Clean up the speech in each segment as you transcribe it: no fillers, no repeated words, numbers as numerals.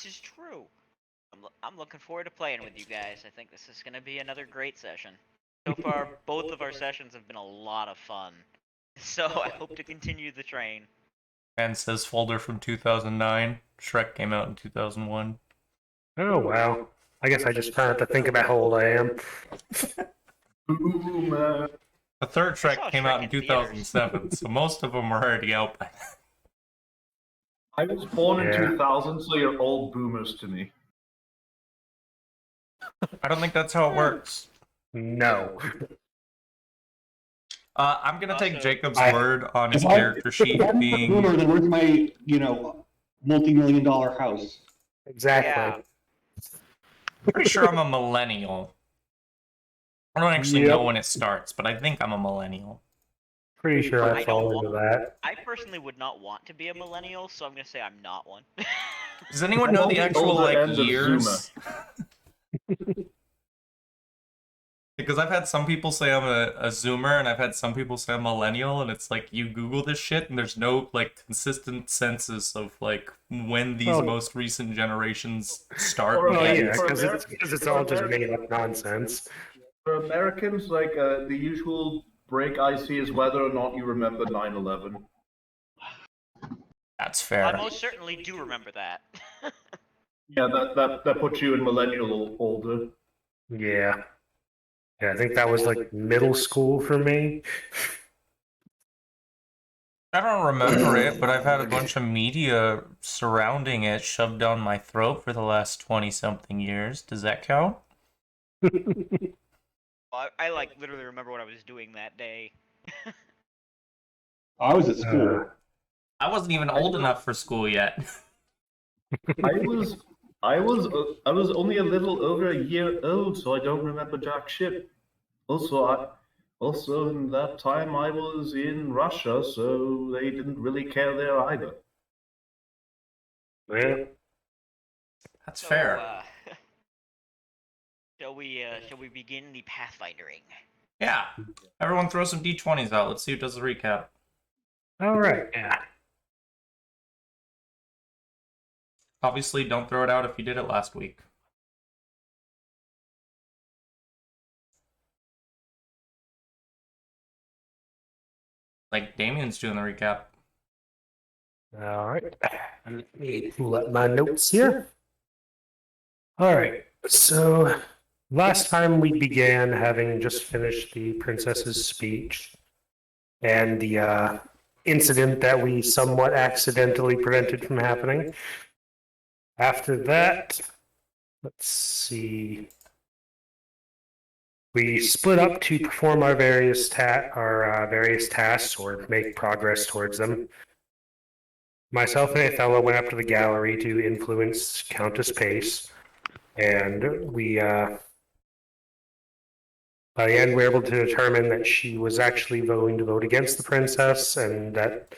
This is true. I'm looking forward to playing with you guys. I think this is going to be another great session. So far, both of our sessions have been a lot of fun. So I hope to continue the train. And says folder from 2009. Shrek came out in 2001. Oh, wow. I guess I just kind of have to think about how old I am. Boomer. The third saw Shrek came Shrek out in in theaters. 2007, so most of them were already out by then. I was born in Yeah. 2000, so you're all boomers to me. I don't think that's how it works. No. I'm gonna take Also- Jacob's I- word on his If I- character sheet If I'm a being. boomer, then where's my, multi-million-dollar house? Exactly. Pretty sure I'm a millennial. I don't actually Yep. know when it starts, but I think I'm a millennial. Pretty sure I I fall don't into that. I personally would not want to be a millennial, so I'm going to say I'm not one. Does anyone know I'm the on the actual older like end of years? Because I've had some people say I'm a Zoomer, and I've had some people say I'm a millennial, and it's like you Google this shit, and there's no like consistent census of like when these Well- most recent generations start. Or, Oh, like, yeah, for because it's all just made up nonsense. For Americans, like the usual break I see is whether or not you remember 9/11. That's I fair. most certainly do remember that. Yeah, that puts you in millennial older. Yeah. Yeah, I think that was like middle school for me. I don't remember it, but I've had a bunch of media surrounding it shoved down my throat for the last 20-something years. Does that count? I like literally remember what I was doing that day. I was at school. I wasn't even old enough for school yet. I was only a little over a year old, so I don't remember jack shit. Also in that time I was in Russia, so they didn't really care there either. Yeah. That's So, fair. shall we begin the pathfinding? Yeah. Everyone throw some D20s out. Let's see who does the recap. All right. Yeah. Obviously, don't throw it out if you did it last week. Like Damien's doing the recap. All right. Let me pull up my notes here. All right. So last time we began, having just finished the princess's speech and the incident that we somewhat accidentally prevented from happening. After that, let's see. We split up to perform our various tasks or make progress towards them. Myself and Athela went up to the gallery to influence Countess Pace, and we, by the end, we were able to determine that she was actually going to vote against the princess, and that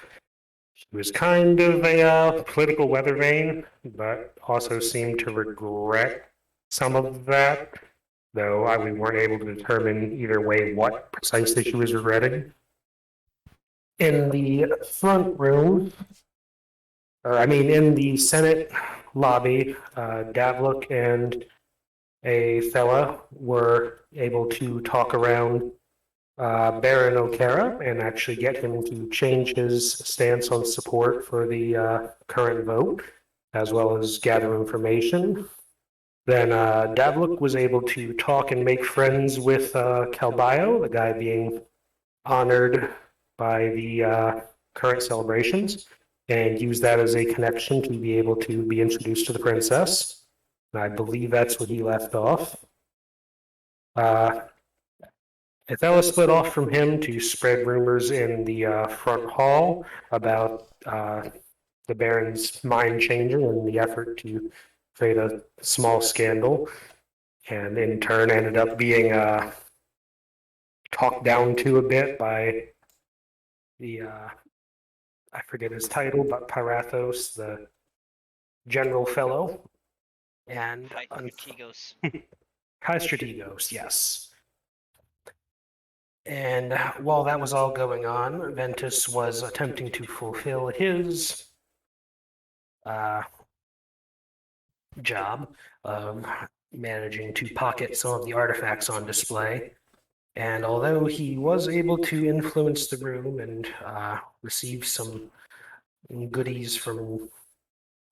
she was kind of a political weather vane, but also seemed to regret some of that, though we weren't able to determine either way what precisely she was regretting. In the front room, in the Senate lobby, Davluk and Athela were able to talk around Baron O'Cara and actually get him to change his stance on support for the current vote, as well as gather information. Then Davluk was able to talk and make friends with Calbio, the guy being honored by the current celebrations, and use that as a connection to be able to be introduced to the princess. And I believe that's where he left off. Athela split off from him to spread rumors in the front hall about the Baron's mind changing and the effort to create a small scandal, and in turn ended up being talked down to a bit by the I forget his title, but Parathos, the general fellow, and Hi, Strategos. High Strategos, yes. And while that was all going on, Ventus was attempting to fulfill his job of managing to pocket some of the artifacts on display. And although he was able to influence the room and receive some goodies from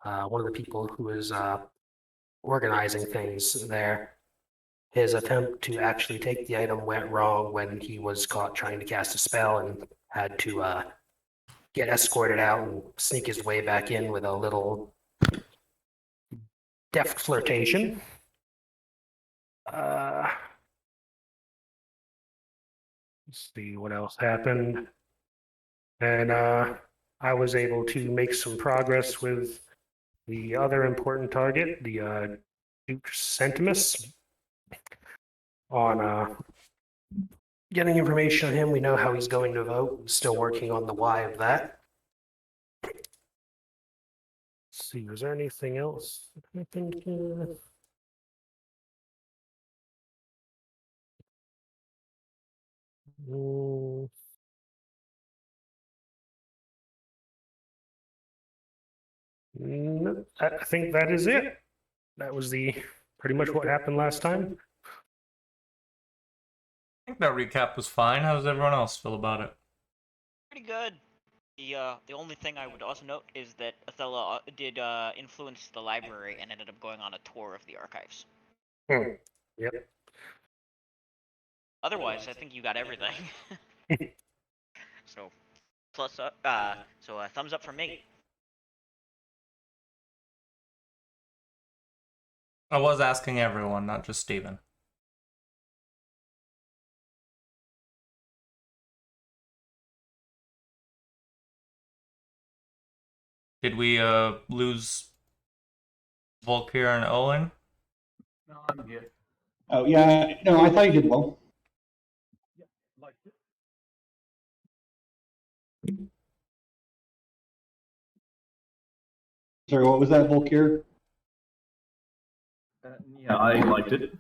one of the people who was organizing things there, his attempt to actually take the item went wrong when he was caught trying to cast a spell and had to get escorted out and sneak his way back in with a little deft flirtation. Let's see what else happened. And I was able to make some progress with the other important target, the Duke Centimus, on getting information on him. We know how he's going to vote. Still working on the why of that. Let's see, was there anything else that happened here? No, I think that is it. That was pretty much what happened last time. I think that recap was fine. How does everyone else feel about it? Pretty good. The only thing I would also note is that Othello did influence the library and ended up going on a tour of the archives. Yep. Otherwise, I think you got everything. So, thumbs up from me. I was asking everyone, not just Steven. Did we lose Volkir and Owen? No, I'm here. Oh, yeah. No, I thought you did well. Yeah, liked it. Sorry, what was that, Volkir? Yeah, I liked it.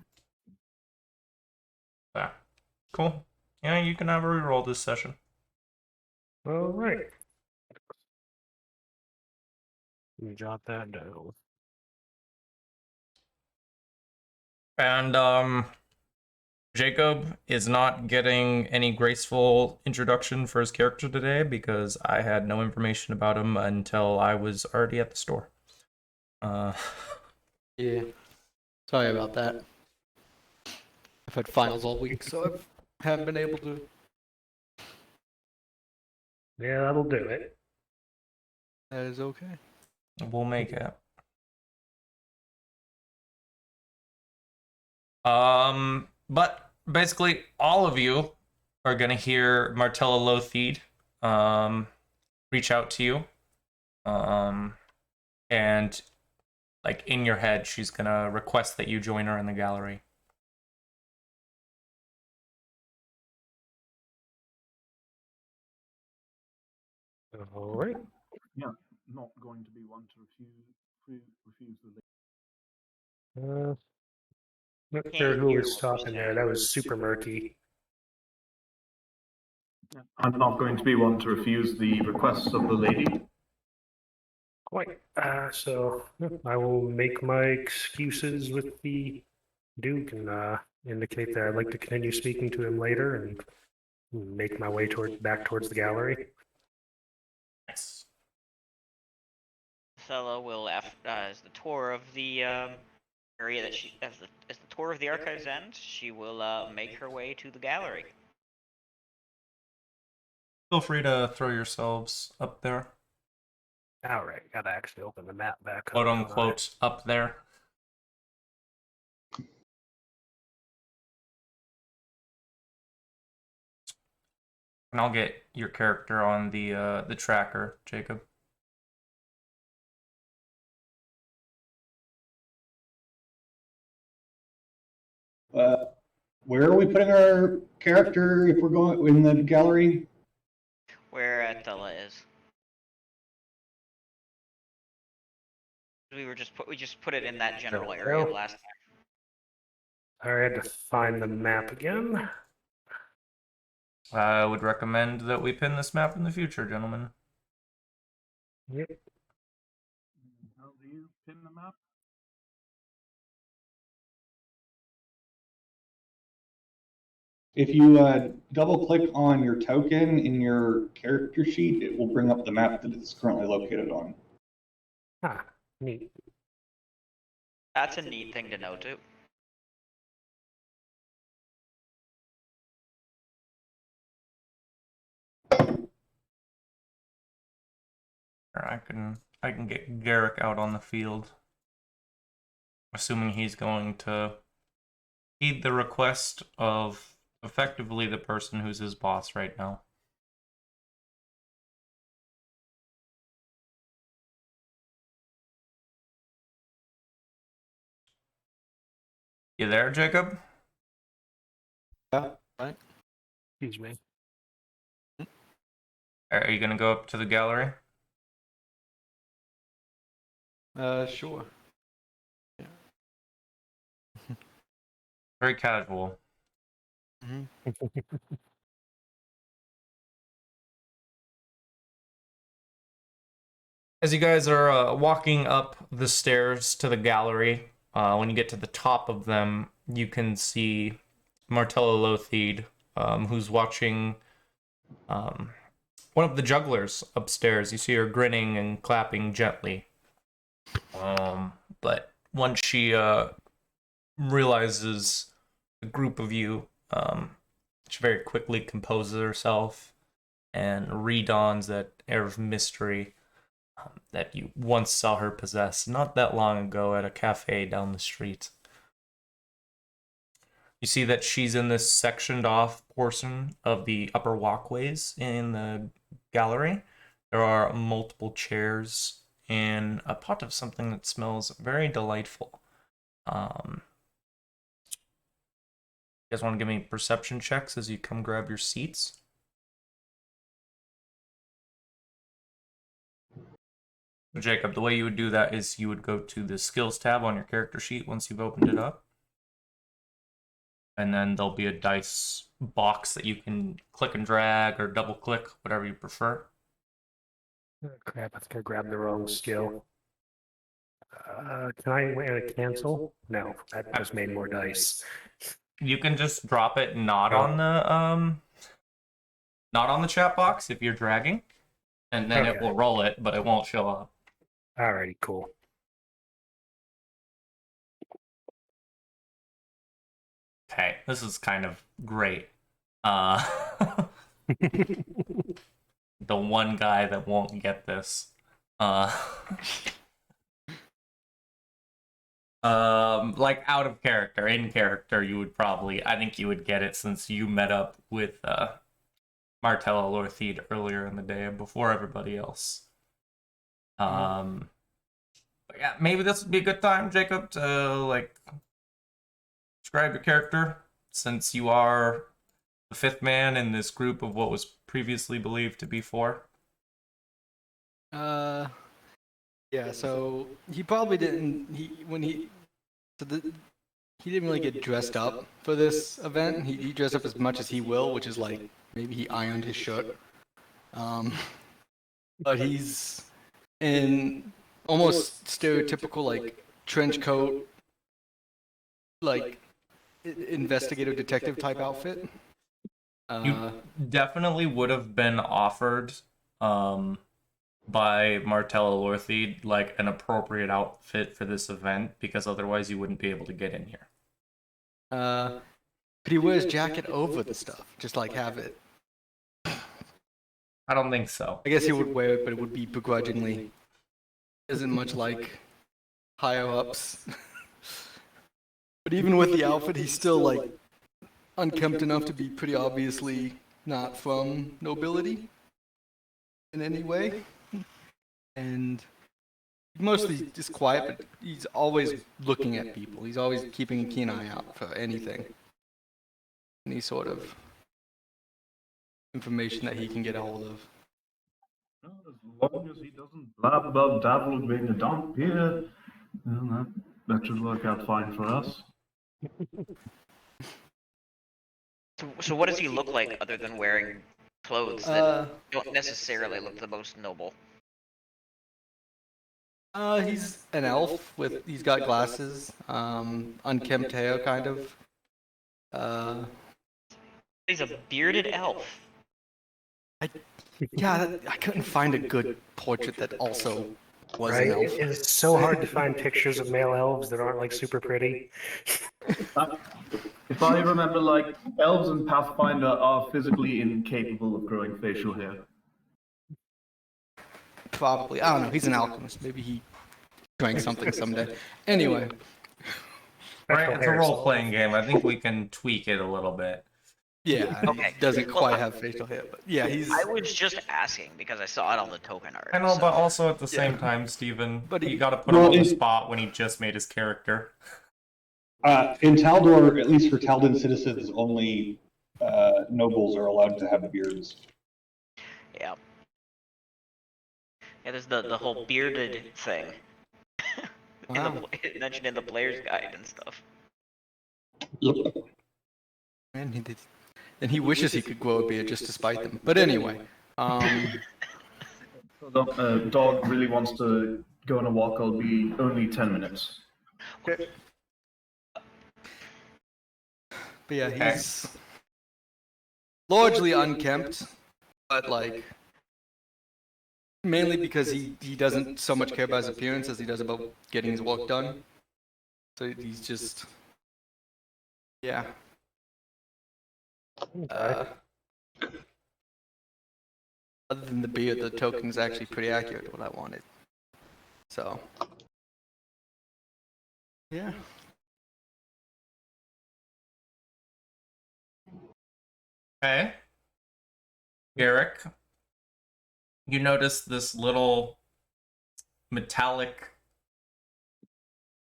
Yeah. Cool. Yeah, you can have a reroll this session. All right. Let me jot that down. And Jacob is not getting any graceful introduction for his character today because I had no information about him until I was already at the store. Yeah. Sorry about that. I've had finals all week, so I haven't been able to. Yeah, that'll do it. That is okay. We'll make it. But basically, all of you are gonna hear Martella Lothede reach out to you, and like in your head, she's gonna request that you join her in the gallery. All right. Yeah, not going to be one to refuse the link. Not Can't sure who hear was what we're talking there. saying. That was super murky. I'm not going to be one to refuse the requests of the lady. Quite. So I will make my excuses with the Duke and indicate that I'd like to continue speaking to him later and make my way back towards the gallery. Yes. Othello will, as the tour of the area that as the tour of the archives ends, she will make her way to the gallery. Feel free to throw yourselves up there. All right. Gotta actually open the map back up. Quote unquote up there. And I'll get your character on the tracker, Jacob. Where are we putting our character if we're going in the gallery? Where Attila is. We just put it in that general There we area go. last time. I had to find the map again. I would recommend that we pin this map in the future, gentlemen. Yep. How do you pin the map? If you double click on your token in your character sheet, it will bring up the map that it's currently located on. Ah, neat. That's a neat thing to know too. Or I can get Garrick out on the field. Assuming he's going to heed the request of effectively the person who's his boss right now. You there, Jacob? Yeah, right. Excuse me. Are you gonna go up to the gallery? Sure. Very casual. As you guys are walking up the stairs to the gallery, when you get to the top of them, you can see Martella Lothide, who's watching one of the jugglers upstairs. You see her grinning and clapping gently. But once she realizes the group of you, she very quickly composes herself and redons that air of mystery that you once saw her possess not that long ago at a cafe down the street. You see that she's in this sectioned off portion of the upper walkways in the gallery. There are multiple chairs and a pot of something that smells very delightful. You guys want to give me perception checks as you come grab your seats? Jacob, the way you would do that is you would go to the skills tab on your character sheet once you've opened it up. And then there'll be a dice box that you can click and drag or double click, whatever you prefer. Oh, crap, I think I grabbed the wrong skill. Can I cancel? No, that just made more dice. You can just drop it not on the chat box if you're dragging, and then it Okay. will roll it, but it won't show up. Alrighty, cool. Okay, this is kind of great. The one guy that won't get this. Like out of character, in character, you would probably, I think you would get it since you met up with Martella Lothide earlier in the day before everybody else. But yeah, maybe this would be a good time, Jacob, to like describe your character, since you are the fifth man in this group of what was previously believed to be four. Yeah, so he probably didn't. He didn't really get dressed up for this event. He dressed up as much as he will, which is like maybe he ironed his shirt. But he's in almost stereotypical like trench coat, like investigative detective type outfit. You definitely would have been offered by Martella Lothide like an appropriate outfit for this event, because otherwise you wouldn't be able to get in here. But he wears jacket over the stuff, just like have it. I don't think so. I guess he would wear it, but it would be begrudgingly. Isn't much like higher ups. But even with the outfit, he's still like unkempt enough to be pretty obviously not from nobility in any way. And mostly just quiet, but he's always looking at people. He's always keeping a keen eye out for anything. Any sort of information that he can get a hold of. As long as he doesn't blab about Davlin being a dump here, that should work out fine for us. So what does he look like other than wearing clothes that don't necessarily look the most noble? He's an elf he's got glasses, unkempt hair kind of. He's a bearded elf. Yeah, I couldn't find a good portrait that also was Right? an elf. It is so hard to find pictures of male elves that aren't like super pretty. If I remember, like, elves and Pathfinder are physically incapable of growing facial hair. Probably. I don't know. He's an alchemist. Maybe he drank something someday. Anyway, Right, Facial it's a hair is role playing game. I think we can tweak it a little bit. yeah, Okay. he doesn't Well, quite have facial hair, but yeah, he's. I was just asking because I saw it on the token art. I know, so- but also at the Yeah. same time, Steven, But you he- gotta put him Well, on the it- spot when he just made his character. In Taldor, at least for Taldan citizens, only nobles are allowed to have beards. Yeah. Yeah, there's the whole bearded thing. Wow. Mentioned in the player's guide and stuff. Man, he did. And he wishes he could grow a beard just to spite them. But anyway, So the dog really wants to go on a walk. I'll be only 10 minutes. but yeah, he's largely unkempt, but like mainly because he doesn't so much care about his appearance as he does about getting his work done. So he's just yeah. Other than the beard, the token is actually pretty accurate to what I wanted. So yeah. Okay. Garrick, you notice this little metallic,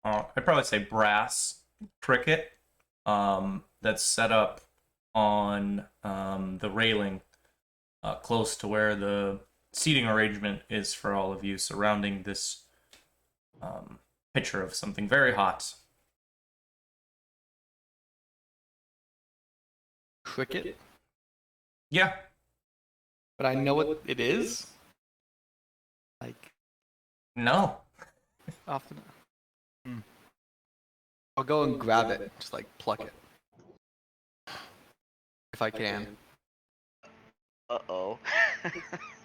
I'd probably say brass cricket that's set up on the railing close to where the seating arrangement is for all of you, surrounding this picture of something very hot. Cricket, Yeah, but I know what it is. Like no. often. I'll go and grab it, just like pluck it, if I can. Uh-oh.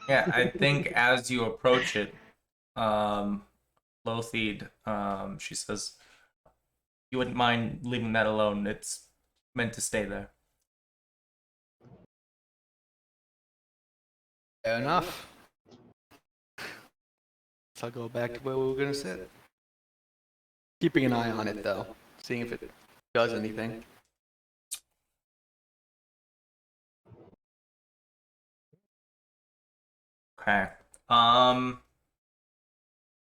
Yeah, I think as you approach it, Lothied, she says, you wouldn't mind leaving that alone. It's meant to stay there. Fair enough. So I'll go back to where we were gonna sit. Keeping an eye on it though, seeing if it does anything. Okay.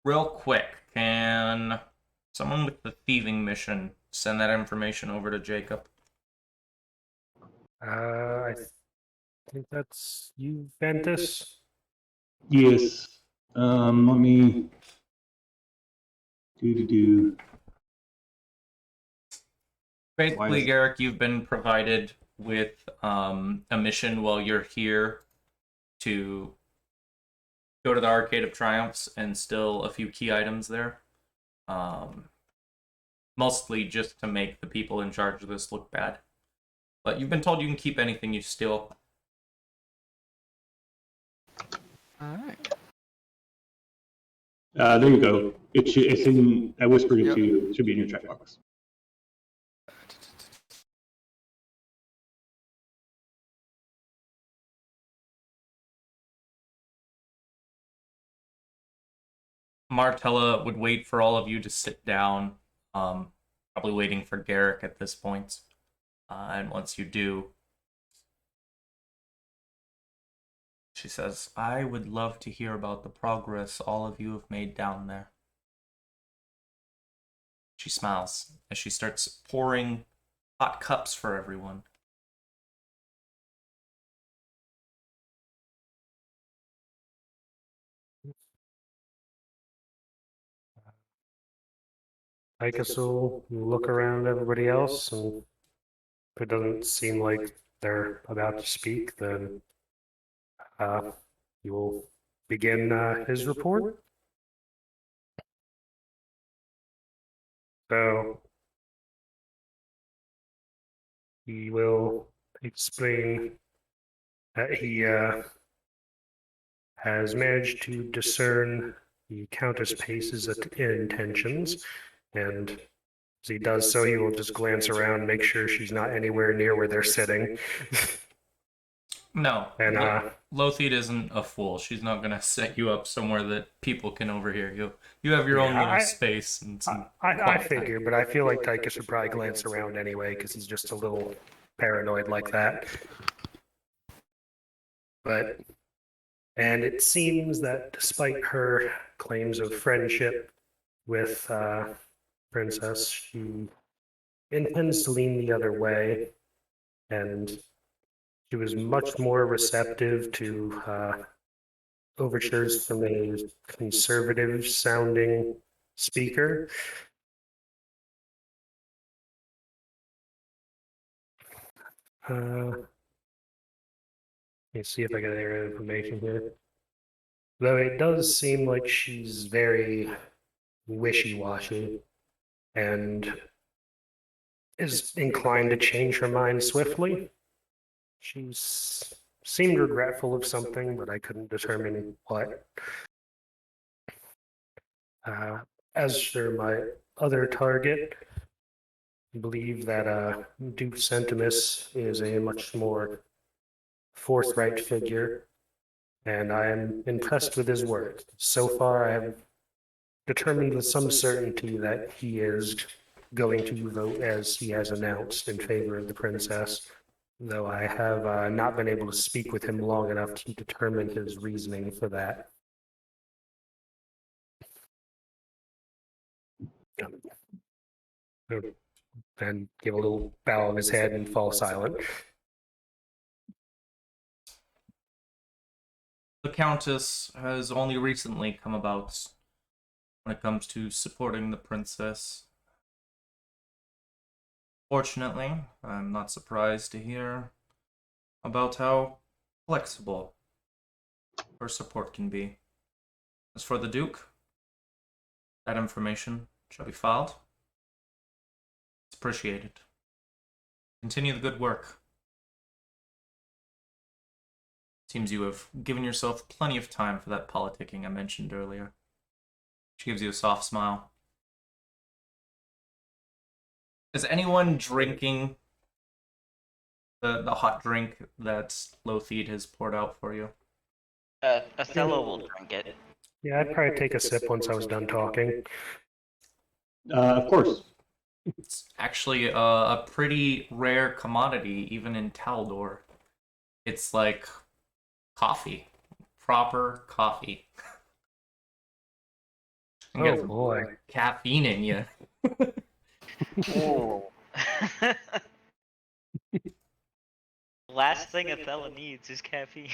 Real quick, can someone with the thieving mission send that information over to Jacob? I think that's you, Ventus. Yes. Let me do. Why Basically, is- Garrick, you've been provided with a mission while you're here to go to the Arcade of Triumphs and steal a few key items there. Mostly just to make the people in charge of this look bad. But you've been told you can keep anything you steal. Alright. There you go. It's in. I whispered it Yep. to you. It should be in your chat box. Martella would wait for all of you to sit down, probably waiting for Garrick at this point. And once you do, she says, I would love to hear about the progress all of you have made down there. She smiles as she starts pouring hot cups for everyone. Tychus will look around at everybody else, and if it doesn't seem like they're about to speak, then he will begin his report. So he will explain that he has managed to discern the Countess Pace's intentions, and as he does so, he will just glance around, make sure she's not anywhere near where they're sitting. No, And Lothied isn't a fool. She's not gonna set you up somewhere that people can overhear you. You have your own Yeah, little space and some. I quiet time. figure, but I feel like Tychus would probably glance around anyway because he's just a little paranoid like that. And it seems that despite her claims of friendship with Princess, she intends to lean the other way, and she was much more receptive to overtures from a conservative-sounding speaker. Let me see if I got any other information here. Though it does seem like she's very wishy-washy and is inclined to change her mind swiftly. She's seemed regretful of something, but I couldn't determine what. As for my other target, I believe that Duke Centimus is a much more forthright figure, and I am impressed with his work. So far, I have determined with some certainty that he is going to vote as he has announced in favor of the princess, though I have not been able to speak with him long enough to determine his reasoning for that. And give a little bow of his head and fall silent. The Countess has only recently come about when it comes to supporting the princess. Fortunately, I'm not surprised to hear about how flexible her support can be. As for the Duke, that information shall be filed. It's appreciated. Continue the good work. Seems you have given yourself plenty of time for that politicking I mentioned earlier. She gives you a soft smile. Is anyone drinking the hot drink that Lothied has poured out for you? Othello will drink it. Yeah, I'd probably take a sip once I was done talking. Of course. It's actually a pretty rare commodity, even in Taldor. It's like coffee. Proper coffee. You Oh get boy. caffeine in you. Oh. Last thing Othello needs is caffeine.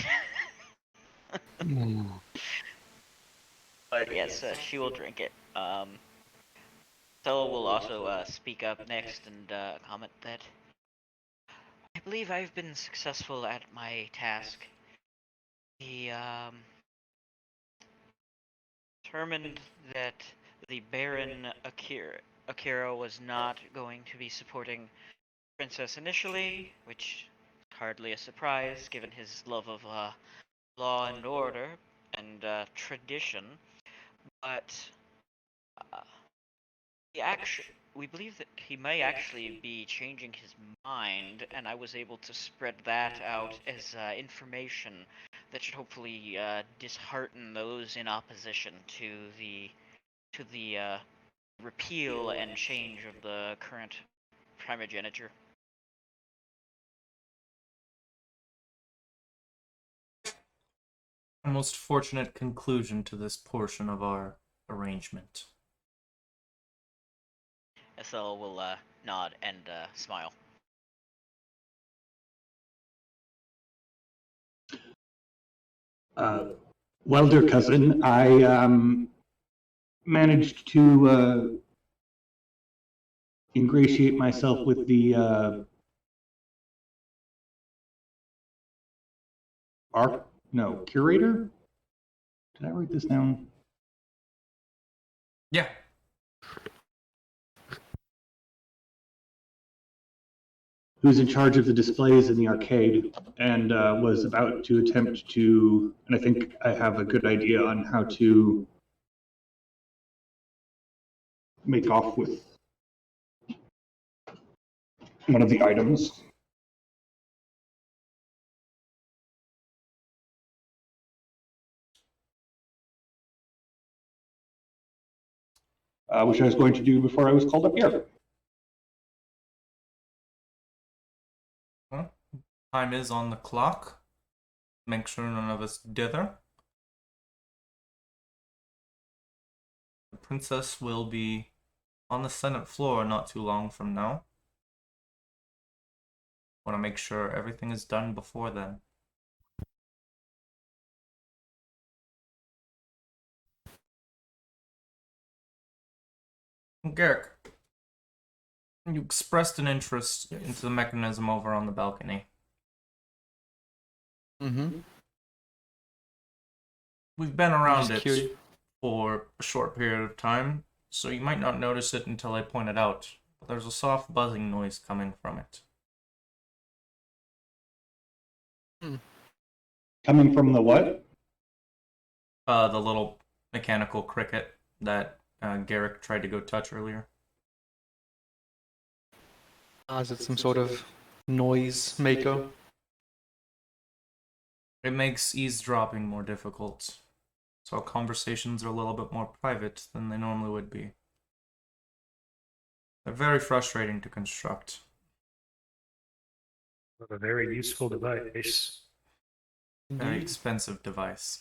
But yes, she will drink it. Othello will also speak up next and comment that I believe I've been successful at my task. He determined that the Baron Akira was not going to be supporting Princess initially, which is hardly a surprise given his love of law and order and tradition. But we believe that he may actually be changing his mind, and I was able to spread that out as information that should hopefully dishearten those in opposition to the repeal and change of the current primogeniture. A most fortunate conclusion to this portion of our arrangement. Ethel will nod and smile. Well, dear cousin, I managed to ingratiate myself with the curator? Did I write this down? Yeah. who's in charge of the displays in the arcade, and was about to attempt to, and I think I have a good idea on how to make off with one of the items. Which I was going to do before I was called up here. Well, time is on the clock. Make sure none of us dither. The princess will be on the Senate floor not too long from now. Want to make sure everything is done before then. Garrick, you expressed an interest into the mechanism over on the balcony. Mm-hmm. We've been around Just it curious. for a short period of time, so you might not notice it until I point it out. But there's a soft buzzing noise coming from it. Coming from the what? The little mechanical cricket that Garrick tried to go touch earlier. Is it some sort of noise maker? It makes eavesdropping more difficult, so conversations are a little bit more private than they normally would be. They're very frustrating to construct. A very useful device. Very expensive device.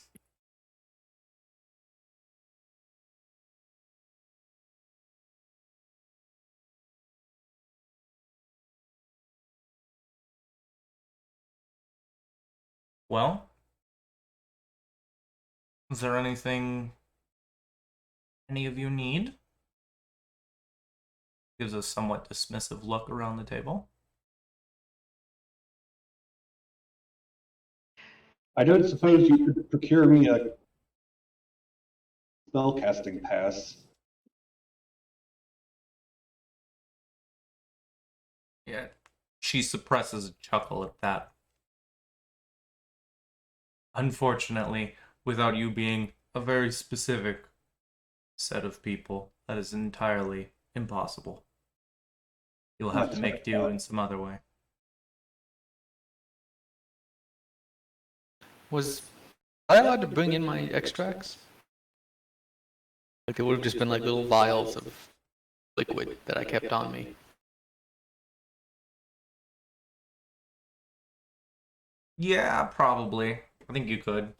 Well, is there anything any of you need? Gives a somewhat dismissive look around the table. I don't suppose you could procure me a spellcasting pass. Yeah, she suppresses a chuckle at that. Unfortunately, without you being a very specific set of people, that is entirely impossible. You'll have to make do in some other way. Was I allowed to bring in my extracts? Like they would have just been like little vials of liquid that I kept on me. Yeah, probably. I think you could.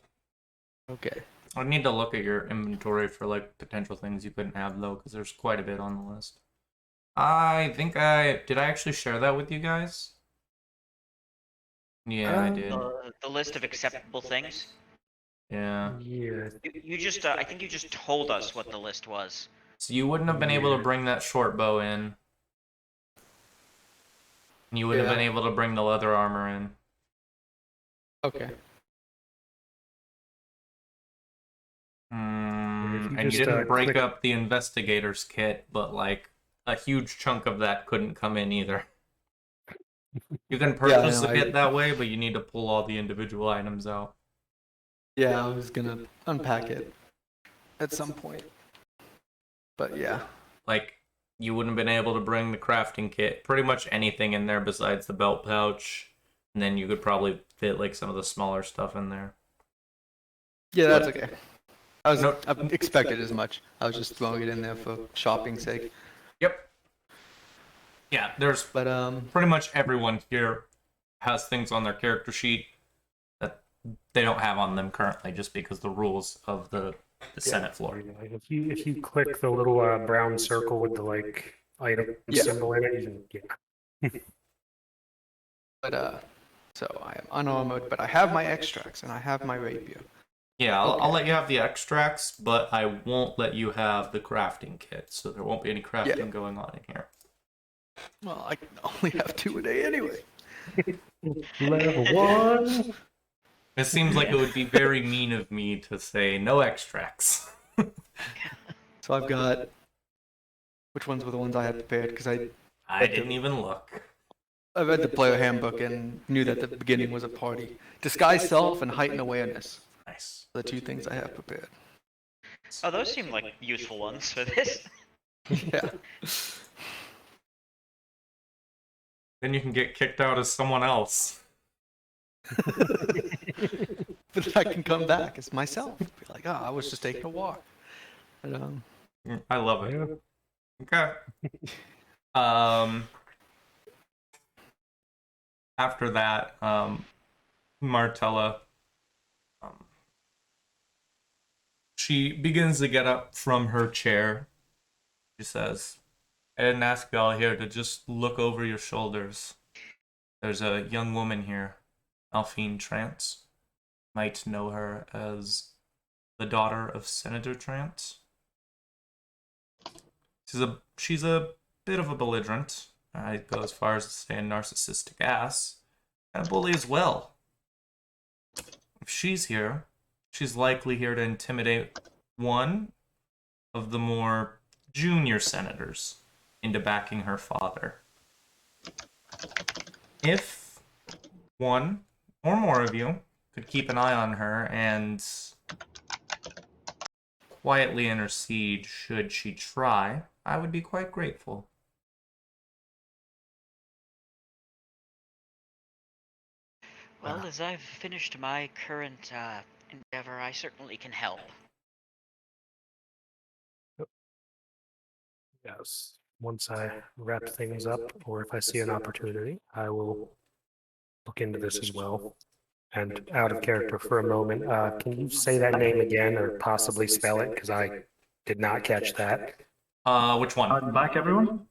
Okay. I'd need to look at your inventory for like potential things you couldn't have though, because there's quite a bit on the list. I think did I actually share that with you guys? Yeah, I did. The list of acceptable things. Yeah. Yeah. You just, I think you just told us what the list was. So you wouldn't have been able to bring that short bow in. And you wouldn't have been able to bring the leather armor in. Okay. And you just, didn't break click- up the investigator's kit, but like a huge chunk of that couldn't come in either. You can purchase the kit that way, but you need to pull all the individual items out. Yeah, I was gonna unpack it at some point. But yeah. Like, you wouldn't have been able to bring the crafting kit, pretty much anything in there besides the belt pouch, and then you could probably fit like some of the smaller stuff in there. Yeah, that's okay. I expected as much. I was just throwing it in there for shopping's sake. Yep. Yeah, there's But pretty much everyone here has things on their character sheet that they don't have on them currently, just because the rules of the Senate floor. If you click the little brown circle with the like item symbol in it, you can, But so I am unarmored, but I have my extracts and I have my rapier. Yeah, I'll let you have the extracts, but I won't let you have the crafting kit, so there won't be any crafting going on in here. Well, I can only have 2 a day anyway. Level 1. It seems like it would be very mean of me to say no extracts. So I've got. Which ones were the ones I had prepared? Because I didn't even look. I read the player handbook and knew that the beginning was a party. Disguise self and heighten awareness. Nice. The two things I have prepared. Oh, those seem like useful ones for this. Yeah. Then you can get kicked out as someone else. But I can come back as myself. Be like, I was just taking a walk. But, I love it. Yeah. Okay. After that, Martella, she begins to get up from her chair. She says, I didn't ask y'all here to just look over your shoulders. There's a young woman here, Alphine Trance. Might know her as the daughter of Senator Trance. She's a bit of a belligerent. I'd go as far as to say a narcissistic ass. And a bully as well. If she's here, she's likely here to intimidate one of the more junior senators into backing her father. If one or more of you could keep an eye on her and quietly intercede should she try, I would be quite grateful. Well, as I've finished my current endeavor, I certainly can help. Yes. Once I wrap things up, or if I see an opportunity, I will look into this as well. And out of character for a moment, can you say that name again or possibly spell it? Because I did not catch that. Which one? I'm back, everyone.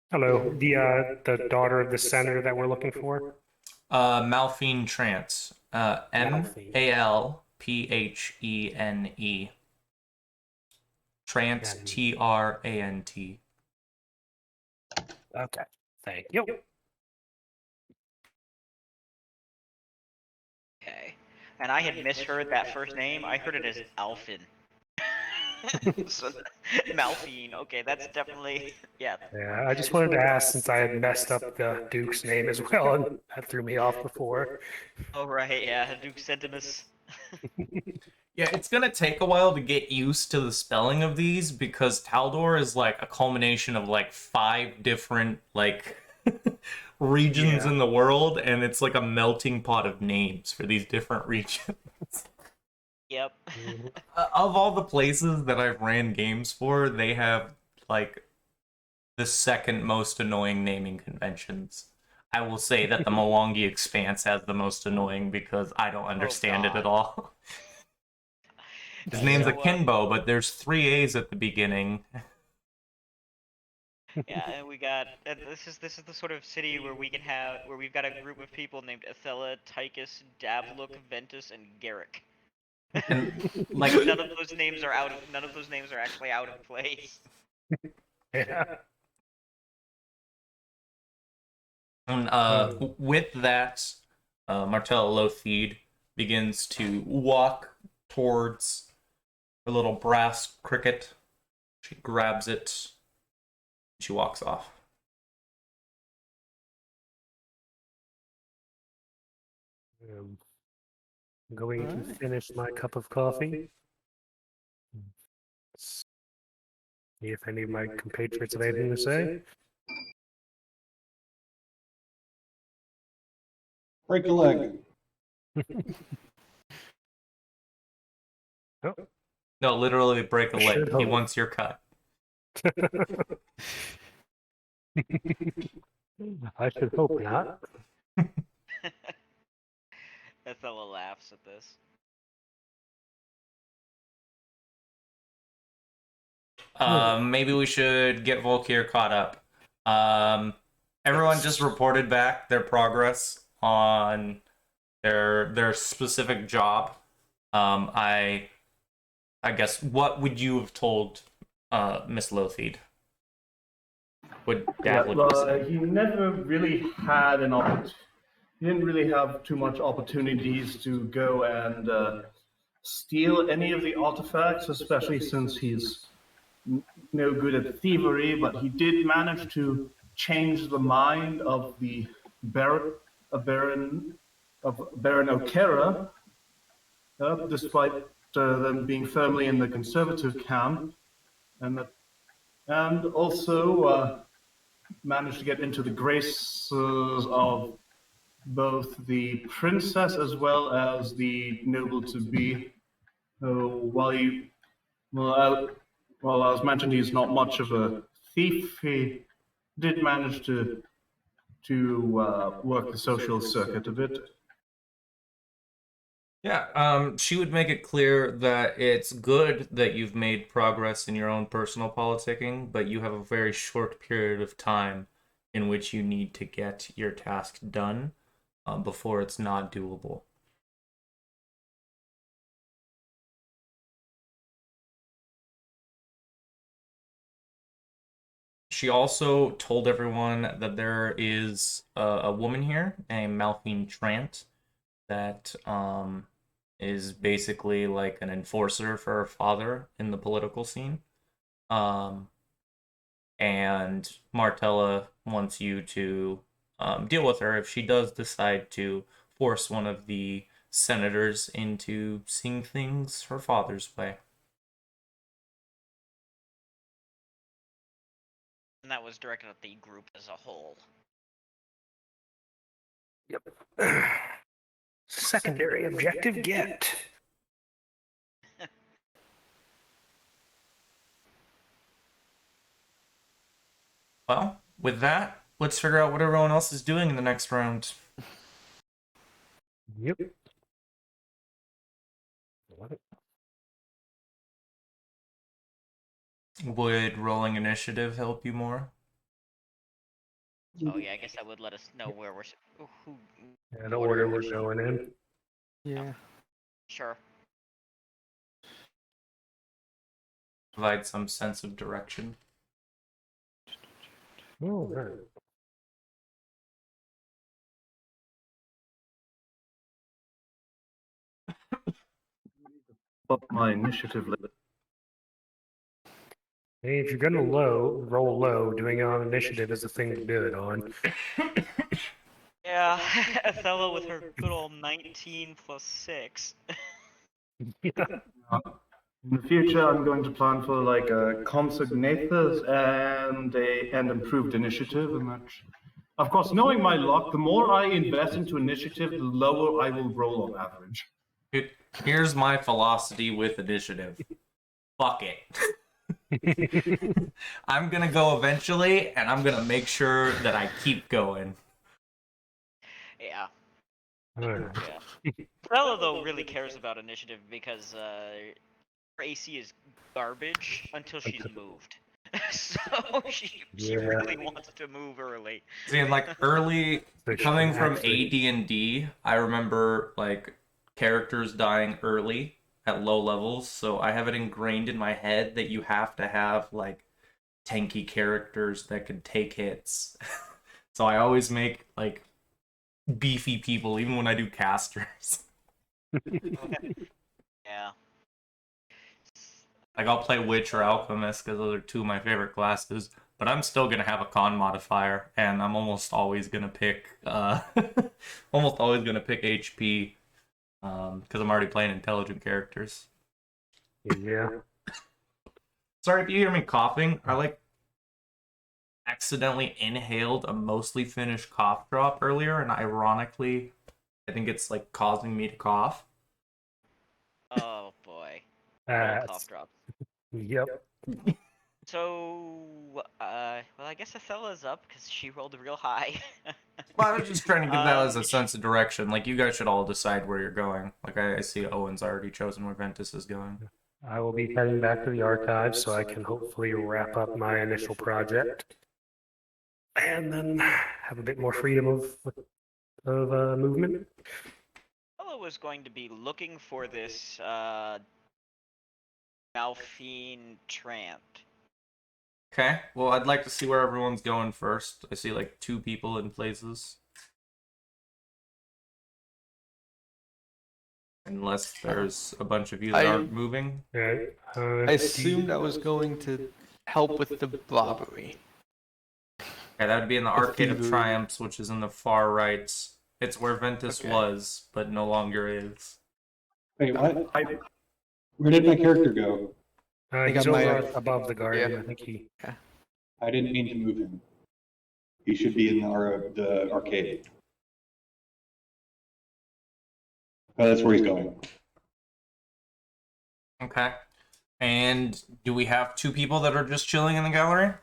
Hello, the daughter of the senator that we're looking for. Malphine Trance. Malphene. Trance, Trant. Okay, thank you. Okay. And I had misheard that first name. I heard it as Alphin. So, Malphine. Okay, that's definitely yeah. Yeah, I just wanted to ask since I had messed up the Duke's name as well, and that threw me off before. Oh right, yeah, Duke Centimus. Yeah, it's gonna take a while to get used to the spelling of these because Taldor is like a culmination of like 5 different like regions in the world, and it's like a melting pot of names for these different regions. Yep. Of all the places that I've ran games for, they have like the second most annoying naming conventions. I will say that the Mwangi Expanse has the most annoying because I don't understand it at all. His name's Akinbo, but there's 3 A's at the beginning. Yeah, and we got this is the sort of city where we've got a group of people named Athela, Tychus, Davluk, Ventus, and Garrick. And like none of those names are actually out of place. Yeah. And with that, Martella Lothede begins to walk towards her little brass cricket. She grabs it. She walks off. I'm going to finish my cup of coffee. See if any of my compatriots have anything to say. Break a leg. No, literally break a leg. Should He hope. wants your cut. I should hope not. Athela laughs at this. Maybe we should get Volkir caught up. Everyone just reported back their progress on their specific job. I guess what would you have told Miss Lothede? Would Davlin say? He never really had an opportunity. He didn't really have too much opportunities to go and steal any of the artifacts, especially since he's no good at thievery. But he did manage to change the mind of the Baron O'Kara, despite them being firmly in the conservative camp, and also managed to get into the graces of both the princess as well as the noble to be. While as mentioned, he's not much of a thief. He did manage to work the social circuit a bit. Yeah, she would make it clear that it's good that you've made progress in your own personal politicking, but you have a very short period of time in which you need to get your task done before it's not doable. She also told everyone that there is a woman here named Malphine Trant that is basically like an enforcer for her father in the political scene. And Martella wants you to deal with her if she does decide to force one of the senators into seeing things her father's way. And that was directed at the group as a whole. Yep. Secondary objective get. Well, with that, let's figure out what everyone else is doing in the next round. Yep. Would rolling initiative help you more? Oh yeah, I guess that would let us know where we're. Who? Yeah, the order we're going in. Yeah. Sure. Provide some sense of direction. Oh, right. Up my initiative limit. Hey, if you're gonna roll low, doing it on initiative is the thing to do it on. Yeah, Othello with her good old 19 plus 6. Yeah. In the future, I'm going to plan for like a consignatus and an improved initiative, and that. Of course, knowing my luck, the more I invest into initiative, the lower I will roll on average. Here's my philosophy with initiative. Fuck it. I'm gonna go eventually, and I'm gonna make sure that I keep going. Yeah. Alright. Yeah. Othello though really cares about initiative because her AC is garbage until she's moved. So she Yeah. really wants to move early. See, like early, So she coming can from actually- AD&D, I remember like characters dying early at low levels, so I have it ingrained in my head that you have to have like tanky characters that can take hits. So I always make like beefy people, even when I do casters. Yeah. Like I'll play Witch or Alchemist because those are two of my favorite classes, but I'm still gonna have a con modifier, and I'm almost always gonna pick HP, because I'm already playing intelligent characters. Yeah. Sorry if you hear me coughing. I like accidentally inhaled a mostly finished cough drop earlier, and ironically, I think it's like causing me to cough. Oh boy. Uh, Cough drop. yep. So, well, I guess Othella's up because she rolled real high. Well, I was just trying to give that as a sense of direction. Like, you guys should all decide where you're going. Like, I see Owen's already chosen where Ventus is going. I will be heading back to the archives so I can hopefully wrap up my initial project. And then have a bit more freedom of movement. Othello was going to be looking for this Malphine Trant. Okay, well, I'd like to see where everyone's going first. I see, like, 2 people in places. Unless there's a bunch of you that aren't moving. Right. I assumed I was going to help with the robbery. Okay, that would be in the Arcade of thievery. Triumphs, which is in the far right. It's where Ventus Okay. was, but no longer is. Wait, what? Where did my character go? He's got my- over above the guard. Yeah. I think he. I didn't mean to move him. He should be in the arcade. Oh, that's where he's going. Okay. And do we have 2 people that are just chilling in the gallery?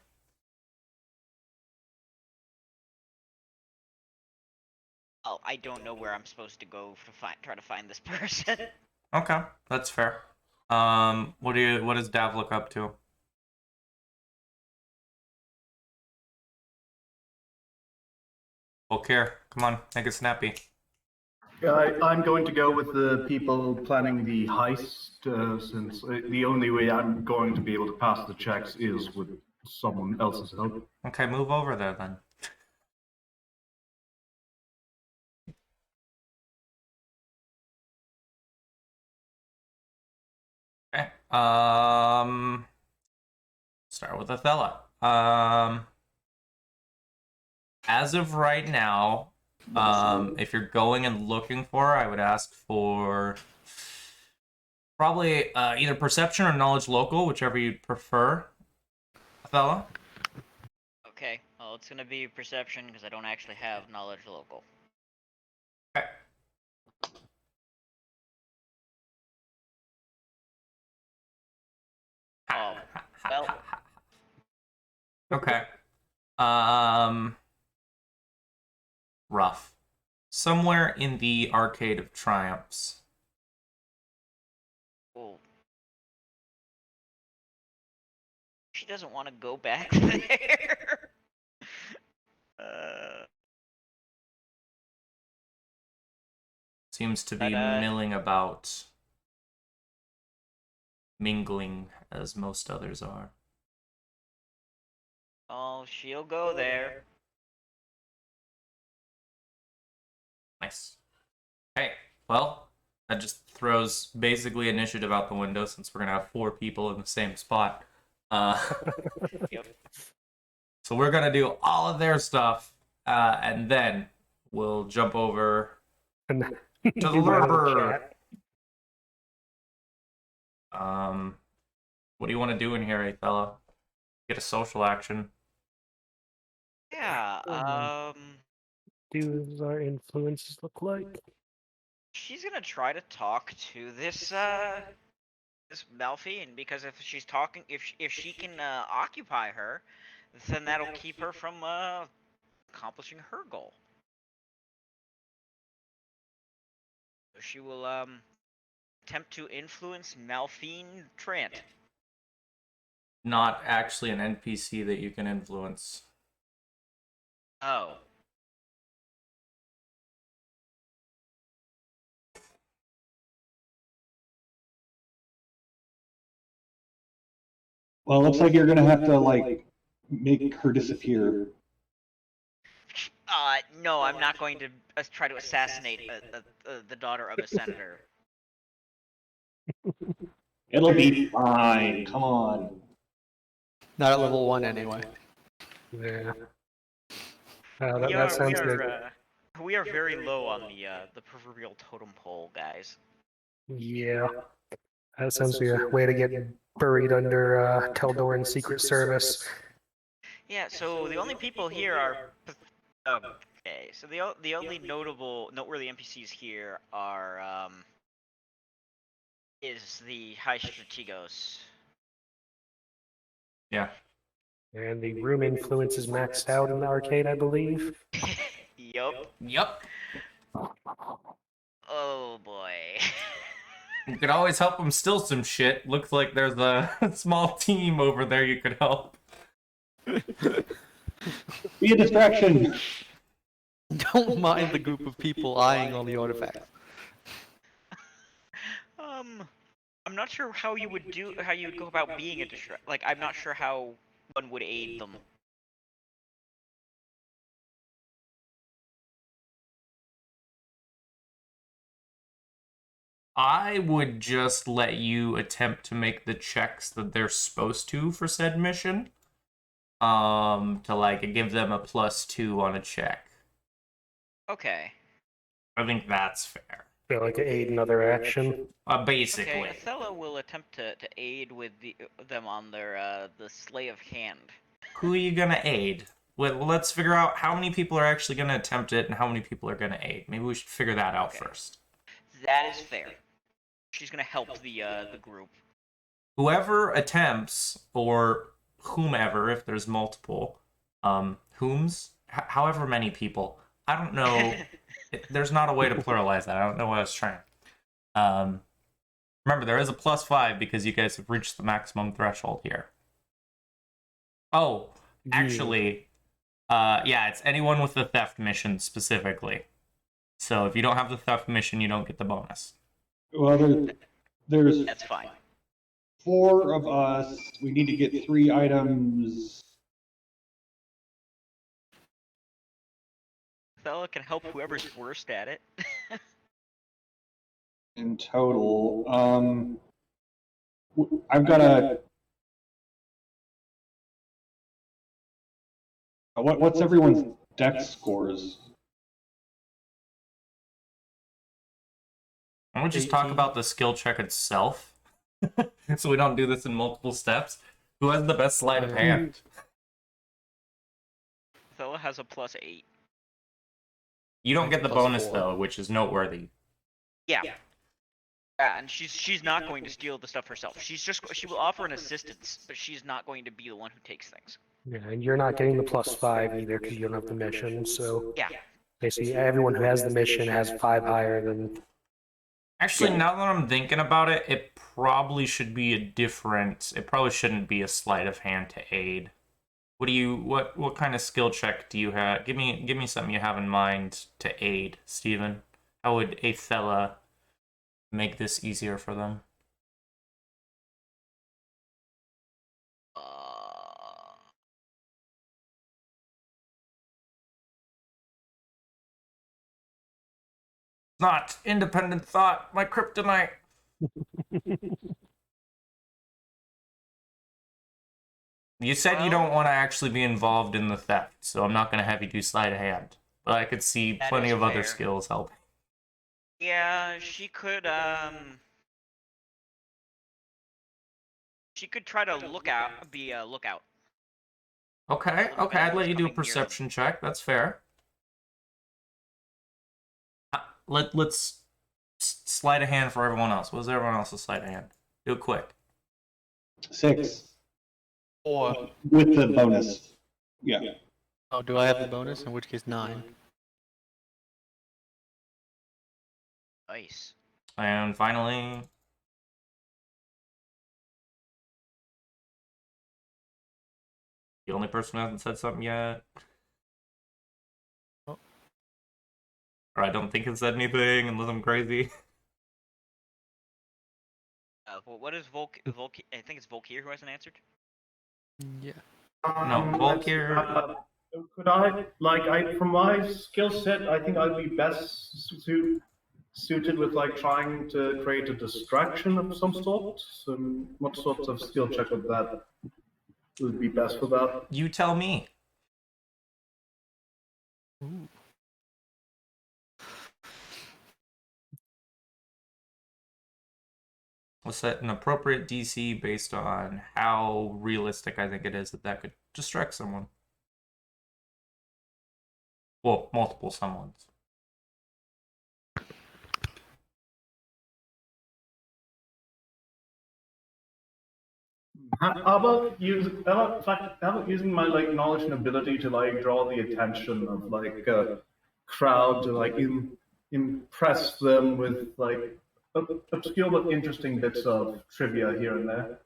Oh, I don't know where I'm supposed to go to try to find this person. Okay, that's fair. What does Dav look up to? Volker, come on, make it snappy. I'm going to go with the people planning the heist, since the only way I'm going to be able to pass the checks is with someone else's help. Okay, move over there then. Okay. Start with Athela. As of right now, if you're going and looking for her, I would ask for probably either perception or knowledge local, whichever you prefer. Athela? Okay, well, it's gonna be perception because I don't actually have knowledge local. Okay. Oh, well, Okay. Rough. Somewhere in the Arcade of Triumphs. cool. She doesn't want to go back there. Seems to be But, milling about. Mingling, as most others are. Oh, she'll go there. Nice. Hey, well, that just throws basically initiative out the window since we're gonna have 4 people in the same spot. Yep. So we're gonna do all of their stuff, and then we'll jump over And to the you round the Lurber. chat. What do you want to do in here, Athela? Get a social action. Yeah. Do our influences look like? She's gonna try to talk to this this Malfian because if she's talking, if she can occupy her, then that'll keep her from accomplishing her goal. So she will attempt to influence Malfian Trant. Not actually an NPC that you can influence. Oh. Well, it looks like you're gonna have to like make her disappear. No, I'm not going to try to assassinate the daughter of a senator. It'll be fine. Come on. Not at level 1 anyway. Yeah. We That sounds good. We are very low on the proverbial totem pole, guys. Yeah. That sounds like a way to get buried under Teldoran's Secret Service. Yeah, so the only people here are okay. So the only noteworthy NPCs here are is the High Strategos. Yeah. And the room influence is maxed out in the arcade, I believe. Yup. Yep. Oh boy. You could always help them steal some shit. Looks like there's a small team over there you could help. Be a distraction. Don't mind the group of people eyeing all the artifacts. I'm not sure how you would go about being a distract. Like, I'm not sure how one would aid them. I would just let you attempt to make the checks that they're supposed to for said mission. to like give them a +2 on a check. Okay. I think that's fair. Feel like to aid another action. Basically. Okay, Othello will attempt to aid with them on their the Slay of Hand. Who are you gonna aid? Well, let's figure out how many people are actually gonna attempt it and how many people are gonna aid. Maybe we should figure that out Okay. first. That is fair. She's gonna help the group. Whoever attempts, or whomever, if there's multiple, however many people. I don't know. There's not a way to pluralize that. I don't know what I was trying. Remember, there is a +5 because you guys have reached the maximum threshold here. Oh, actually, yeah, it's anyone with the theft mission specifically. So if you don't have the theft mission, you don't get the bonus. Well, there's That's fine. 4 of us. We need to get 3 items. Othello can help whoever's worst at it. In total. I've got a. What's everyone's dex scores? Why don't we just talk 18. about the skill check itself? So we don't do this in multiple steps. Who has the best sleight of hand? Othello has a +8. You don't get the Plus bonus 4. though, which is noteworthy. Yeah. Yeah, and she's not going to steal the stuff herself. She will offer an assistance, but she's not going to be the one who takes things. Yeah, and you're not getting the +5 either because you don't have the mission. So Yeah. basically, everyone who has the mission has 5 higher than. Actually, now that I'm thinking about it, it probably should be a different. It probably shouldn't be a sleight of hand to aid. What kind of skill check do you have? Give me something you have in mind to aid, Steven. How would Athela make this easier for them? Not independent thought, my kryptonite. You said you don't want to actually be involved in the theft, so I'm not going to have you do sleight of hand. But I could see That plenty is of other fair. skills helping. Yeah, she could try to be a lookout. Okay, Little bit I'd of let you do a coming near them. perception check. That's fair. Let's sleight of hand for everyone else. What was everyone else's sleight of hand? Do it quick. 6 4. with the bonus. Yeah. Oh, do I have the bonus? In which case 9. Nice. And finally, the only person who hasn't said something yet. Oh. Or I don't think has said anything unless I'm crazy. What is I think it's Volkir who hasn't answered. Yeah. No, Volkir. Could I, from my skill set, I think I'd be best suited with like trying to create a distraction of some sort. So, what sorts of skill check would be best for that? You tell me. Ooh. We'll set an appropriate DC based on how realistic I think it is that could distract someone. Well, multiple someones. How about using my like knowledge and ability to like draw the attention of like a crowd to like impress them with like obscure but interesting bits of trivia here and there.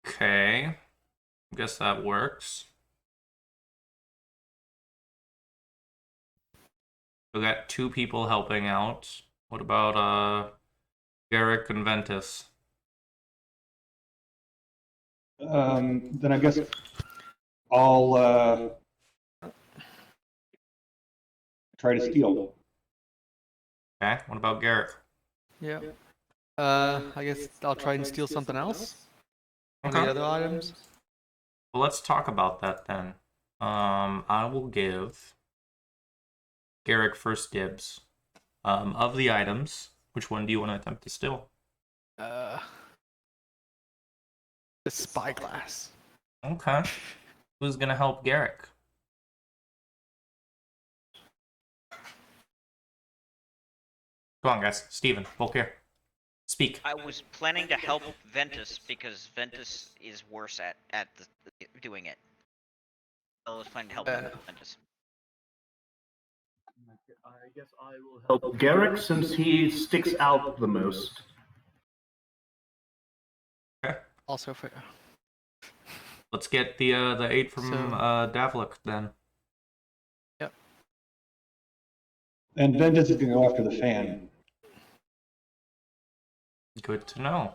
Okay. I guess that works. We got 2 people helping out. What about Garrick and Ventus? Then I guess I'll try to steal. Okay, what about Garrick? Yeah. I guess I'll try and steal something else. One of Okay. the other items. Well, let's talk about that then. I will give Garrick first dibs. Of the items, which one do you want to attempt to steal? The spyglass. Okay. Who's gonna help Garrick? Come on, guys. Steven, Volker. Speak. I was planning to help Ventus because Ventus is worse at doing it. I was planning to help Ventus. I guess I will help Garrick since he sticks out the most. Also fair. Let's get the 8 from Davlik then. Yep. And Ventus is going to go after the fan. Good to know.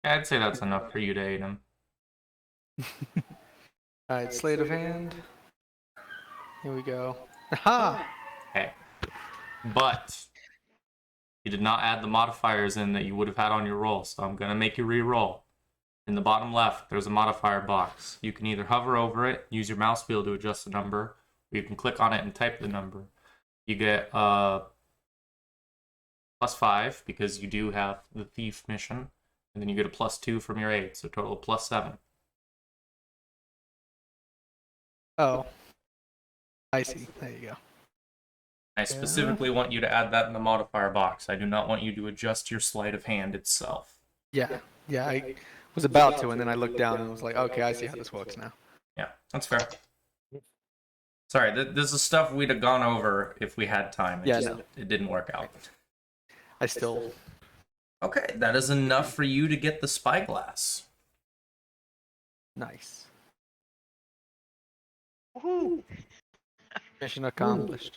I'd say that's enough for you to aid him. Alright, sleight of hand. Here we go. Aha! Okay. But you did not add the modifiers in that you would have had on your roll, so I'm gonna make you re-roll. In the bottom left, there's a modifier box. You can either hover over it, use your mouse wheel to adjust the number, or you can click on it and type the number. You get +5 because you do have the thief mission, and then you get a +2 from your aid, so total of +7. Oh. I see. There you go. I specifically want you to add that in the modifier box. I do not want you to adjust your sleight of hand itself. Yeah. Yeah, I was about to, and then I looked down and was like, okay, I see how this works now. Yeah, that's fair. Sorry, this is stuff we'd have gone over if we had time. It didn't work out. I still... Okay, that is enough for you to get the spyglass. Nice. Woohoo! Mission accomplished.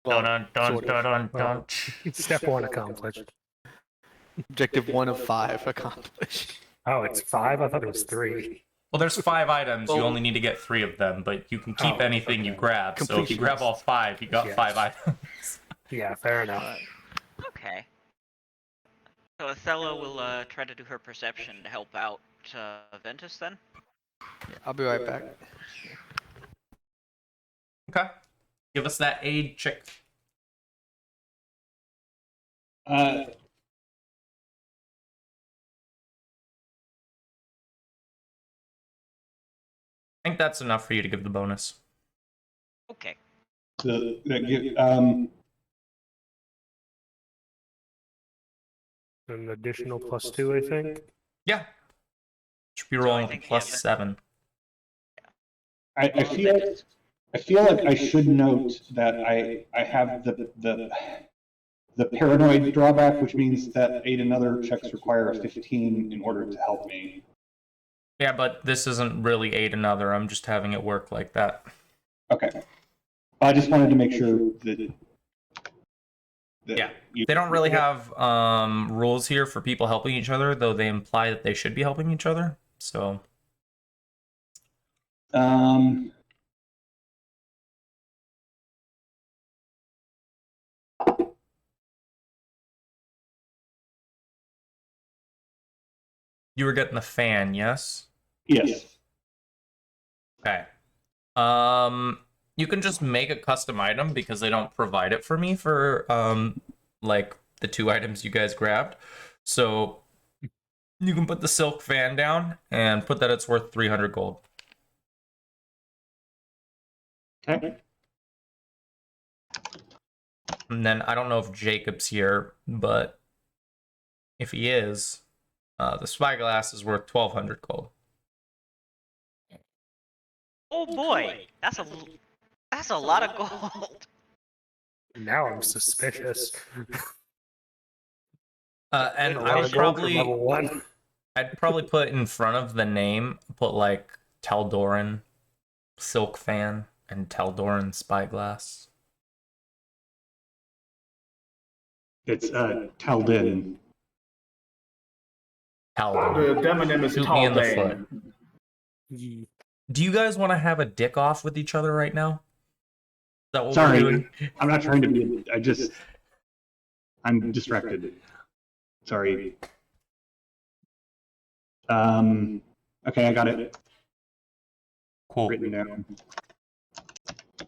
Dun dun sort of. dun dun Well, dun. Step 1 accomplished. Objective 1 of 5 accomplished. Oh, it's 5? I thought it was 3. Well, there's 5 items. You Well- only need to get 3 of them, but you can keep Oh, anything you okay. grab. So if you grab all 5, you got Yes. 5 items. Yeah, fair enough. Okay. So Othello will try to do her perception to help out Ventus then. I'll be right back. Okay. Give us that aid check. I think that's enough for you to give the bonus. Okay. An additional +2, I think. Yeah. Should be So I rolling think, plus yeah, 7. I feel like I should note that I have the paranoid drawback, which means that aid and other checks require a 15 in order to help me. Yeah, but this isn't really aid another. I'm just having it work like that. Okay. I just wanted to make sure that Yeah. They don't really have rules here for people helping each other, though they imply that they should be helping each other. So you were getting the fan, yes? yes. Okay. You can just make a custom item because they don't provide it for me for like the 2 items you guys grabbed. So you can put the silk fan down and put that it's worth 300 gold. Okay. And then I don't know if Jacob's here, but if he is, the spyglass is worth 1200 gold. Oh boy, that's a lot of gold. Now I'm suspicious. And A I lot would of gold for level probably 1. I'd probably put in front of the name, put like Taldoran silk fan and Taldoran spyglass. It's Taldin. Taldoran. The demonym is Shoot me in the Taldane. foot. Do you guys want to have a dick off with each other right now? Is that what Sorry. we're doing? I'm not trying to be. I just I'm distracted. Sorry. Okay, I got it Cool. written down.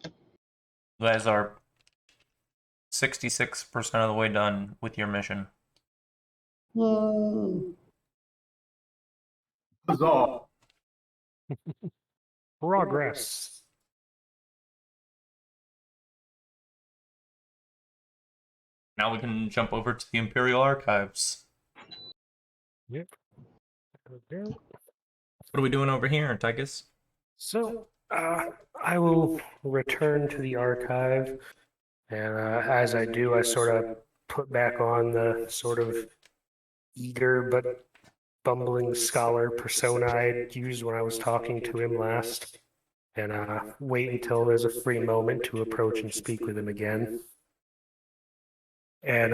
You guys are 66% of the way done with your mission. Huzzah. Progress. Now we can jump over to the Imperial Archives. Yep. Okay. What are we doing over here, Tychus? So, I will return to the archive, and as I do, I sort of put back on the sort of eager but bumbling scholar persona I used when I was talking to him last, and wait until there's a free moment to approach and speak with him again. And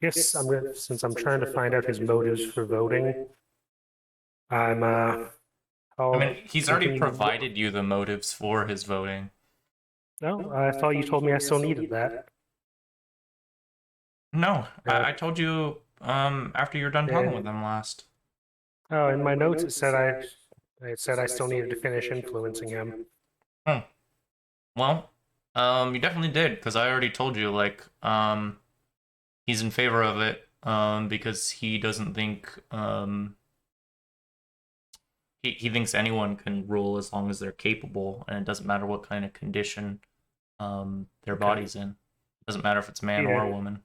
yes, since I'm trying to find out his motives for voting, I'm I mean, he's already continue- provided you the motives for his voting. No, I thought you told me I still needed that. No, Yeah. I told you after you're done talking Yeah. with him last. Oh, in my notes it said I still needed to finish influencing him. Well, you definitely did, because I already told you, like, he's in favor of it, because he doesn't think, he thinks anyone can rule as long as they're capable, and it doesn't matter what kind of condition, their body's in. Doesn't matter if it's a man or a Yeah. woman.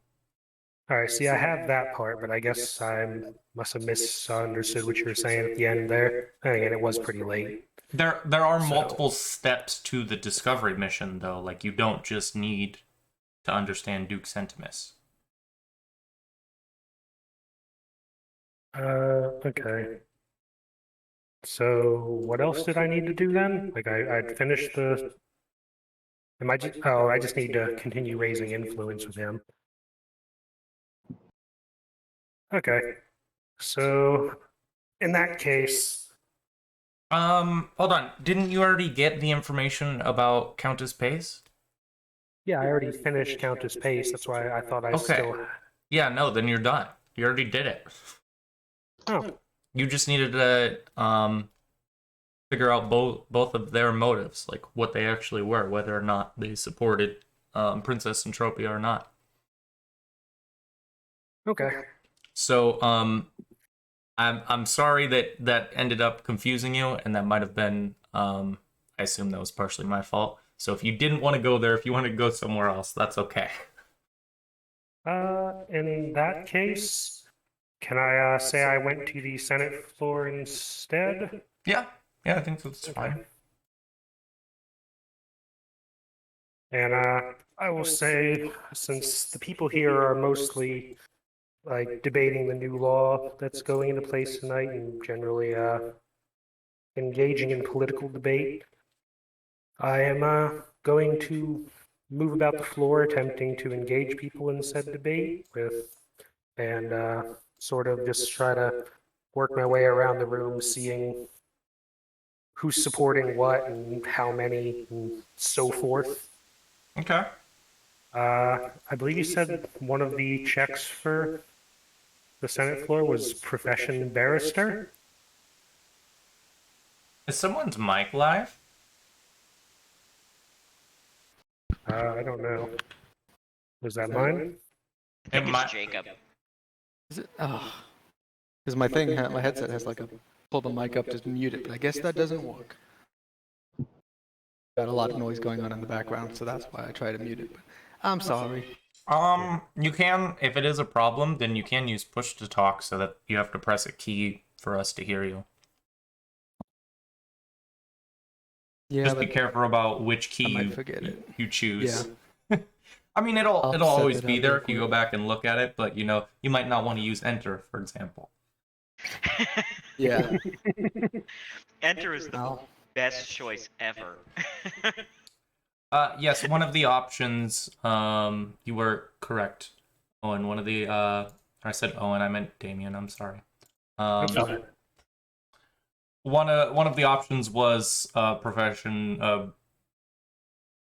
All right, see, I have that part, but I guess I must have misunderstood what you were saying at the end there. And again, it was pretty late. There are So- multiple steps to the discovery mission, though. Like, you don't just need to understand Duke Centimus. Okay. So what else did I need to do then? Like I'd finished the. I just need to continue raising influence with him. Okay. So in that case, Hold on. Didn't you already get the information about Countess Pace? yeah, I already finished Countess Pace. That's why I thought I Okay. still. Yeah, no, then you're done. You already did it. Oh, You just needed to figure out both of their motives, like what they actually were, whether or not they supported Princess Entropia or not. okay. So I'm sorry that ended up confusing you, and that might have been I assume that was partially my fault. So if you didn't want to go there, if you want to go somewhere else, that's okay. In that case, can I say I went to the Senate floor instead? Yeah, I think that's fine. And I will say, since the people here are mostly like debating the new law that's going into place tonight and generally engaging in political debate, I am going to move about the floor attempting to engage people in said debate and sort of just try to work my way around the room, seeing who's supporting what and how many and so forth. Okay. I believe you said one of the checks for the Senate floor was profession barrister. Is someone's mic live? I don't know. Was that mine? I think It might- it's Jacob. Is it? Oh, because my headset has like a pull the mic up to mute it, but I guess that doesn't work. Got a lot of noise going on in the background, so that's why I try to mute it. But I'm sorry. You can, if it is a problem, then you can use push to talk so that you have to press a key for us to hear you. Yeah, Just be but careful about which I key might forget it. you choose. Yeah. I mean, it'll I'll set always it be up there real if you go quick. back and look at it, but you know, you might not want to use enter, for example. Yeah. Enter is the I'll- best choice ever. Yes, one of the options, you were correct. Owen, one of the, I said Owen, I meant Damien, I'm sorry. That's fine. One of the options was profession.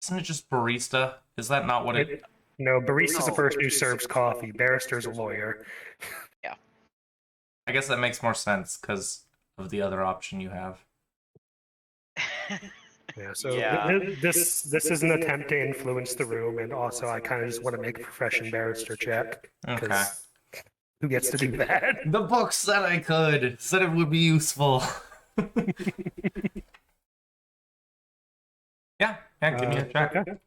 Isn't it just barista? Is that not what it? No, barista's a No. person who serves coffee. Barrister's a lawyer. I guess that makes more sense because of the other option you have. Yeah, so Yeah. this is an attempt to influence the room, and also I kind of just want to make a profession barrister check Okay. because who gets to do that? The book said I could. Said it would be useful. Yeah, give me a check. Okay.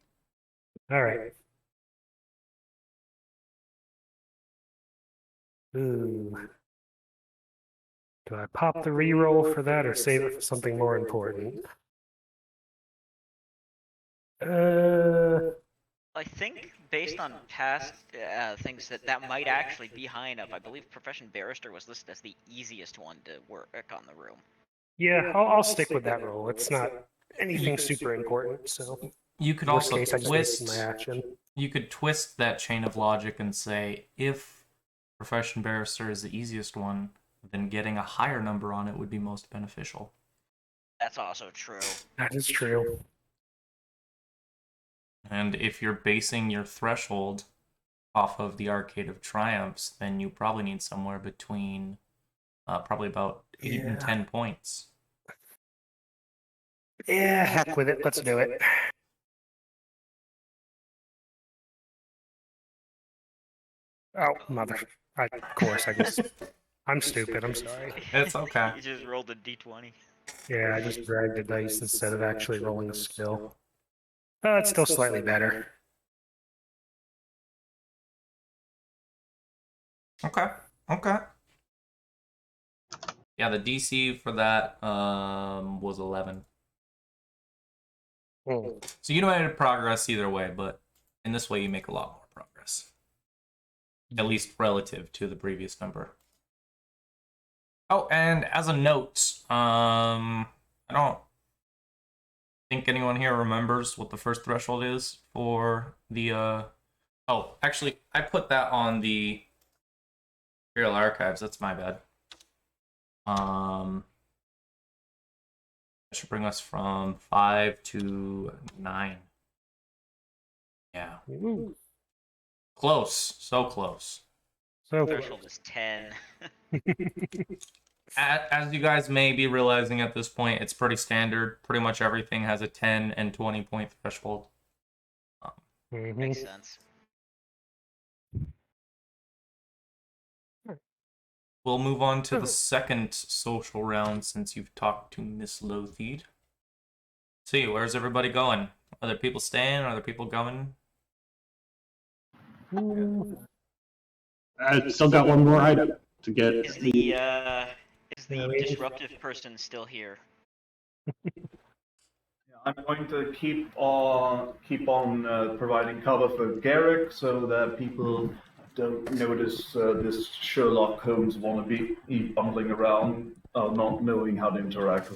All right. Ooh. Do I pop the reroll for that or save it for something more important? I think based on past things that might actually be high enough. I believe Profession Barrister was listed as the easiest one to work on the room. Yeah, I'll stick with that roll. It's not anything super important, so You could worst also case, I just twist. wasted my action. You could twist that chain of logic and say, if Profession Barrister is the easiest one, then getting a higher number on it would be most beneficial. That's also true. That is true. And if you're basing your threshold off of the Arcade of Triumphs, then you probably need somewhere between probably about 8 and 10 points. Yeah, heck with it. Let's do it. Oh, mother. Of course, I just. I'm stupid. I'm sorry. It's okay. You just rolled a d20. Yeah, I just dragged a dice instead of actually rolling a skill. Oh, it's still slightly better. Okay. Yeah, the DC for that was 11. Hmm. So you made progress either way, but in this way you make a lot more progress. At least relative to the previous number. Oh, and as a note, I don't think anyone here remembers what the first threshold is for the oh, actually I put that on the Imperial Archives, that's my bad. That should bring us from 5 to 9. Yeah. Ooh. Close. So close. So Threshold is 10. As you guys may be realizing at this point, it's pretty standard. Pretty much everything has a 10 and 20 point threshold. Makes sense. We'll move on to the second social round since you've talked to Miss Lothied. See, where's everybody going? Are there people staying? Are there people going? I still got one more item to get. Is the disruptive person still here? I'm going to keep on providing cover for Garrick so that people don't notice this Sherlock Holmes wannabe bundling around, not knowing how to interact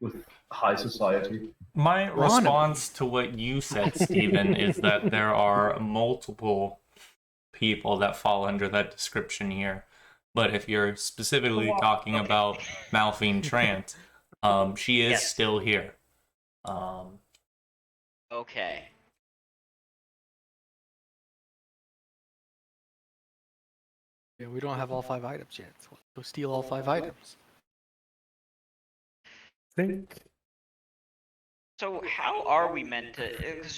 with high society. My response to what you said, Stephen, is that there are multiple people that fall under that description here. But if you're specifically talking about Malphine Trant, she is still here. Okay. Yeah, we don't have all 5 items yet. So go steal all 5 items. So how are we meant to?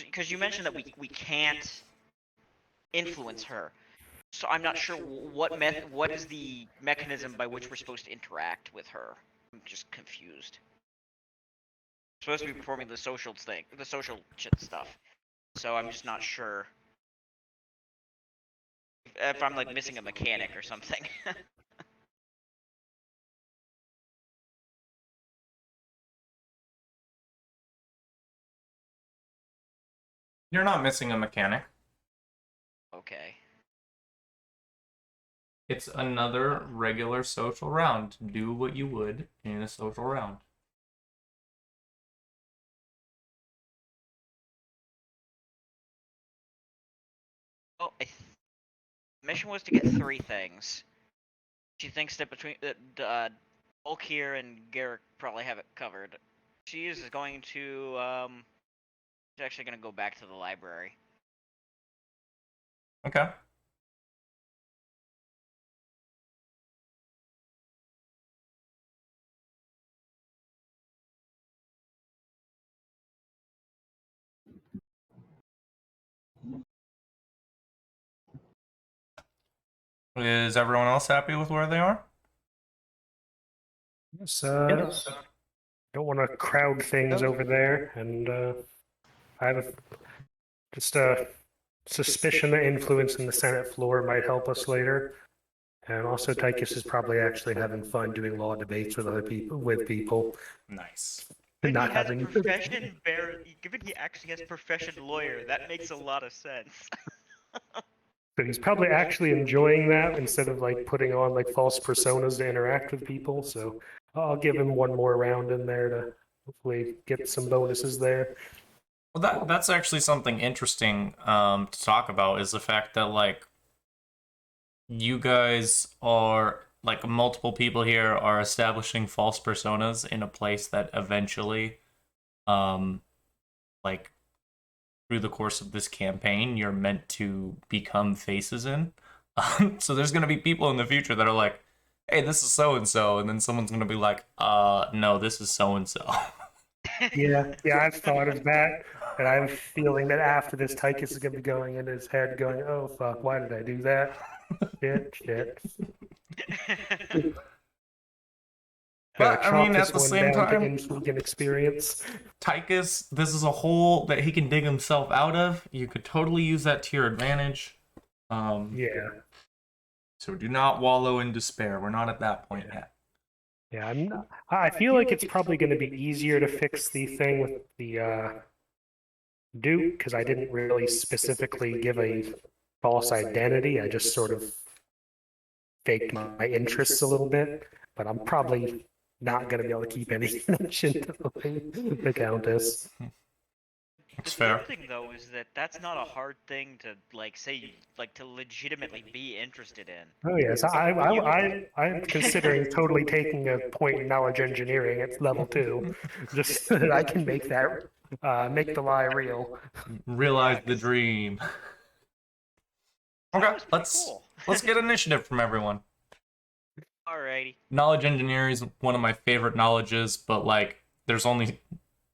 Because you mentioned that we can't influence her. So I'm not sure what is the mechanism by which we're supposed to interact with her. I'm just confused. We're supposed to be performing the social shit stuff. So I'm just not sure if I'm like missing a mechanic or something. You're not missing a mechanic. Okay. It's another regular social round. Do what you would in a social round. Well, mission was to get 3 things. She thinks that between Ulkir and Garrick probably have it covered. She is going to she's actually going to go back to the library. Okay. Is everyone else happy with where they are? Yes, don't want to crowd things over there, and I have just a suspicion that influence in the Senate floor might help us later. And also, Tychus is probably actually having fun doing law debates with other people, Nice. and Given not he has having. profession given he actually has profession lawyer, that makes a lot of sense. So he's probably actually enjoying that instead of like putting on like false personas to interact with people. So I'll give him one more round in there to hopefully get some bonuses there. Well, that's actually something interesting to talk about is the fact that like you guys are like multiple people here are establishing false personas in a place that eventually like through the course of this campaign you're meant to become faces in. So there's going to be people in the future that are like, hey, this is so and so, and then someone's going to be like, no, this is so and so. Yeah, I've thought of that, and I have a feeling that after this, Tychus is going to be going in his head, going, "Oh fuck, why did I do that? Shit." But I Chalk mean, at this the one same down to time, infrequent experience. Tychus, this is a hole that he can dig himself out of. You could totally use that to your advantage. Yeah, So do not wallow in despair. We're not at that point yet. yeah. I feel like it's probably going to be easier to fix the thing with the Duke because I didn't really specifically give a false identity. I just sort of faked my interests a little bit, but I'm probably not going to be able to keep any connection to the Countess. It's The fair. good thing though is that that's not a hard thing to like say like to legitimately be interested in. Oh yes, I'm considering totally taking a point in knowledge engineering at level 2, just so that I can make that make the lie real. Realize Yeah, the 'cause dream. that Okay, was pretty let's cool. let's get initiative from everyone. Alrighty. Knowledge engineering is one of my favorite knowledges, but like there's only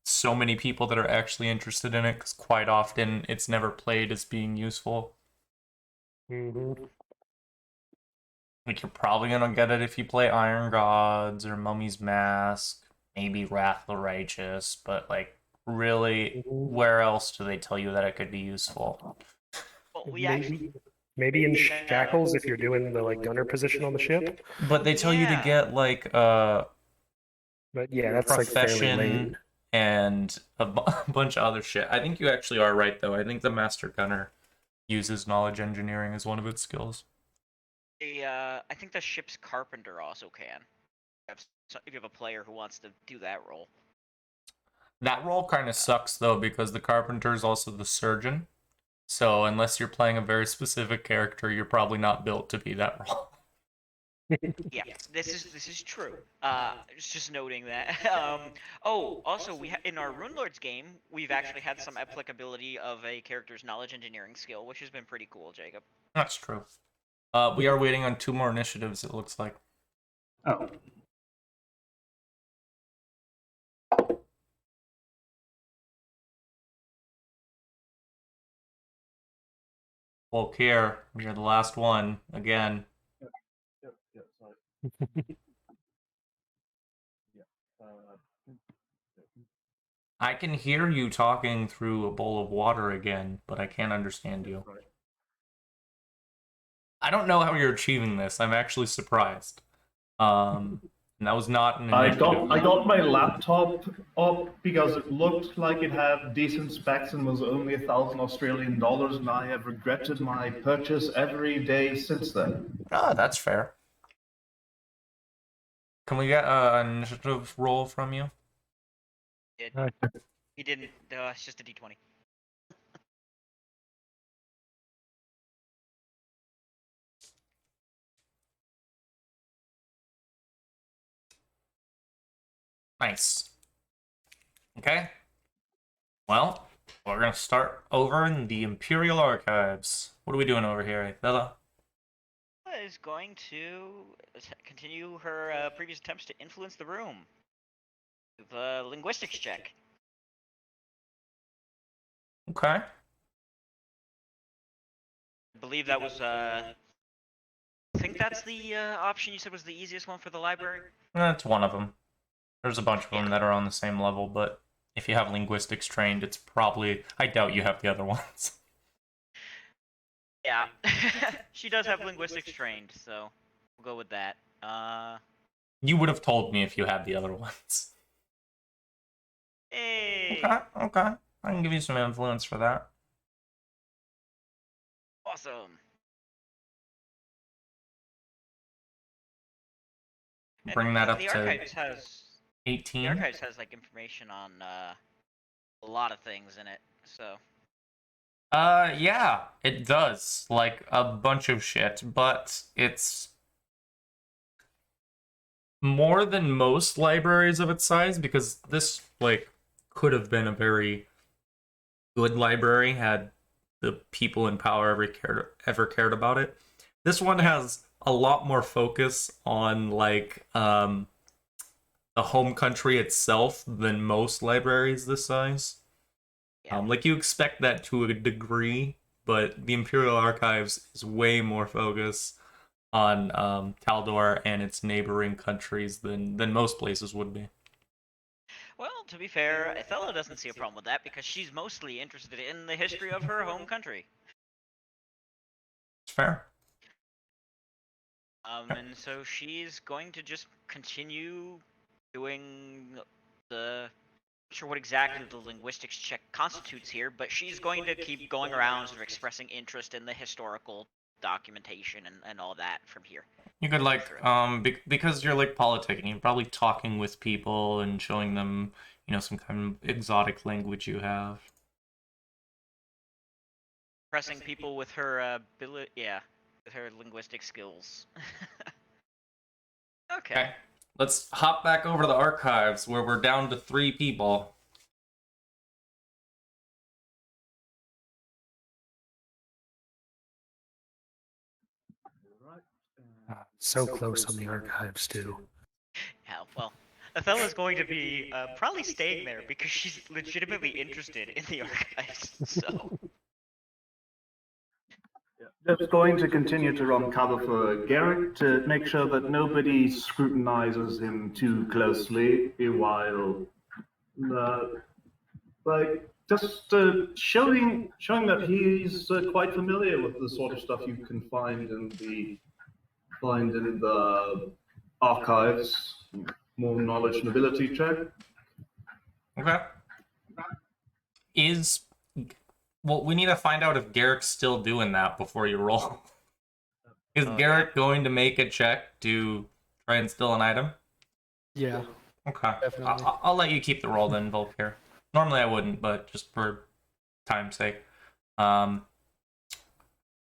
so many people that are actually interested in it because quite often it's never played as being useful. Hmm. Like you're probably gonna get it if you play Iron Gods or Mummy's Mask, maybe Wrath the Righteous, but like really, where else do they tell you that it could be useful? Well, we actually Maybe in shackles if you're doing the like gunner position on the ship. But they tell you to Yeah. get like But yeah, that's like fairly late. profession and a bunch of other shit. I think you actually are right though. I think the Master Gunner uses knowledge engineering as one of its skills. I think the ship's carpenter also can. If you have a player who wants to do that role. That role kind of sucks though because the Carpenter is also the surgeon. So unless you're playing a very specific character, you're probably not built to be that role. Yeah, this is true. Just noting that. Oh, also in our Rune Lords game, we've actually had some applicability of a character's knowledge engineering skill, which has been pretty cool, Jacob. That's true. We are waiting on 2 more initiatives, it looks like. Oh, Well, Kier, you're the last one again. I can hear you talking through a bowl of water again, but I can't understand you. I don't know how you're achieving this. I'm actually surprised. And that was not an I initiative. got my laptop up because it looked like it had decent specs and was only 1,000 Australian dollars, and I have regretted my purchase every day since then. Ah, that's fair. Can we get an initiative roll from you? He didn't. It's just a d20. Nice. Okay. Well, we're gonna start over in the Imperial Archives. What are we doing over here, Athela? Is going to continue her previous attempts to influence the room. With a linguistics check. Okay. I believe that was I think that's the option you said was the easiest one for the library. That's one of them. There's a bunch of them Yeah. that are on the same level, but if you have linguistics trained, it's probably... I doubt you have the other ones. Yeah. She does have linguistics trained, so we'll go with that. You would have told me if you had the other ones. Hey. Okay. I can give you some influence for that. Awesome. Bring that up the to archives has 18. the archives has like information on a lot of things in it, so Yeah, it does. Like, a bunch of shit, but it's more than most libraries of its size, because this, like, could have been a very good library had the people in power ever cared about it. This one has a lot more focus on, like, the home country itself than most libraries this size. yeah. Like, you expect that to a degree, but the Imperial Archives is way more focus on Taldor and its neighboring countries than most places would be. Well, to be fair, Athela doesn't see a problem with that because she's mostly interested in the history of her home country. It's fair. And so she's going to just continue doing the... Not sure what exactly the linguistics check constitutes here, but she's going to keep going around sort of expressing interest in the historical documentation and all that from here. You could, like, because you're, like, politicking, you're probably talking with people and showing them, you know, some kind of exotic language you have. Impressing people with her with her linguistic skills. Okay. Let's hop back over to the archives where we're down to 3 people. So close on the archives, too. Yeah, well, Athela's going to be probably staying there because she's legitimately interested in the archives, so... Just going to continue to run cover for Garrick to make sure that nobody scrutinizes him too closely while, showing that he's quite familiar with the sort of stuff you can find in the archives. More knowledge and ability check. Okay. Well, we need to find out if Garrick's still doing that before you roll. Is Garrick going to make a check to try and steal an item? Yeah, Okay. definitely. I'll let you keep the roll then, Volker. Normally I wouldn't, but just for time's sake.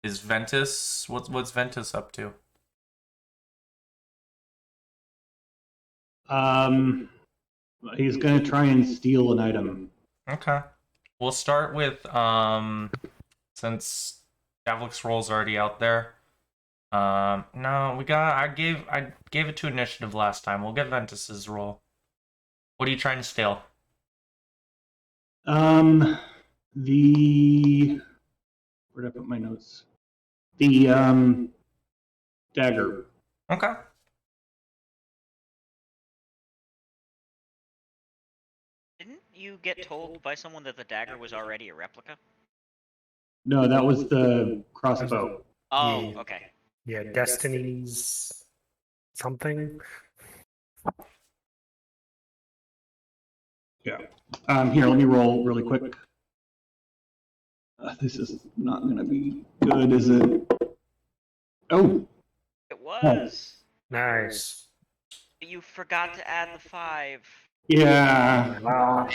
Is Ventus... What's Ventus up to? He's going to try and steal an item. Okay. We'll start with, since Gavlik's roll's already out there. No, I gave it to initiative last time. We'll get Ventus's roll. What are you trying to steal? Where did I put my notes? The, dagger. Okay. Didn't you get told by someone that the dagger was already a replica? No, that was the crossbow. Oh, Yeah. okay. Yeah, Destiny's something. Yeah. Here, let me roll really quick. This is not going to be good, is it? Oh, It was. Nice. You forgot to add the 5. yeah. Ah,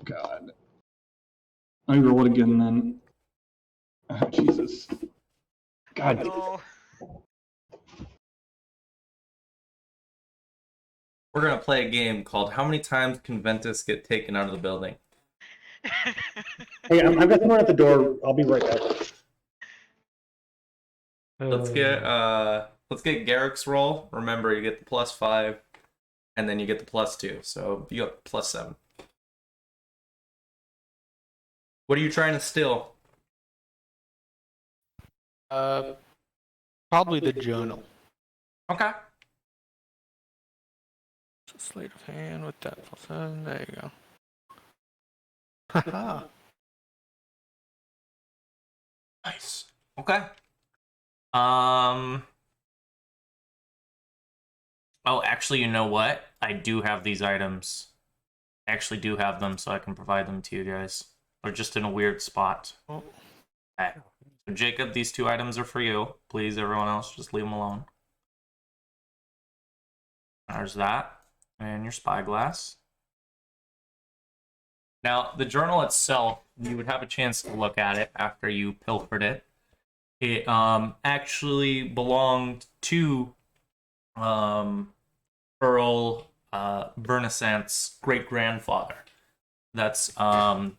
God. Let me roll it again then. Oh, Jesus. God. No. We're gonna play a game called How Many Times Can Ventus Get Taken Out of the Building? Hey, I've got someone at the door. I'll be right back. Let's get Garrick's roll. Remember, you get the +5, and then you get the +2. So you got +7. What are you trying to steal? Probably the journal. Okay. So sleight of hand with that +7. There you go. Haha. Nice. Okay. Oh, actually, you know what? I do have these items. I actually do have them, so I can provide them to you guys. They're just in a weird spot. Oh. Okay. So, Jacob, these 2 items are for you. Please, everyone else, just leave them alone. There's that. And your spyglass. Now, the journal itself, you would have a chance to look at it after you pilfered it. It actually belonged to Earl Bernasant's great-grandfather. That's the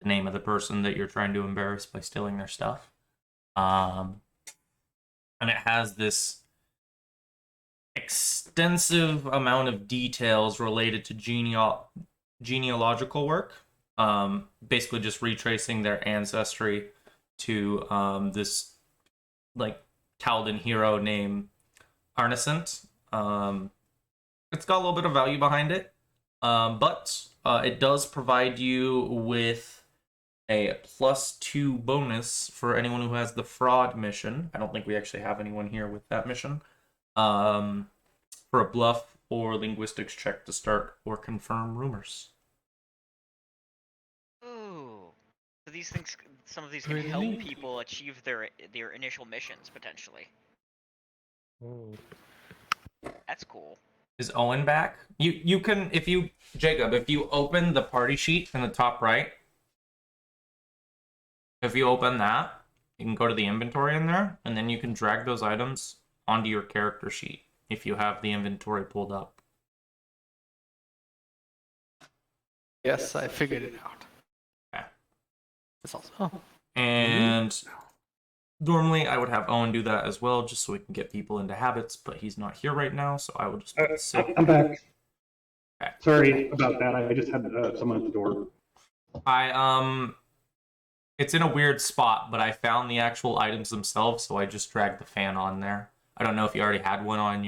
name of the person that you're trying to embarrass by stealing their stuff. And it has this extensive amount of details related to genealogical work. Basically just retracing their ancestry to this like Taldan hero named Arnesant. It's got a little bit of value behind it, but it does provide you with a +2 bonus for anyone who has the fraud mission. I don't think we actually have anyone here with that mission. For a bluff or linguistics check to start or confirm rumors. Ooh. So these things, some of these can help people achieve their initial missions potentially. That's cool. Is Owen back? You can, if you, Jacob, if you open the party sheet in the top right, if you open that, you can go to the inventory in there, and then you can drag those items onto your character sheet if you have the inventory pulled up. Yes, I figured it out. Okay. That's also. Oh. And normally I would have Owen do that as well, just so we can get people into habits, but he's not here right now, so I will just sit. I'm back. Okay. Sorry about that. I just had someone at the door. It's in a weird spot, but I found the actual items themselves, so I just dragged the fan on there. I don't know if you already had one on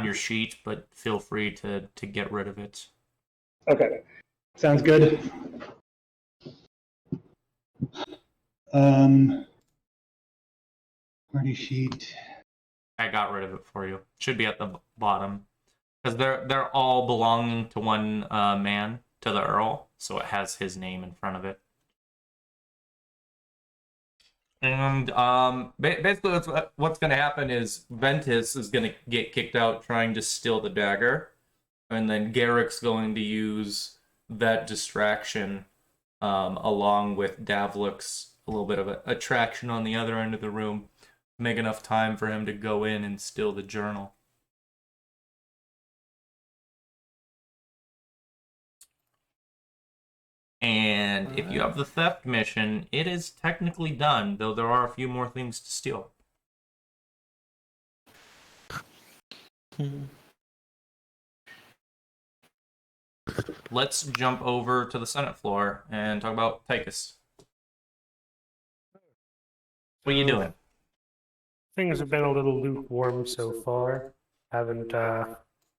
your sheet, but feel free to get rid of it. Okay, sounds good. Party sheet. I got rid of it for you. Should be at the bottom, because they're all belonging to one man, to the Earl, so it has his name in front of it. And basically what's going to happen is Ventus is going to get kicked out trying to steal the dagger, and then Garrick's going to use that distraction along with Davluk's a little bit of a attraction on the other end of the room to make enough time for him to go in and steal the journal. And if you have the theft mission, it is technically done, though there are a few more things to steal. Let's jump over to the Senate floor and talk about Tychus. What are you doing? Things have been a little lukewarm so far. Haven't been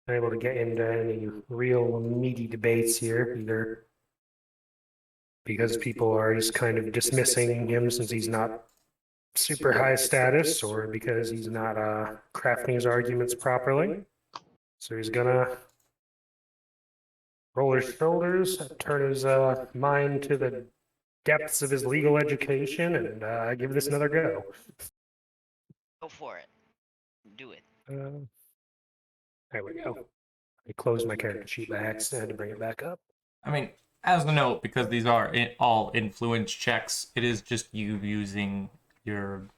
able to get into any real meaty debates here, either because people are just kind of dismissing him since he's not super high status, or because he's not crafting his arguments properly. So he's gonna roll his shoulders, turn his mind to the depths of his legal education, and give this another go. Go for it. Do it. There we go. I closed my character sheet by accident. I had to bring it back up. I mean, as a note, because these are all influence checks, it is just you using your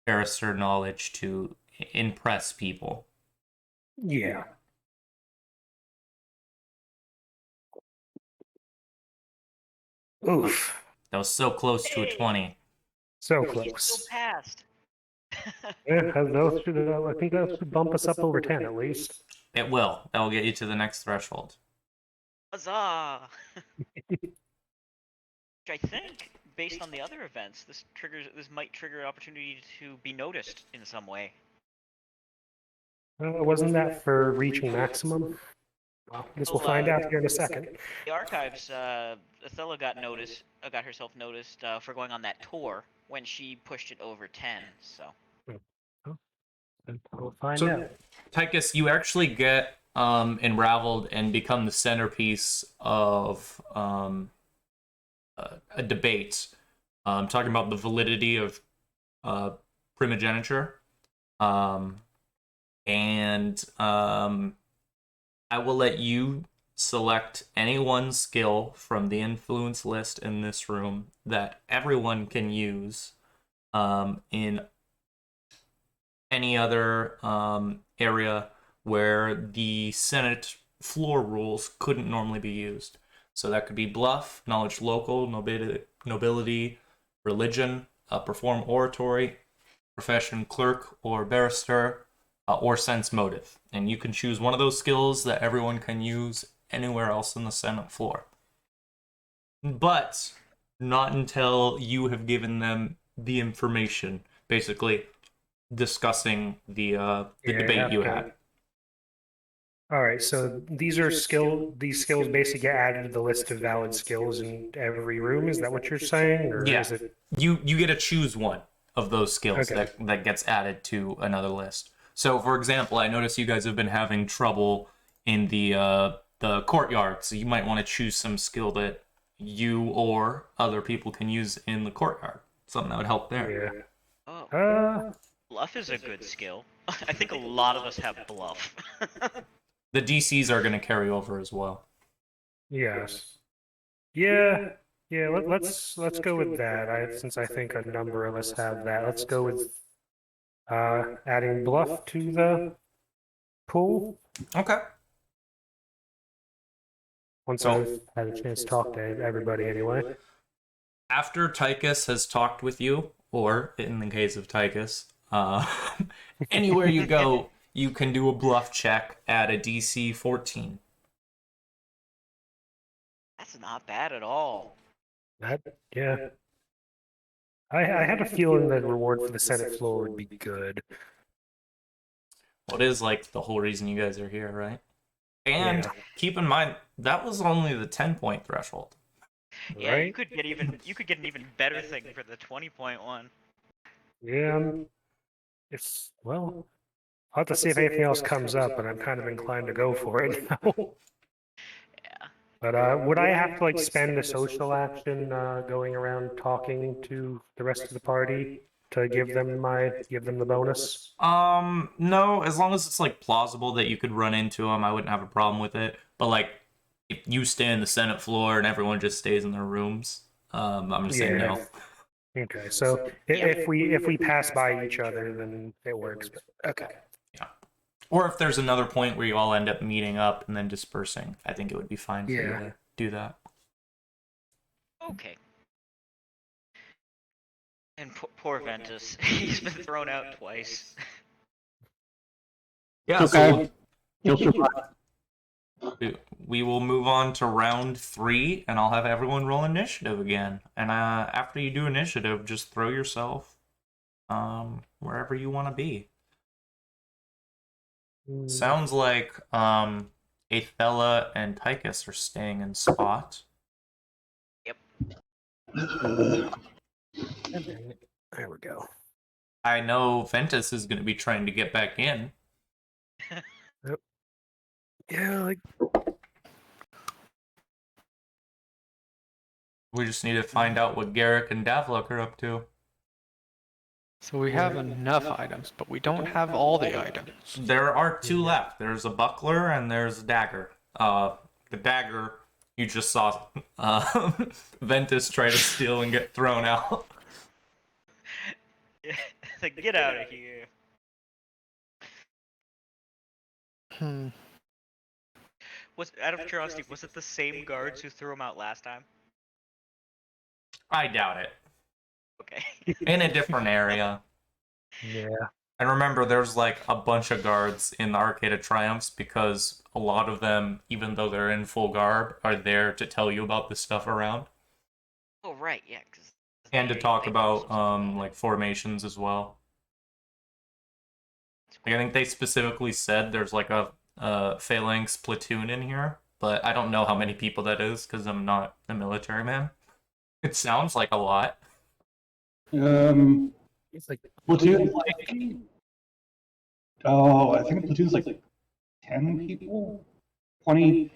barrister knowledge to impress people. Yeah. Oof. That was so close to a Hey! 20. So You still close. passed. Yeah, I think that should bump us up over 10 at least. It will. That will get you to the next threshold. Huzzah! Which I think, based on the other events, this might trigger an opportunity to be noticed in some way. Wasn't that for reaching maximum? Well, I guess we'll find out here in a second. The archives, Athela got herself noticed for going on that tour when she pushed it over 10. So We'll find So- out. Tychus, you actually get unraveled and become the centerpiece of a debate talking about the validity of primogeniture. And I will let you select any one skill from the influence list in this room that everyone can use in any other area where the Senate floor rules couldn't normally be used. So that could be bluff, knowledge local, nobility, religion, perform oratory, profession clerk or barrister, or sense motive. And you can choose one of those skills that everyone can use anywhere else in the Senate floor. But not until you have given them the information, basically discussing the debate you had. All right, so these skills basically get added to the list of valid skills in every room. Is that what you're saying? Or Yeah. is it You get to choose one of those skills Okay. that gets added to another list. So, for example, I notice you guys have been having trouble in the courtyard, so you might want to choose some skill that you or other people can use in the courtyard. Something that would help there. oh, yeah. bluff is a good skill. I think a lot of us have bluff. The DCs are going to carry over as well. Yes. Yeah. Yeah, let's go with that. Since I think a number of us have that. Let's go with adding bluff to the pool. Okay. Once So- I've had a chance to talk to everybody anyway. After Tychus has talked with you, or in the case of Tychus, anywhere you go, you can do a bluff check at a DC 14. That's not bad at all. Yeah. I had a feeling the reward for the Senate floor would be good. Well, it is like the whole reason you guys are here, right? And Yeah. keep in mind, that was only the 10-point threshold. Yeah, Right? you could get an even better thing for the 20-point one. Yeah, it's well. I'll have to see if anything else comes up, and I'm kind of inclined to go for it now. Yeah. But would I have to like spend a social action going around talking to the rest of the party to give them the bonus? No, as long as it's like plausible that you could run into them, I wouldn't have a problem with it. But like, if you stay in the Senate floor and everyone just stays in their rooms, I'm gonna say Yeah. no. Okay, so if we pass by each other, then it works. But, okay. Or if there's another point where you all end up meeting up and then dispersing, I think it would be fine for you Yeah. to do that. Okay. And poor Ventus, he's been thrown out twice. Yeah, Okay. You'll survive. we will move on to round 3, and I'll have everyone roll initiative again. And after you do initiative, just throw yourself wherever you want to be. Sounds like Athela and Tychus are staying in spot. There we go. I know Ventus is going to be trying to get back in. Yeah, like We just need to find out what Garrick and Davlok are up to. So we have enough items, but we don't have all the items. There are 2 left. There's a buckler and there's a dagger. The dagger you just saw Ventus try to steal and get thrown out. Like, get out of here. Out of curiosity, was it the same guards who threw him out last time? I doubt it. Okay. In a different area. Yeah. And remember, there's like a bunch of guards in the Arcade of Triumphs because a lot of them, even though they're in full garb, are there to tell you about the stuff around Oh right, yeah. 'Cause and to they- talk they about also- like formations as well. Like, I think they specifically said there's like a phalanx platoon in here, but I don't know how many people that is because I'm not a military man. It sounds like a lot. It's like Platoon, like, oh, I think a platoon's like 10 people, 20.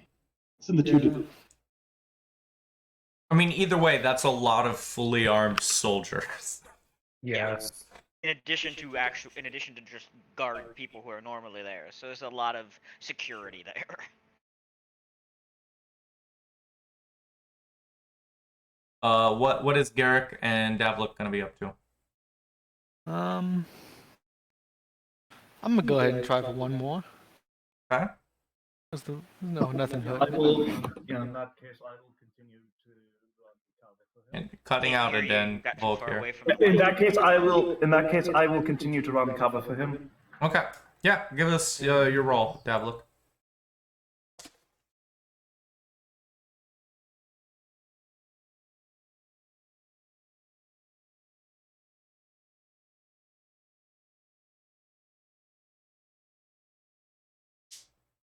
It's in the two to. I mean, either way, that's a lot of fully armed soldiers. yes. in addition to just guard people who are normally there. So there's a lot of security there. What is Garrick and Davlik gonna be up to? I'm gonna go ahead and try for one more. Okay. No, nothing I hurt. will, yeah, in that case, I will continue to run cover for him. And cutting out Here a you den, got too far Volk here. away from the In mic. that case, I will continue to run cover for him. Okay. Yeah, give us your roll, Davlik.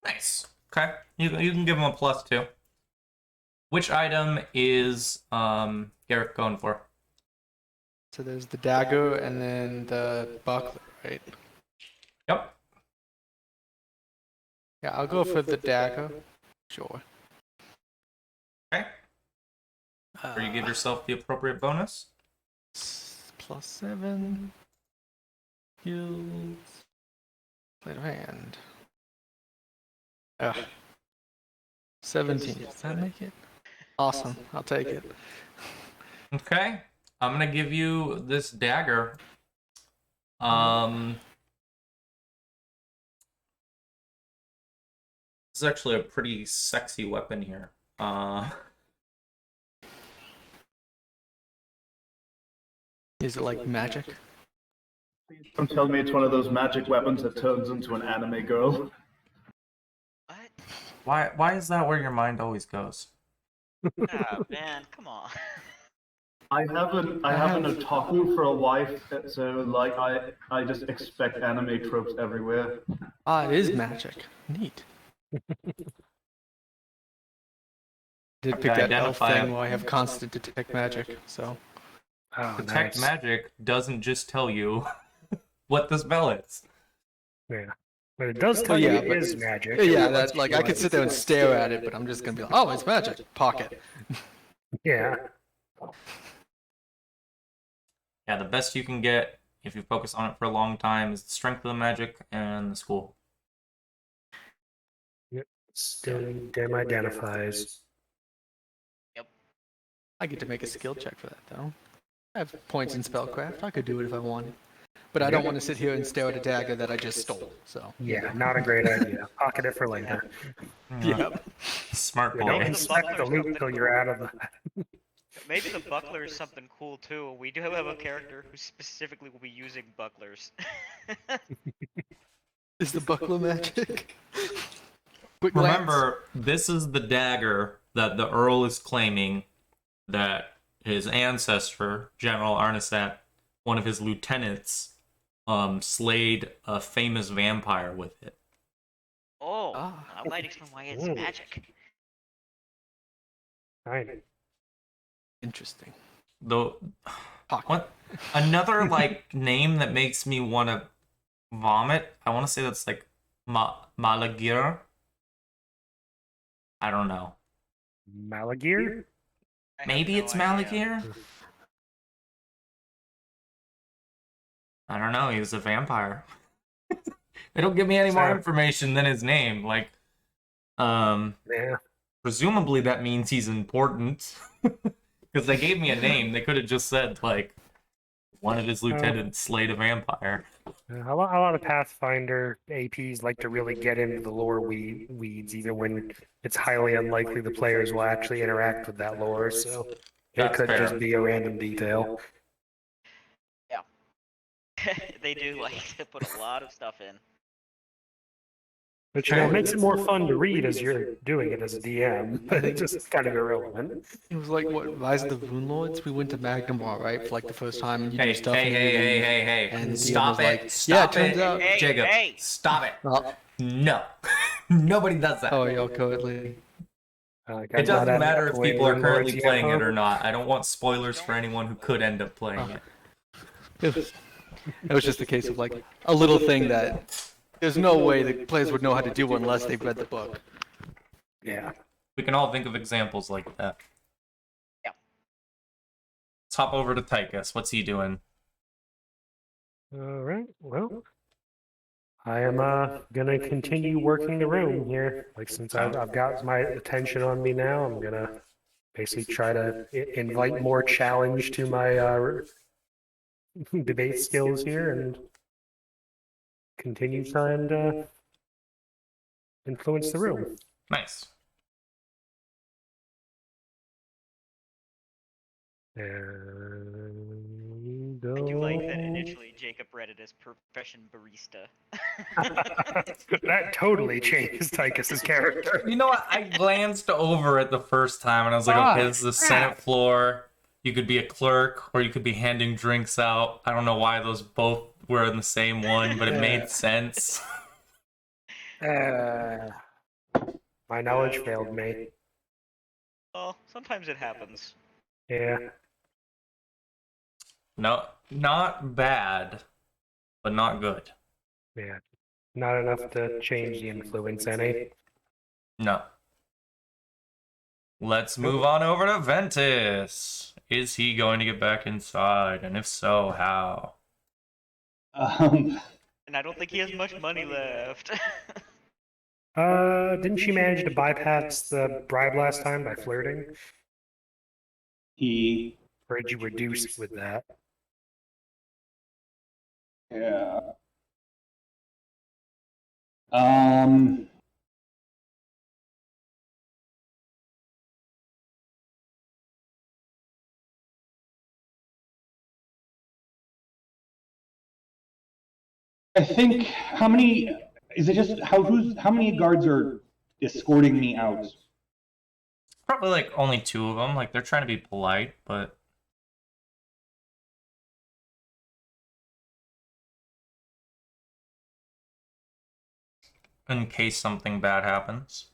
Nice. Okay. You can give him a +2. Which item is Garrick going for? So there's the dagger and then the buckler, right? Yep. Yeah, I'll go for the dagger. Sure. Okay. Or you give yourself the appropriate bonus. +7. Heals. Sleight of hand. 17. Does that make it? Awesome. I'll take it. Okay. I'm gonna give you this dagger. This is actually a pretty sexy weapon here. Is it like magic? Don't tell me it's one of those magic weapons that turns into an anime girl. What? why is that where your mind always goes? Ah, man, come on. I have an otaku for a wife, so like I just expect anime tropes everywhere. Ah, it is magic. Neat. Did pick Okay, that elf identify thing it. where I have constant detect magic, so. Oh, Detect nice. magic doesn't just tell you what the spell is. Yeah. But it does tell yeah, you it but- is magic. Yeah, that's like I could sit there and stare at it, but I'm just gonna be like, oh, it's magic. Pocket. Yeah. Yeah, the best you can get if you focus on it for a long time is the strength of the magic and the school. Still dim identifies. I get to make a skill check for that though. I have points in spellcraft. I could do it if I wanted. But I don't want to sit here and stare at a dagger that I just stole. So. Yeah, not a great idea. Pocket it for later. Yep. Smart Yeah, don't boy. inspect the loot until you're out of the. Maybe the buckler is something cool too. We do have a character who specifically will be using bucklers. Is the buckler magic? Quick glance. Remember, this is the dagger that the Earl is claiming that his ancestor, General Arnesat, one of his lieutenants, slayed a famous vampire with it. Oh, Ah. that might explain why it's Ooh. magic. Fine. Interesting. Though, Pocket. what? Another like name that makes me want to vomit. I want to say that's like Malagir. I don't know. Malagir? I have Maybe no it's idea. Malagir. I don't know. He was a vampire. They don't give me any more So- information than his name. Like, Yeah. presumably that means he's important. Because they gave me a name. They could have just said, like, one of his lieutenants slayed a vampire. A lot of Pathfinder APs like to really get into the lore weeds, even when it's highly unlikely the players will actually interact with that lore. So It could fair. just be a random detail. They do like to put a lot of stuff in. Which, it makes it more fun to read as you're doing it as a DM, but it's just kind of irrelevant. It was like, what, Rise of the Rune Lords? We went to Magnamar, right, for like the first time, and you do stuff. Hey, and the DM stop was it. like, Stop yeah, it. it turns out. Hey, Jacob, hey. stop it. Oh, No. Nobody does that. oh, y'all cowardly. It doesn't matter if people are currently playing it or not. I don't want spoilers for anyone who could end up playing it. It was just a case of like a little thing that there's no way the players would know how to do unless they've read the book. Yeah. We can all think of examples like that. Yeah. Let's hop over to Tychus. What's he doing? All right. Well, I am gonna continue working the room here. Like, since I've got my attention on me now, I'm gonna basically try to invite more challenge to my debate skills here and continue trying to influence the room. Nice. And I do like that initially Jacob read it as profession barista. that totally changes Tychus's character. You know what? I glanced over it the first time and I was like, okay, this is the Senate floor. You could be a clerk or you could be handing drinks out. I don't know why those both were in the same one, but it made sense. My knowledge failed me. Well, sometimes it happens. Yeah. No, not bad, but not good. Yeah. Not enough to change the influence any. No. Let's move on over to Ventus. Is he going to get back inside? And if so, how? And I don't think he has much money left. Didn't she manage to bypass the bribe last time by flirting? Or did you reduce it with that? Yeah. I think how many is it just how many guards are escorting me out? Probably like only 2 of them. Like they're trying to be polite, but in case something bad happens.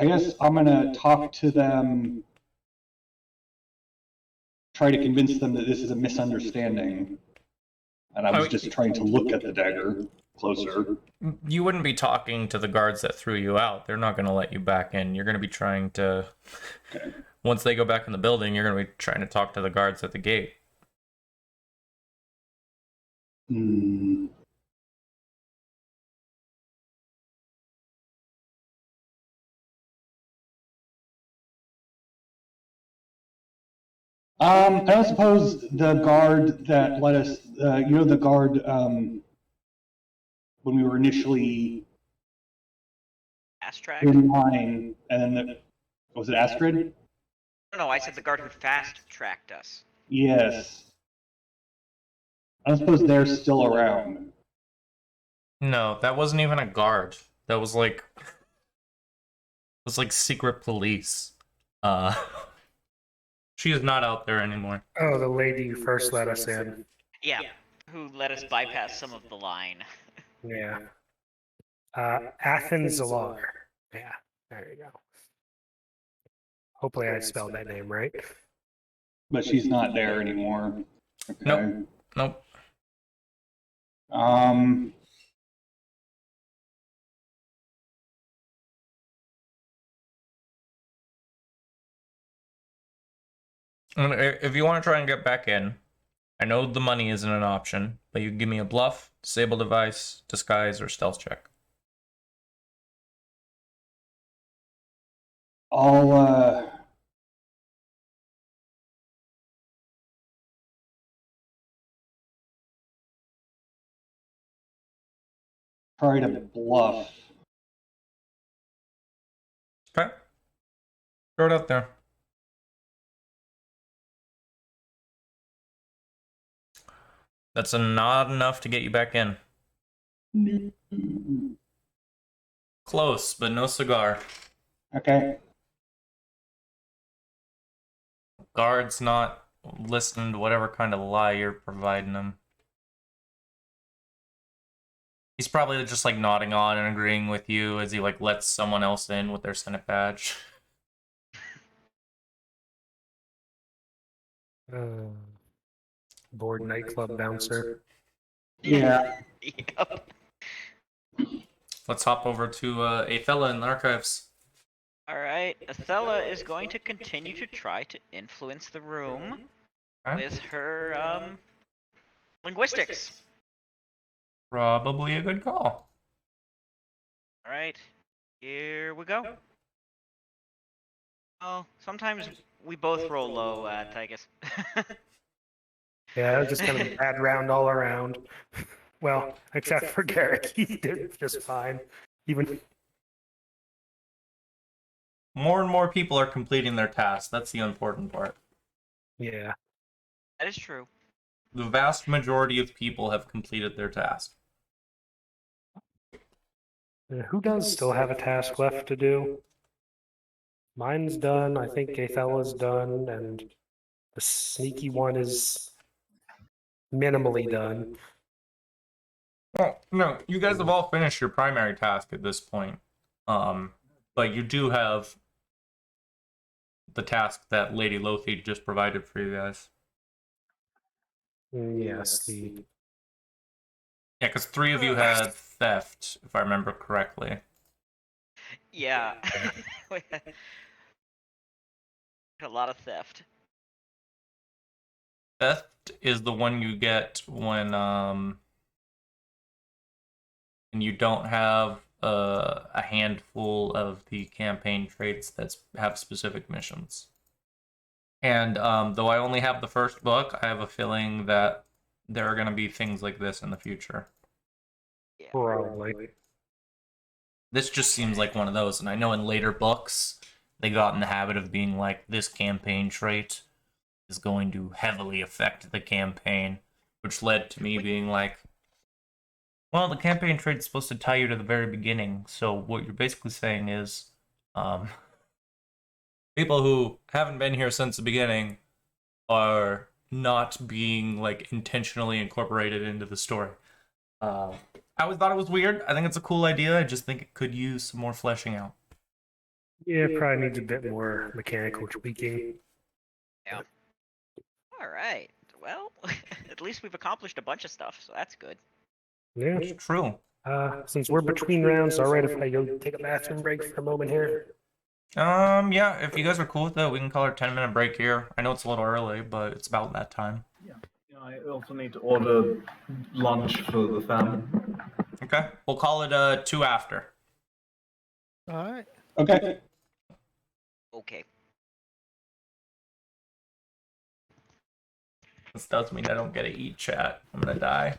I guess I'm gonna talk to them, try to convince them that this is a misunderstanding, and I was just trying to look at the dagger closer. You wouldn't be talking to the guards that threw you out. They're not going to let you back in. You're going to be trying to... Okay. Once they go back in the building, you're going to be trying to talk to the guards at the gate. Hmm. I don't suppose the guard that let us, the guard, when we were initially Fast track? in line, and then was it Astrid? No, I said the guard who fast tracked us. Yes. I don't suppose they're still around. No, that wasn't even a guard. That was like... It was like secret police. She is not out there anymore. Oh, the lady who first let us in. Yeah, who let us bypass some of the line. Yeah. Athens Alar. Yeah, there you go. Hopefully I spelled that name right. But she's not there anymore. Okay. Nope. And if you want to try and get back in, I know the money isn't an option, but you can give me a bluff, disable device, disguise, or stealth check. I'll try to bluff. Okay. Throw it out there. That's not enough to get you back in. Close, but no cigar. Okay. Guard's not listening to whatever kind of lie you're providing him. He's probably just like nodding on and agreeing with you as he like lets someone else in with their Senate badge. Bored nightclub bouncer. Yeah. Yep. Let's hop over to Athella in the archives. Alright, Athella is going to continue to try to influence the room Okay. with her, linguistics. Probably a good call. Alright, here we go. Oh, sometimes we both roll low at, I guess. Yeah, it was just kind of a bad round all around. Well, except for Garrick, he did just fine. Even More and more people are completing their tasks. That's the important part. yeah, That is true. The vast majority of people have completed their task. Who does still have a task left to do? Mine's done. I think Athella's done, and the sneaky one is minimally done. Well, no, you guys have all finished your primary task at this point. But you do have the task that Lady Lothi just provided for you guys. Yes, the Yeah, because 3 of you had theft, if I remember correctly. Yeah. We had a lot of theft. Theft is the one you get when you don't have a handful of the campaign traits that have specific missions. And though I only have the first book, I have a feeling that there are going to be things like this in the future. Yeah. probably. This just seems like one of those, and I know in later books they got in the habit of being like, this campaign trait is going to heavily affect the campaign, which led to me being like, well, the campaign trait's supposed to tie you to the very beginning, so what you're basically saying is, people who haven't been here since the beginning are not being like intentionally incorporated into the story. I always thought it was weird. I think it's a cool idea. I just think it could use some more fleshing out. Yeah, it probably needs a bit more mechanical tweaking. Alright. Well, at least we've accomplished a bunch of stuff, so that's good. Yeah. It's true. Since we're between rounds, alright if I go take a bathroom break for a moment here. Yeah, if you guys are cool with it, we can call it a 10-minute break here. I know it's a little early, but it's about that time. Yeah, I also need to order lunch for the family. Okay, we'll call it 2 after. Alright. Okay. Okay. This does mean I don't get to eat, chat. I'm gonna die.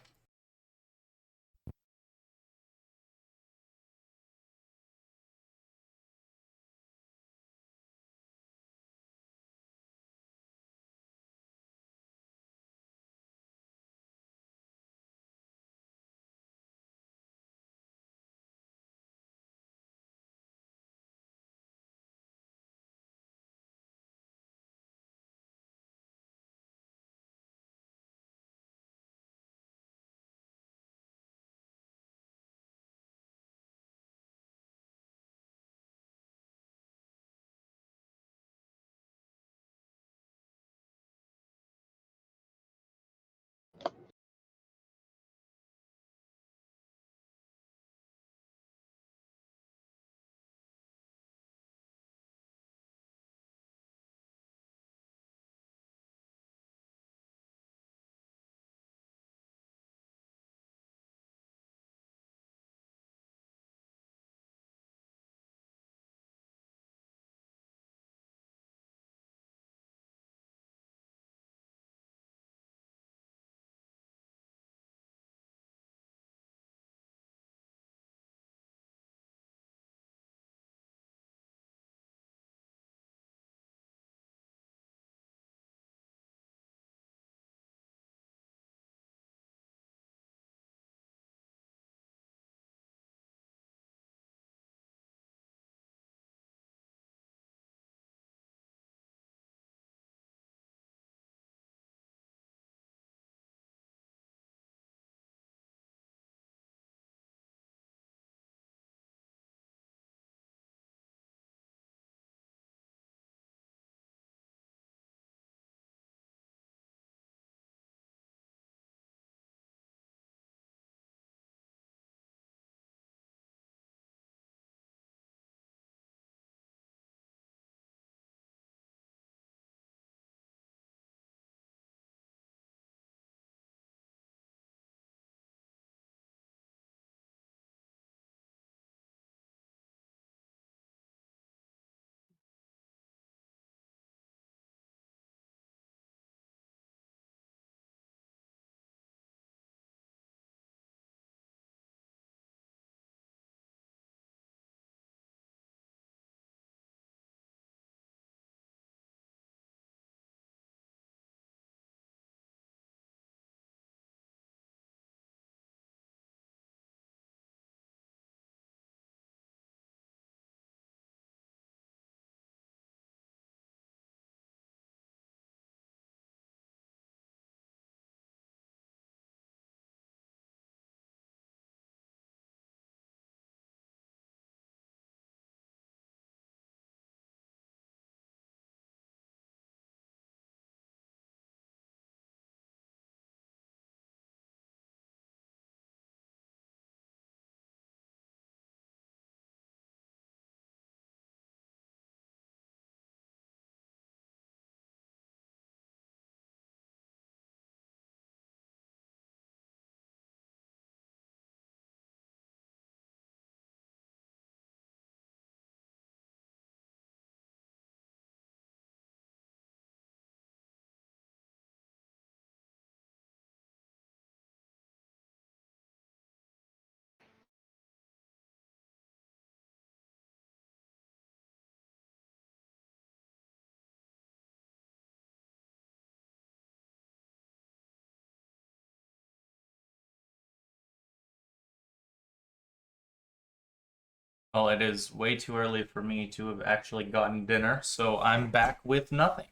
Well, it is way too early for me to have actually gotten dinner, so I'm back with nothing.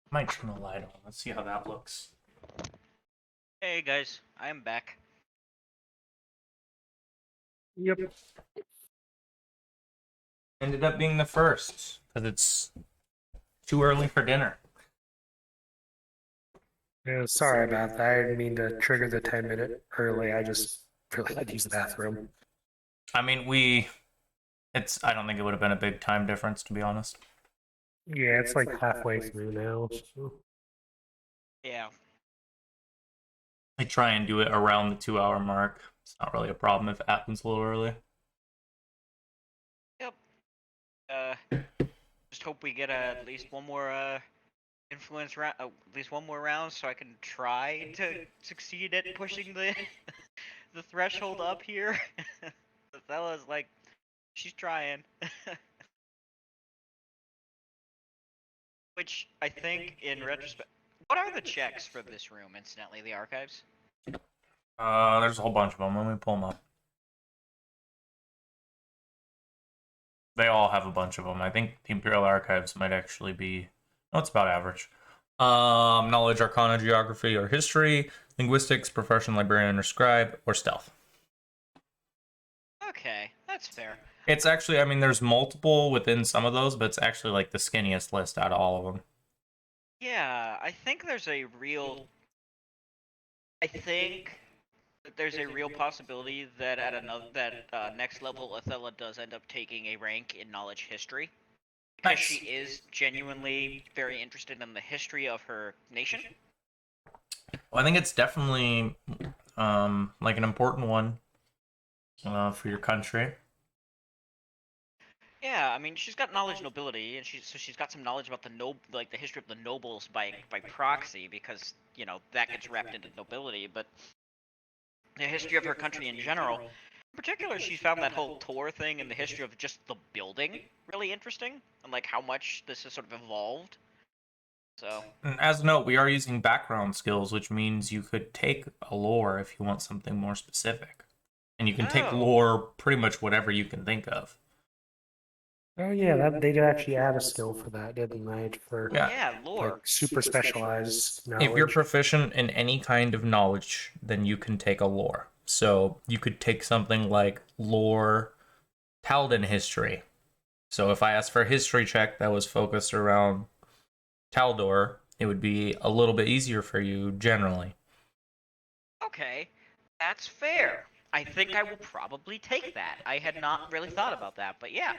Might turn the light on. Let's see how that looks. Hey guys, I am back. Yep. Ended up being the first, because it's too early for dinner. Yeah, sorry about that. I didn't mean to trigger the 10-minute early. I just really had to use the bathroom. I mean, I don't think it would have been a big time difference, to be honest. Yeah, it's like halfway through now. So. Yeah. I try and do it around the 2 hour mark. It's not really a problem if it happens a little early. Yep. Just hope we get at least one more influence round, at least one more round, so I can try to succeed at pushing the the threshold up here. Stella's like, she's trying. Which I think, in retrospect, what are the checks for this room? Incidentally, the archives. There's a whole bunch of them. Let me pull them up. They all have a bunch of them. I think the Imperial Archives might actually be... No, it's about average. Knowledge, Arcana, Geography, or History, Linguistics, Profession, Librarian, or Scribe, or Stealth. Okay, that's fair. It's actually, I mean, there's multiple within some of those, but it's actually like the skinniest list out of all of them. Yeah, I think there's a real... I think that there's a real possibility that at next level Athela does end up taking a rank in knowledge history. Because Nice. she is genuinely very interested in the history of her nation. Well, I think it's definitely like an important one for your country. Yeah, I mean, she's got knowledge nobility, and she's got some knowledge about the history of the nobles by proxy, because that gets wrapped into nobility. But the history of her country in general, in particular, she found that whole Tor thing and the history of just the building really interesting, and like how much this has sort of evolved. So, And as a note, we are using background skills, which means you could take a lore if you want something more specific. And you can take Oh. lore pretty much whatever you can think of. Oh yeah, that they did actually add a skill for that, didn't they? For Yeah. lore. like super specialized knowledge. If you're proficient in any kind of knowledge, then you can take a lore. So you could take something like lore Taldan history. So if I asked for a history check that was focused around Taldor, it would be a little bit easier for you generally. Okay, that's fair. I think I will probably take that. I had not really thought about that, but yeah.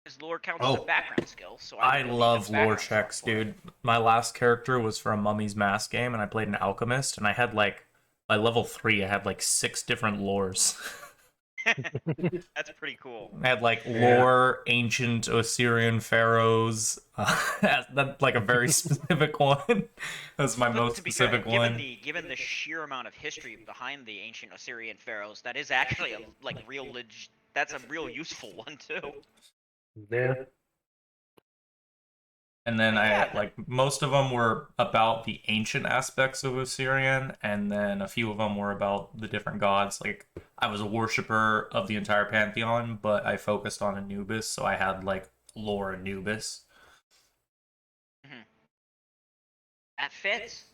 Because lore counts as a Oh. background skill, so I would really love need a lore background checks, skill for it. dude. My last character was for a Mummy's Mask game, and I played an alchemist, and I had like, by level 3, I had like 6 different lores. That's pretty cool. I had like Yeah. lore, ancient Osirian pharaohs. That's like a very specific one. That's my But most to be fair, specific given one. given the sheer amount of history behind the ancient Assyrian pharaohs, that is actually that's a real useful one too. Yeah. And then I Yeah. like most of them were about the ancient aspects of Osirian, and then a few of them were about the different gods. Like I was a worshiper of the entire pantheon, but I focused on Anubis, so I had like lore Anubis. That fits.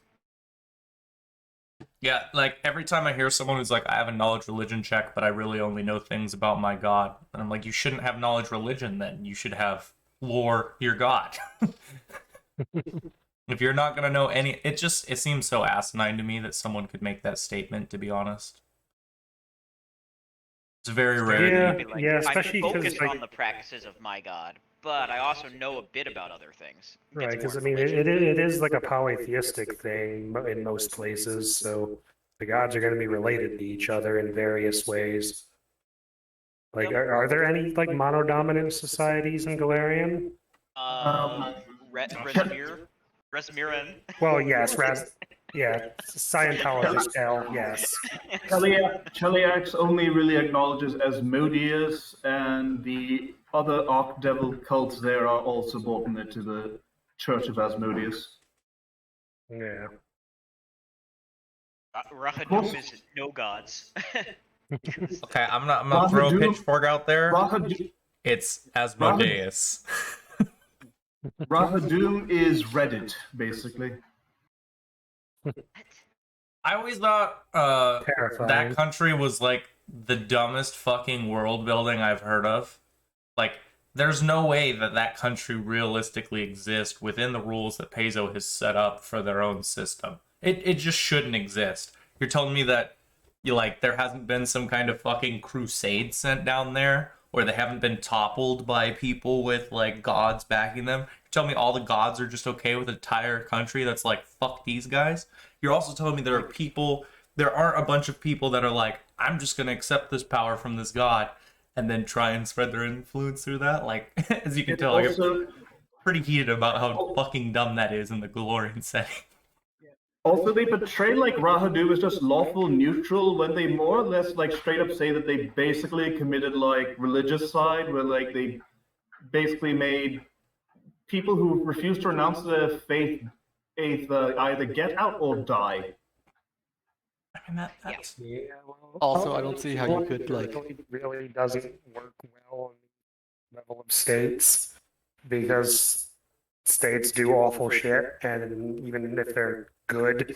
Yeah, like every time I hear someone who's like, I have a knowledge religion check, but I really only know things about my god, and I'm like, you shouldn't have knowledge religion then. You should have lore your god. If you're not gonna know any, it seems so asinine to me that someone could make that statement, to be honest. It's very rare. Yeah. Maybe like, yeah, I'm especially 'cause, focused like- on the practices of my god, but I also know a bit about other things. It's Right, because more I mean, religion. it is like a polytheistic thing in most places, so the gods are going to be related to each other in various ways. Like, Yep. are there any like monodominant societies in Rezmiran. Well, yes, Yeah, Scientologist L, yes. Cheliax only really acknowledges Asmodeus, and the other Archdevil cults there are all subordinate to the Church of Asmodeus. Yeah. Rahadum is no gods. Okay, I'm gonna throw a Rahadum- pitchfork out there. Rahadum, It's Asmodeus. Rahadum is Reddit, basically. I always thought Terrifying. that country was like the dumbest fucking world building I've heard of. Like, there's no way that that country realistically exists within the rules that Paizo has set up for their own system. It just shouldn't exist. You're telling me that there hasn't been some kind of fucking crusade sent down there, or they haven't been toppled by people with like gods backing them? You're telling me all the gods are just okay with an entire country that's like, fuck these guys? You're also telling me there aren't a bunch of people that are like, I'm just gonna accept this power from this god and then try and spread their influence through that? Like, as you can tell, I get pretty heated about how fucking dumb that is in the Galorian setting. Also, they portray like Rahadum as just lawful neutral when they more or less like straight up say that they basically committed like religious side, where like they basically made people who refuse to renounce their faith either get out or die. I mean, that's Yeah, well, Also, I don't see how you could, like- really doesn't work well on the level of states, because states do awful shit, and even if they're good,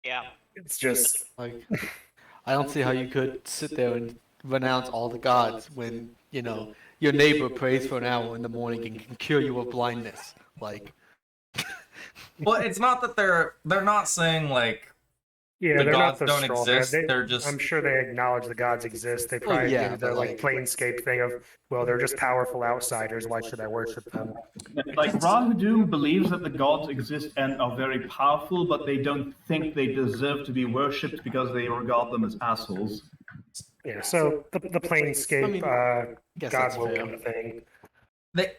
Yeah. it's just Like, I don't see how you could sit there and renounce all the gods when, you know, your neighbor prays for an hour in the morning and can cure you of blindness. Like, well, it's not that they're not saying like yeah, the they're gods not the don't strong. exist. They- they're just I'm sure they acknowledge the gods exist. They Well, probably yeah, do the but, like like- Planescape thing of, well, they're just powerful outsiders. Why should I worship them? Like Rahadum believes that the gods exist and are very powerful, but they don't think they deserve to be worshipped because they regard them as assholes. Yeah, so the Planescape I mean, guess God that's Woken fair. thing.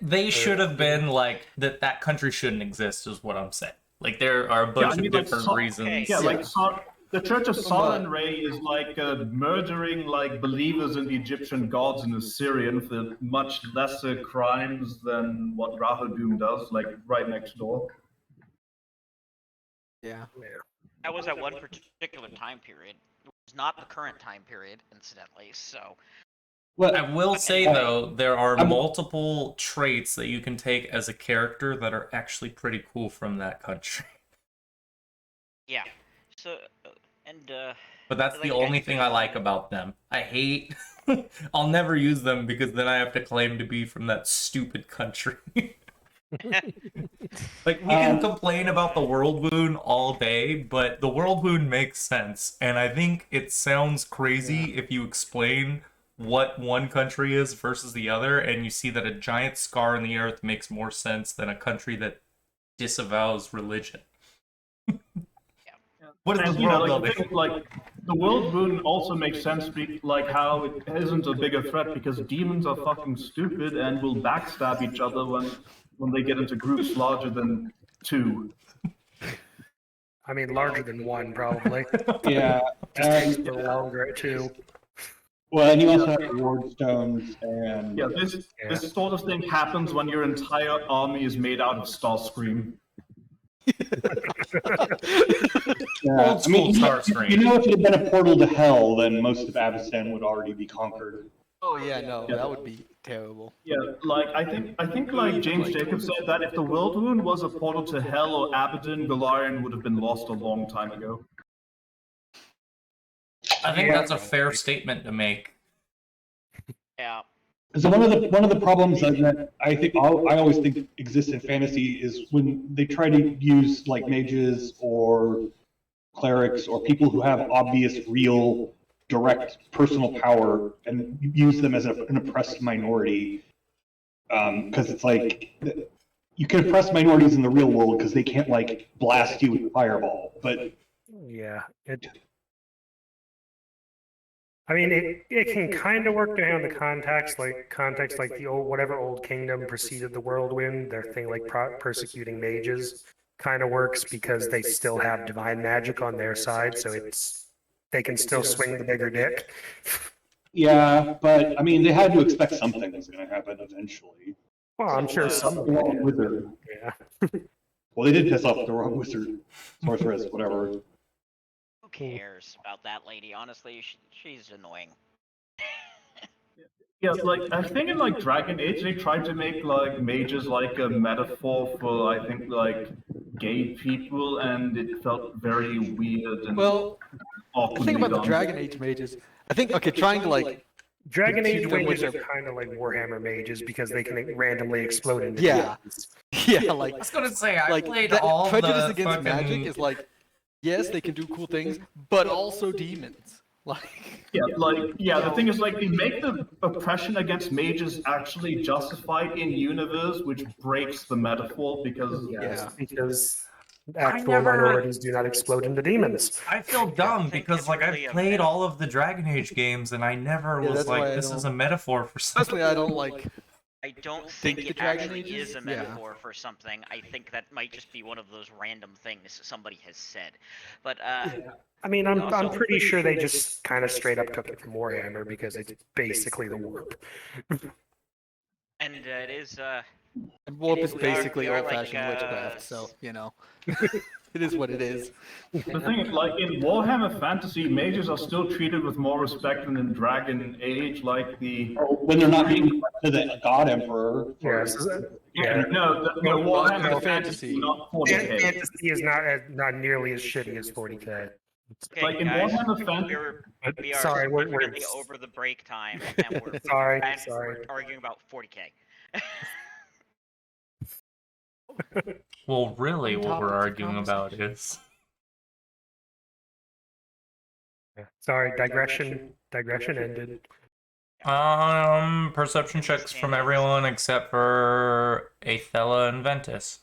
they should have been like that country shouldn't exist is what I'm saying. Like, there are a bunch of different reasons. Yeah, like Yeah. the Church of Sol and Ray is like murdering like believers in the Egyptian gods and Assyrian for much lesser crimes than what Rahadum does, like right next door. yeah. That was at one particular time period. It was not the current time period, incidentally. So Well, I will say though, there are I'm- multiple traits that you can take as a character that are actually pretty cool from that country. yeah. So and But that's Like, the only thing I like about them. I hate. I'll never use them because then I have to claim to be from that stupid country. Like, we can complain about the world wound all day, but the world wound makes sense, and I think it sounds crazy if you explain what one country is versus the other, and you see that a giant scar in the earth makes more sense than a country that disavows religion. What is And the you know, world like, building? like the world wound also makes sense, like how it isn't a bigger threat because demons are fucking stupid and will backstab each other when they get into groups larger than 2. I mean, larger than one, probably. yeah. Just takes a little longer too. Well, and you also have ward stones and Yeah, this sort of thing happens when your entire army is made out of Starscream. yeah, Old school Starscream. You know, if it had been a portal to hell, then most of Avestan would already be conquered. Oh yeah, no, Yeah. that would be terrible. Yeah, like I think like James Jacobs said that if the world wound was a portal to hell or Abaddon, Golarion would have been lost a long time ago. I think Yeah. that's a fair statement to make. yeah. So one of the problems that I think I always think exists in fantasy is when they try to use like mages or clerics or people who have obvious, real, direct personal power and use them as an oppressed minority. Because it's like you can oppress minorities in the real world because they can't like blast you with a fireball, but Yeah, I mean, it can kind of work depending on the context, like the old whatever old kingdom preceded the whirlwind, their thing like persecuting mages, kind of works because they still have divine magic on their side, so they can still swing the bigger dick. Yeah, but I mean, they had to expect something was going to happen eventually. Well, I'm sure some of it is. Wizard. Yeah. Well, they did piss off the wrong wizard, sorceress, whatever. Who cares about that lady? Honestly, she's annoying. Yeah, like I think in like Dragon Age they tried to make like mages like a metaphor for I think like gay people, and it felt very weird and Well, the awkwardly thing about the done. Dragon Age mages, I think, okay, trying to like, Dragon Age Keep them mages with- are kind of like Warhammer mages because they can randomly explode into Yeah. demons. yeah, like, I was gonna say I like played that all prejudice the against fucking... magic is like, yes, they can do cool things, but also demons. Like, The thing is like they make the oppression against mages actually justified in universe, which breaks the metaphor because Yeah. Because actual never- minorities do not explode into demons. I feel dumb think because it's like really I've a played meta- all of the Dragon Age games and I never Yeah, was that's why like, I this is a don't- metaphor for something. personally, I don't like, I don't Think think the it Dragon actually Ages? is a Yeah. metaphor for something. I think that might just be one of those random things somebody has said. But I mean, I'm Also- pretty sure they just kind of straight up took it from Warhammer because it's basically the warp. and it is and warp is They are- basically they are like, old-fashioned witchcraft, so, you know, it is what it is. the thing is like in Warhammer Fantasy, mages are still treated with more respect than in Dragon Age, like the When they're not being to the God Emperor. Yes. Yeah. no Warhammer the Fantasy, fantasy. not 40k. Fantasy is not nearly as shitty as 40k. okay, Like in guys. Warhammer Fantasy. We are Sorry, we're significantly over the break time, and we're sorry, and sorry. we're arguing about 40k. Well, really, On what top we're of the arguing about conversation. is Sorry, digression ended. perception checks from everyone except for Athela and Ventus.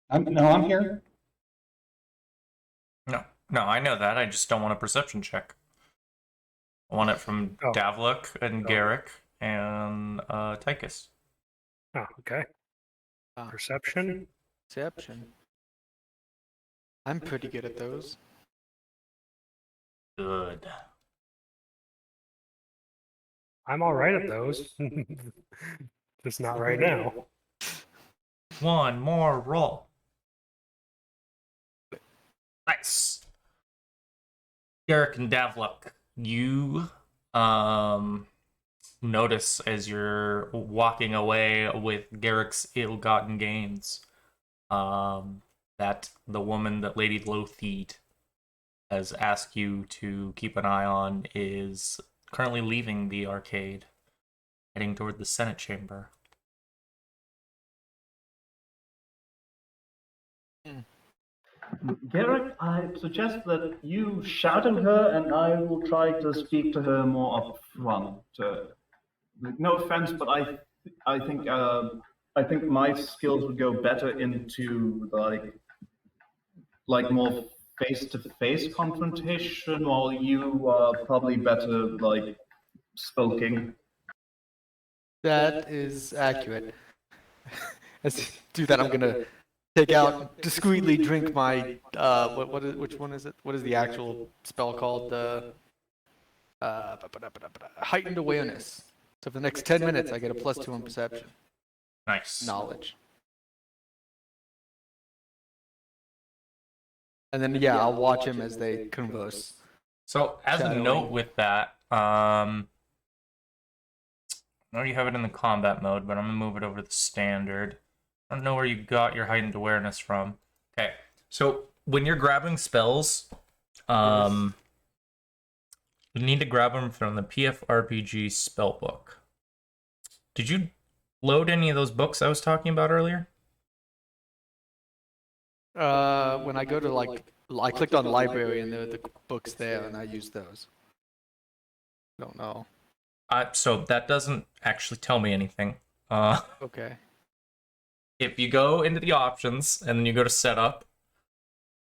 I'm here. No, I know that. I just don't want a perception check. I want it from Oh. Davluk and Garrick and Tychus. Oh, okay. Ah. Perception. Perception. I'm pretty good at those. Good. I'm all right at those. Just not right now. One more roll. Nice. Garrick and Davluk, you notice as you're walking away with Garrick's ill-gotten gains, that the woman that Lady Lothid has asked you to keep an eye on is currently leaving the arcade, heading toward the Senate chamber. Garrett, I suggest that you shout at her, and I will try to speak to her more upfront. No offense, but I think my skills would go better into like more face-to-face confrontation, while you are probably better like spoken. That is accurate. As you do that, I'm gonna take out, discreetly drink my, which one is it? What is the actual spell called? Heightened awareness. So for the next 10 minutes, I get a +2 on perception. Nice. Knowledge. And then, yeah, I'll watch him as they converse. So, as a Shadowing. note with that, I know you have it in the combat mode, but I'm gonna move it over to the standard. I don't know where you got your heightened awareness from. Okay, so when you're grabbing spells, you need to grab them from the PFRPG spellbook. Did you load any of those books I was talking about earlier? When I go to, I clicked on library and there are the books there, and I use those. Don't know. So that doesn't actually tell me anything. Okay. If you go into the options and then you go to setup,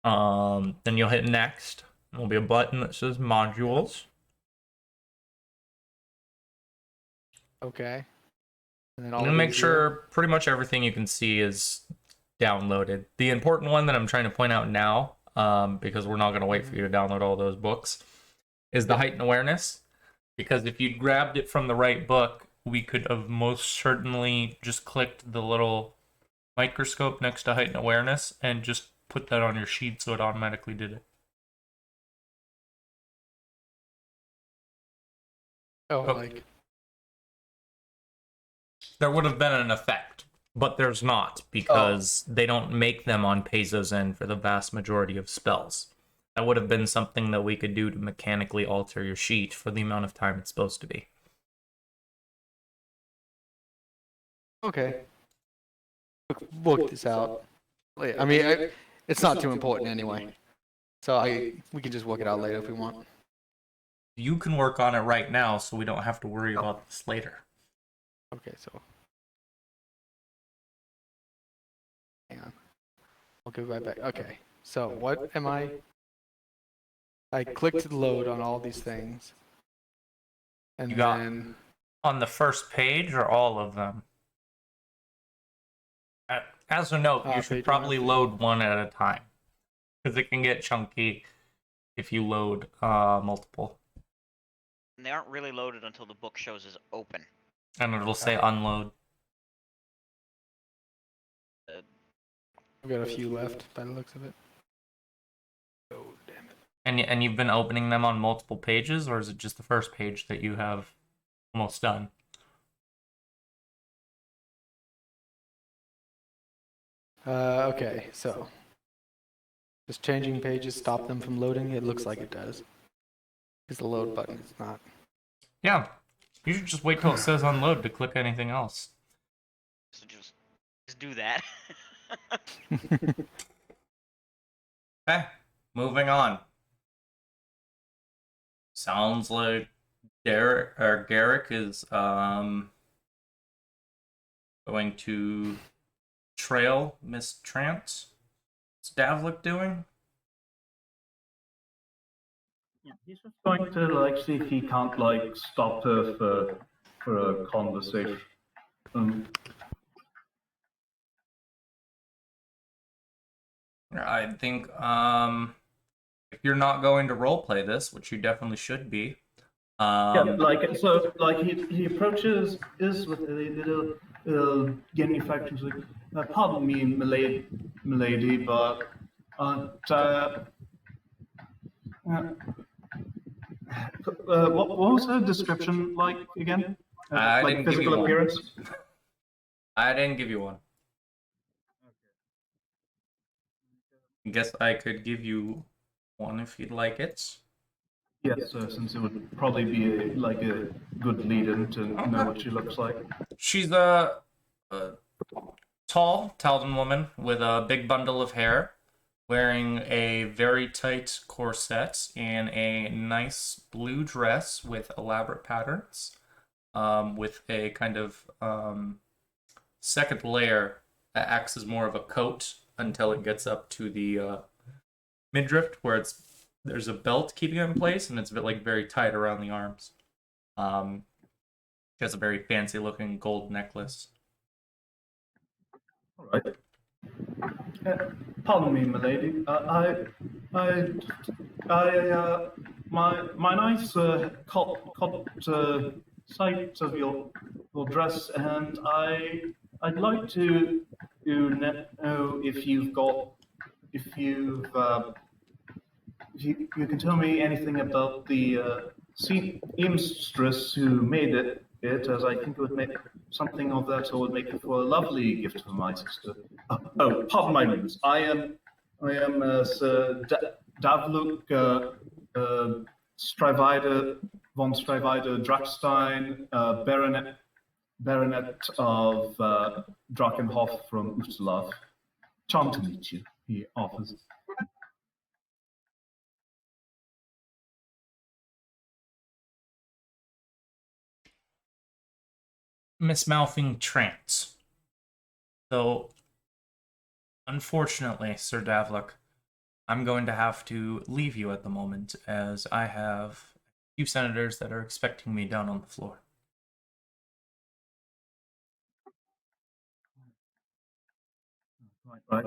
then you'll hit next. There'll be a button that says modules. Okay. And then I'm gonna make sure pretty much everything you can see is downloaded. The important one that I'm trying to point out now, because we're not going to wait for you to download all those books, is the heightened awareness. Because if you'd grabbed it from the right book, we could have most certainly just clicked the little microscope next to heightened awareness and just put that on your sheet so it automatically did it. Oh, Oh. like There would have been an effect, but there's not because they don't make them on Pezo's end for the vast majority of spells. That would have been something that we could do to mechanically alter your sheet for the amount of time it's supposed to be. okay. We'll work this out. I mean, it's not too important anyway. So we can just work it out later if we want. You can work on it right now so we don't have to worry about this later. Okay, so hang on. I'll go right back. Okay, so what am I? I clicked load on all these things, and You got- then On the first page or all of them? As a note, you should page probably one. load one at a time. Because it can get chunky if you load multiple. And they aren't really loaded until the book shows is open. And it'll say unload. I've got a few left by the looks of it. Oh damn it! And you've been opening them on multiple pages, or is it just the first page that you have almost done? Okay, so just changing pages stop them from loading. It looks like it does. Because the load button is not. Yeah. You should just wait till it says unload to click anything else. So just do that. Okay, moving on. Sounds like Garrick is going to trail Miss Trance. What's Davlik doing? Yeah, he's just going to like see if he can't like stop her for a conversation. I think if you're not going to roleplay this, which you definitely should be. Yeah, like so, like he approaches is with a little manufacturer, like, pardon me, milady, but what was her description like again? I Like didn't give you physical one. appearance? I didn't give you one. I guess I could give you one if you'd like it. Yes, since it would probably be like a good lead-in to know what she looks like. She's a tall Taldan woman with a big bundle of hair, wearing a very tight corset and a nice blue dress with elaborate patterns, with a kind of second layer that acts as more of a coat until it gets up to the midriff, where there's a belt keeping it in place, and it's like very tight around the arms. She has a very fancy looking gold necklace. All right. Pardon me, milady. My nice caught sight of your dress, and I'd like to know if you can tell me anything about the seamstress who made it, as I think it would make something of that, or would make it for a lovely gift for my sister. Oh, pardon my rudeness. I am Sir Davluk Strivida von Strivida Drackstein, Baronet of Drakenhof from Ustalav. Charmed to meet you, he offers. Miss Mouthing Trance. So, unfortunately, Sir Davlik, I'm going to have to leave you at the moment, as I have a few senators that are expecting me down on the floor. Right. Right.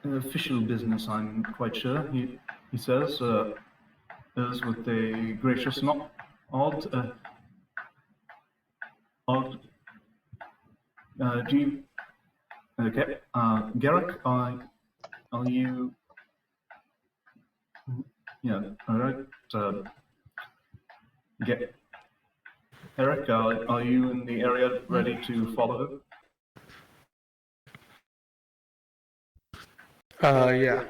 Official business, I'm quite sure. He says, is with a gracious odd. Do you? Okay. Garrick, are you? Yeah. All right. Get Eric, are you in the area ready to follow? Yeah.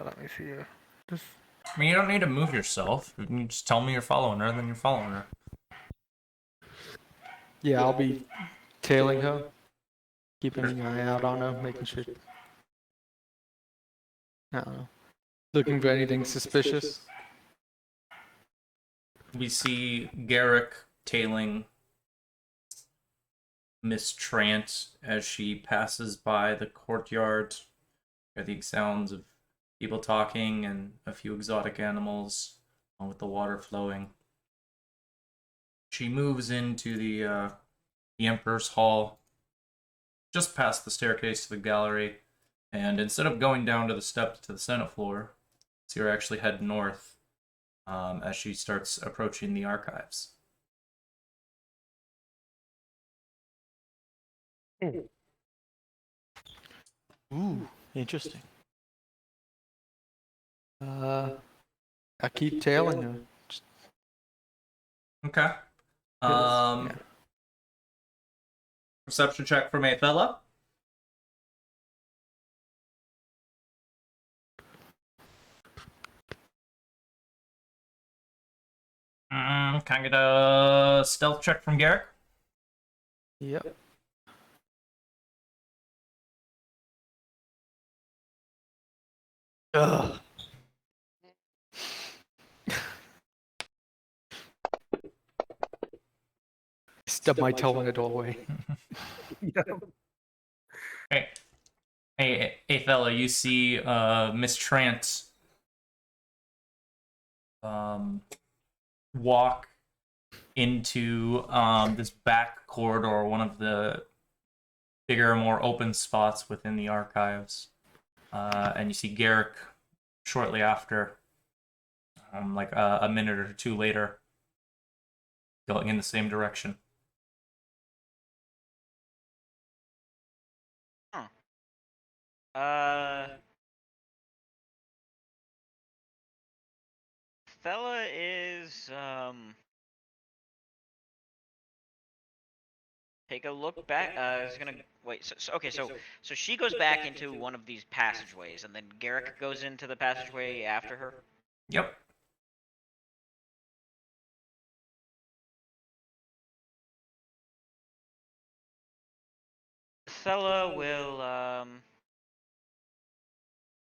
Let me see here. Just I mean, you don't need to move yourself. You can just tell me you're following her, then you're following her. yeah, I'll be tailing her, keeping an eye out on her, making sure. I don't know. Looking for anything suspicious. We see Garrick tailing Miss Trant as she passes by the courtyard. Hear the sounds of people talking and a few exotic animals with the water flowing. She moves into the Emperor's Hall, just past the staircase to the gallery, and instead of going down to the steps to the Senate floor, see her actually head north as she starts approaching the archives. Ooh, interesting. I keep tailing her. Okay. Yeah. Perception check from Athella. Can I get a stealth check from Garrick? Yep. Ugh. Stub my toe in the doorway. Hey, Athella, you see Miss Trant walk into this back corridor, one of the bigger, more open spots within the archives. And you see Garrick shortly after, like a minute or two later, going in the same direction. Fella is take a look back. Is gonna wait. So she goes back into one of these passageways, and then Garrick goes into the passageway after her. Yep. Fella will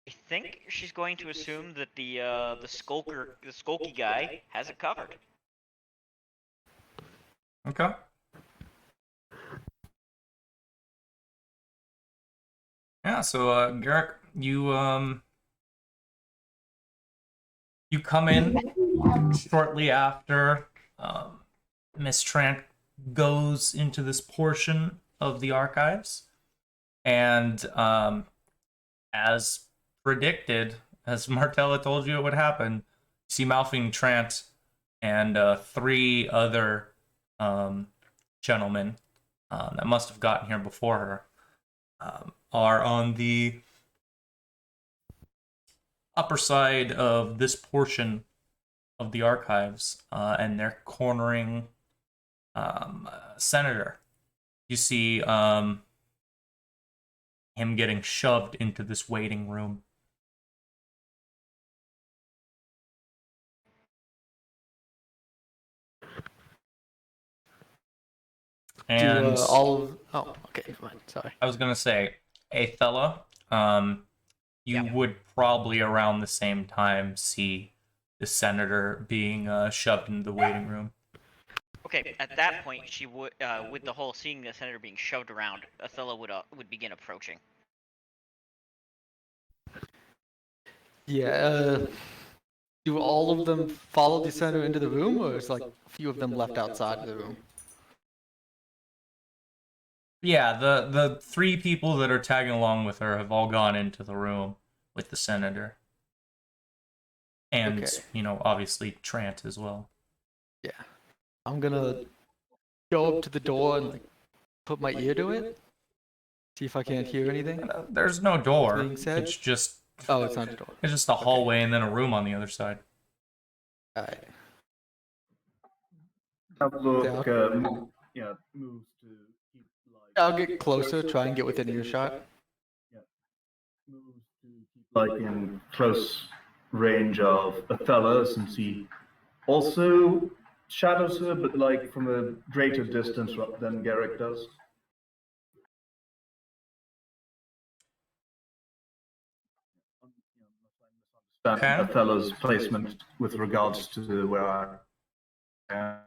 I think she's going to assume that the skulky guy has it covered. Okay. Yeah, so Garrick, you come in shortly after Miss Trant goes into this portion of the archives, and as predicted, as Martella told you it would happen, you see Malphine Trant and three other gentlemen that must have gotten here before her are on the upper side of this portion of the archives, and they're cornering Senator. You see him getting shoved into this waiting room. And Oh, okay, never mind. Sorry. I was gonna say, Athella, you would probably around the same time see the senator being shoved into the waiting room. Okay, at that point, she would, with the whole seeing the senator being shoved around, Athela would begin approaching. Yeah. Do all of them follow the senator into the room, or is like a few of them left outside of the room? Yeah, the three people that are tagging along with her have all gone into the room with the senator. And, Okay. obviously Trant as well. Yeah. I'm gonna go up to the door and like put my ear to it. See if I can't hear anything. There's no door. Being said? It's just Oh, it's not a door. it's just a hallway and then a room on the other side. Alright. Davlok, moves to keep I'll get closer, try and get within earshot. moves to keep in close range of Othello, since he also shadows her, but from a greater distance than Garrick does. Okay. Othello's placement with regards to where I am.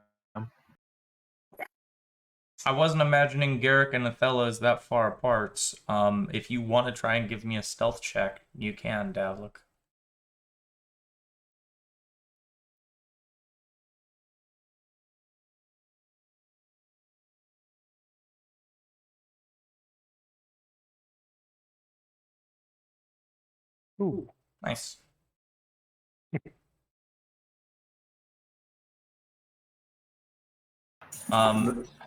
I wasn't imagining Garrick and Othello as that far apart. If you want to try and give me a stealth check, you can, Davlok. Ooh. Nice.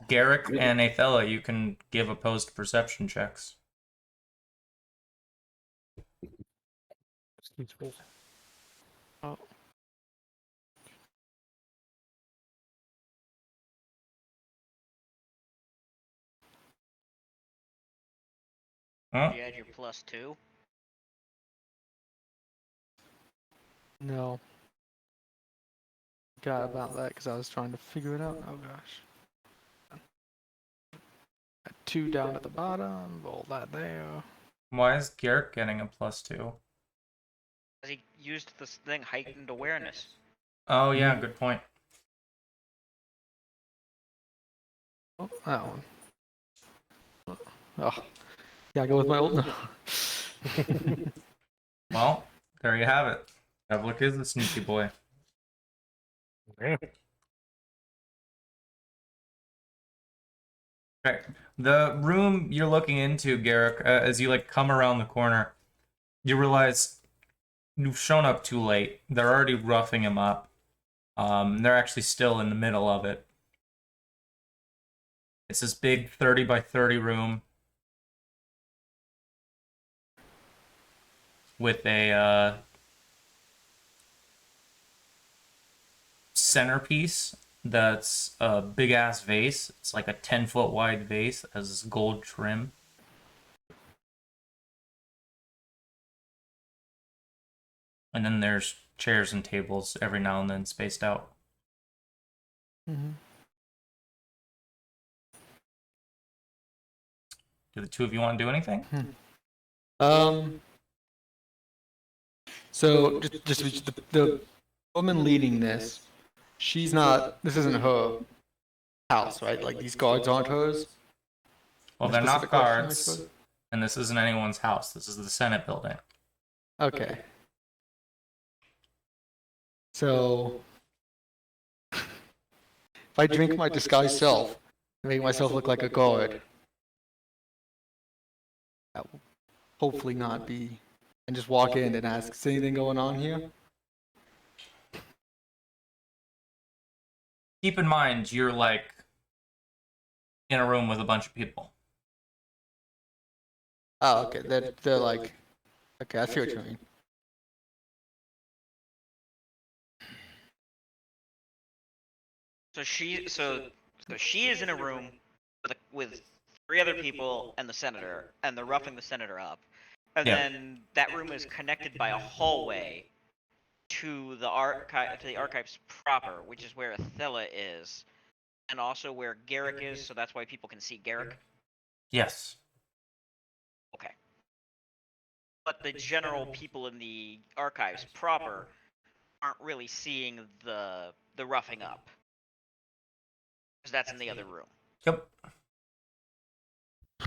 Garrick and Athela, you can give opposed perception checks. Excuse me. Huh? You add your +2. No. Forgot about that because I was trying to figure it out. Oh gosh. Got 2 down at the bottom, roll that there. Why is Garrick getting a +2? He used this thing, heightened awareness. Oh yeah, good point. Oh, that one. Oh, yeah, I go with my old number. Well, there you have it. Davlok is a sneaky boy. Yeah. Okay. The room you're looking into, Garrick, as you come around the corner, you realize you've shown up too late. They're already roughing him up. They're actually still in the middle of it. It's this big 30 by 30 room with a centerpiece that's a big ass vase. It's like a 10-foot wide vase, has gold trim. And then there's chairs and tables every now and then spaced out. Mm-hmm. Do the two of you want to do anything? So just the woman leading this, she's not. This isn't her house, right? Like these guards aren't hers. Well, they're not Specific question, I guards, suppose? and this isn't anyone's house. This is the Senate building. Okay. So if I drink my disguised self and make myself look like a guard, that will hopefully not be, and just walk in and ask, is anything going on here? Keep in mind, you're in a room with a bunch of people. Oh, okay. They're like, okay, I see what you mean. So she is in a room with 3 other people and the senator, and they're roughing the senator up. And Yeah. then that room is connected by a hallway to the archives proper, which is where Athela is, and also where Garrick is. So that's why people can see Garrick. Yes. Okay. But the general people in the archives proper aren't really seeing the roughing up, because that's in the other room. Yep.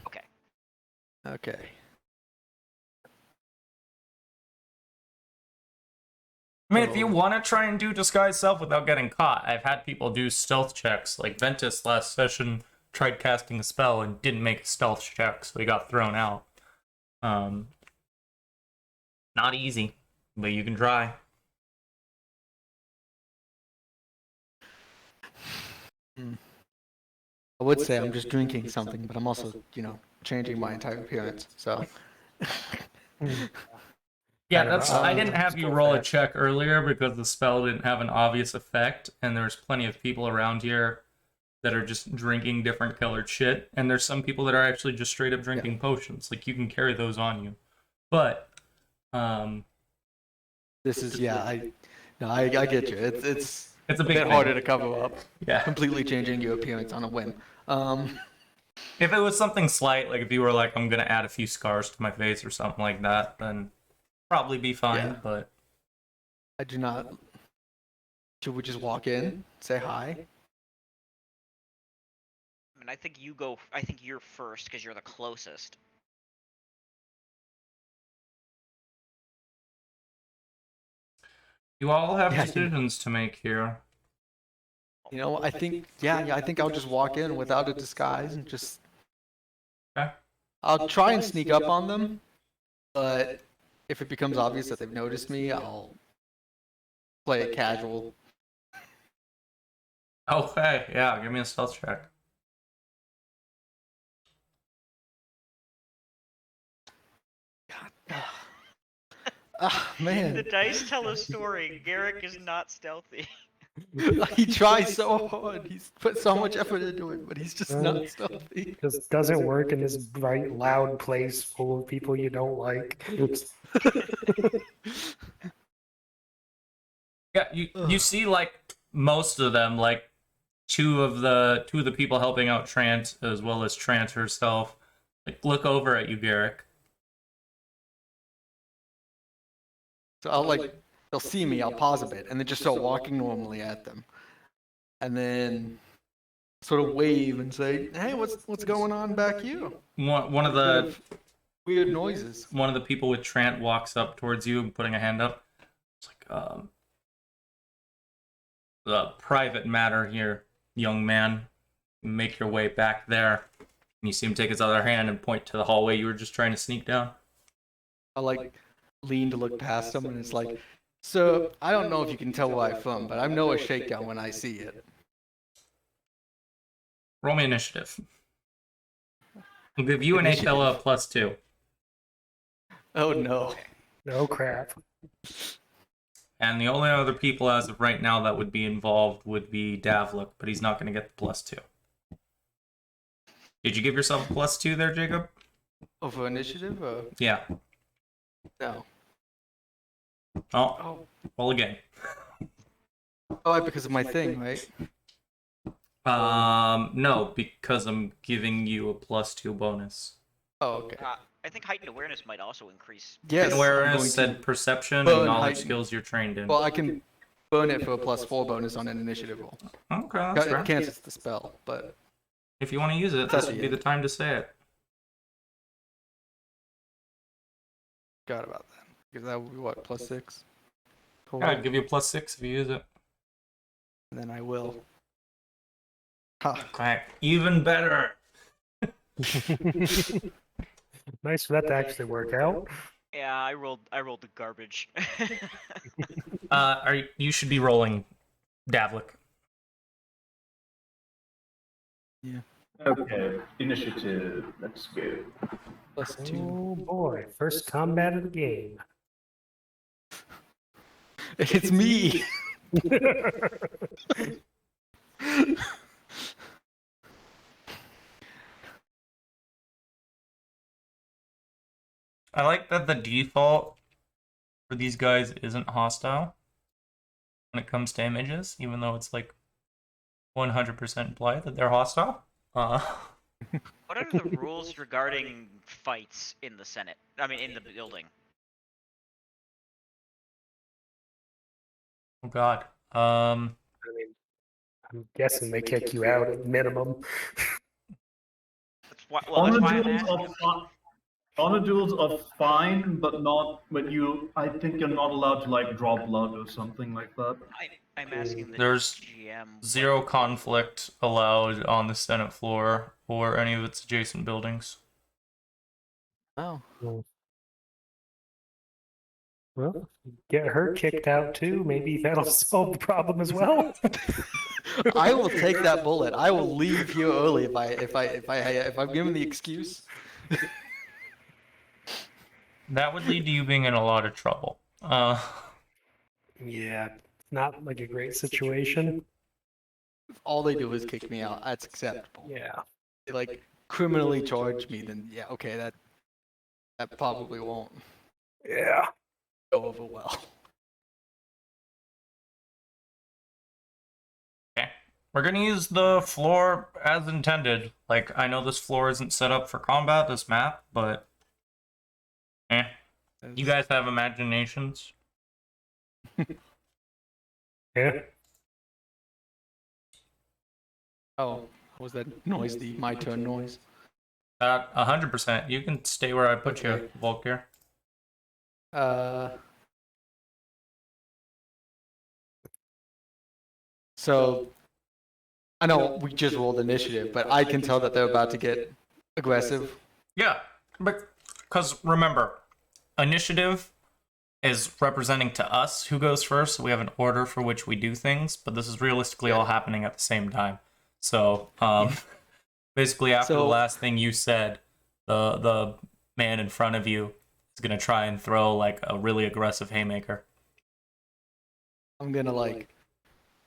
Okay. Okay. I mean, if you want to try and do disguise self without getting caught, I've had people do stealth checks. Like Ventus last session tried casting a spell and didn't make a stealth check, so he got thrown out. Not easy, but you can try. I would say I'm just drinking something, but I'm also, changing my entire appearance. So Yeah, I don't that's. know. I didn't have you Still roll a fast. check earlier because the spell didn't have an obvious effect, and there's plenty of people around here that are just drinking different colored shit, and there's some people that are actually just straight up drinking potions. Like, you can carry those on you, but this is I get you. It's it's a a big bit thing. harder to cover up. Yeah. Completely changing your appearance on a whim. If it was something slight, like if you were like, I'm gonna add a few scars to my face or something like that, then probably be fine. Yeah. But I do not. Should we just walk in, say hi? I mean, I think you go. I think you're first because you're the closest. you all have Yeah. decisions to make here. I think I think I'll just walk in without a disguise and just. Okay. I'll try and sneak up on them, but if it becomes obvious that they've noticed me, I'll play it casual. Okay, yeah, give me a stealth check. Ah, The man. dice tell a story. Garrick is not stealthy. He tries so hard. He's put so much effort into it, but he's just not stealthy. Just doesn't work in this bright, loud place full of people you don't like. Yeah, you see like most of them, like two of the people helping out Trant as well as Trant herself, like look over at you, Garrick. So I'll they'll see me, I'll pause a bit, and then just start walking normally at them. And then sort of wave and say, hey, what's going on back here? One of Bit the of weird noises. one of the people with Trant walks up towards you, putting a hand up. It's like, the private matter here, young man. Make your way back there. And you see him take his other hand and point to the hallway you were just trying to sneak down. I lean to look past him, and it's like, so I don't know if you can tell where I'm from, but I know a shakedown when I see it. Roll me initiative. I'll give you and Initiative. Athela a +2. Oh no. No crap. And the only other people as of right now that would be involved would be Davlik, but he's not going to get the +2. Did you give yourself a +2 there, Jacob? Over initiative? Yeah. No. Oh, roll again. Oh, because of my thing, right? No, because I'm giving you a +2 bonus. Oh, okay. I think heightened awareness might also increase. Yes. I'm Awareness going and to- perception burn and knowledge heightened. skills you're trained in. Well, I can burn it for a +4 bonus on an initiative roll. Okay, that's fair. It cancels the spell, but If you want to use it, That's this would the be the end. time to say it. forgot about that. Because that would be what, +6? Total? Yeah, I'd give you a +6 if you use it. And then I will. Ha. Okay, even better. Nice for that to actually work out. Yeah, I rolled the garbage. You should be rolling Davlik. Okay, initiative. Let's go. +2. Oh boy, first combat of the game. It's me! I like that the default for these guys isn't hostile when it comes to images, even though it's like 100% implied that they're hostile. What are the rules regarding fights in the Senate? I mean, in the building. Oh God. I mean, I'm guessing they kick you out at minimum. That's why I'm Origins asking. of Honor duels are fine, but not when you. I think you're not allowed to like draw blood or something like that. I'm asking the There's GM. what- zero conflict allowed on the Senate floor or any of its adjacent buildings. Oh. Well, get her kicked out too. Maybe that'll solve the problem as well. I will take that bullet. I will leave here early if I'm given the excuse. That would lead to you being in a lot of trouble. Yeah, not like a great situation. All they do is kick me out. That's acceptable. Yeah. They like criminally charge me, then yeah, okay, that probably won't Yeah. go over well. Okay. We're gonna use the floor as intended. Like, I know this floor isn't set up for combat, this map, but you guys have imaginations. Yeah. Oh, was that noise the my turn noise? 100%. You can stay where I put Okay. you, Volker. So I know we just rolled initiative, but I can tell that they're about to get aggressive. Yeah, but because remember, initiative is representing to us who goes first. So we have an order for which we do things, but this is realistically all happening at the same time. So, basically, after the So- last thing you said, the man in front of you is gonna try and throw like a really aggressive haymaker. I'm gonna like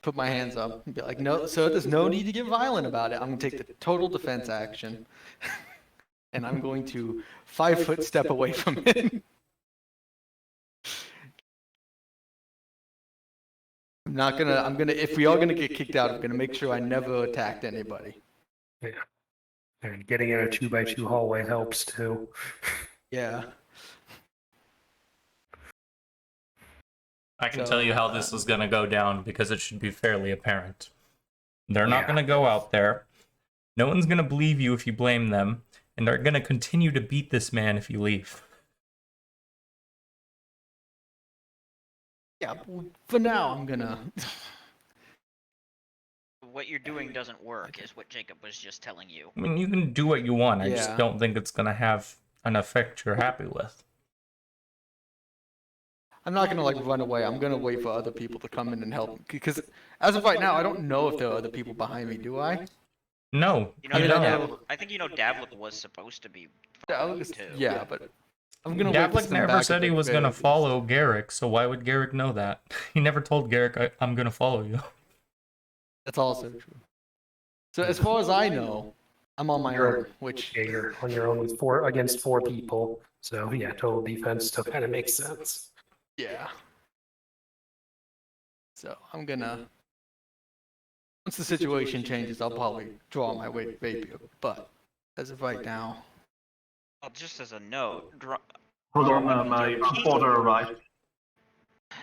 put my hands up and be like, no, sir, there's no need to get violent about it. I'm gonna take the total defense action, and I'm going to 5-foot step away from him. I'm gonna, if we are gonna get kicked out, I'm gonna make sure I never attacked anybody. And getting in a 2x2 hallway helps too. Yeah. I can So, tell you how this is gonna go down because it should be fairly apparent. They're not Yeah. gonna go out there. No one's gonna believe you if you blame them, and they're gonna continue to beat this man if you leave. Yeah, but for now, I'm gonna. What you're doing doesn't work, is what Jacob was just telling you. I mean, you can do what you want. I just Yeah. don't think it's gonna have an effect you're happy with. I'm not gonna like run away. I'm gonna wait for other people to come in and help. Because as of right now, I don't know if there are other people behind me. Do I? No, You know, I mean, I know- Davlik, I think you know Davlik was supposed to be Yeah, following too. yeah, but I'm gonna wait for Davlik some never backup said he at was the gonna very least. follow Garrick, so why would Garrick know that? He never told Garrick, I'm gonna follow you. That's also true. So as far as I know, I'm on my own, which Yeah, you're on your own with against four people. So yeah, total defense still kind of makes sense. yeah. So I'm gonna. Once the situation changes, I'll probably draw my rapier. But as of right now, Well, just as a note, Hold on, my order arrived.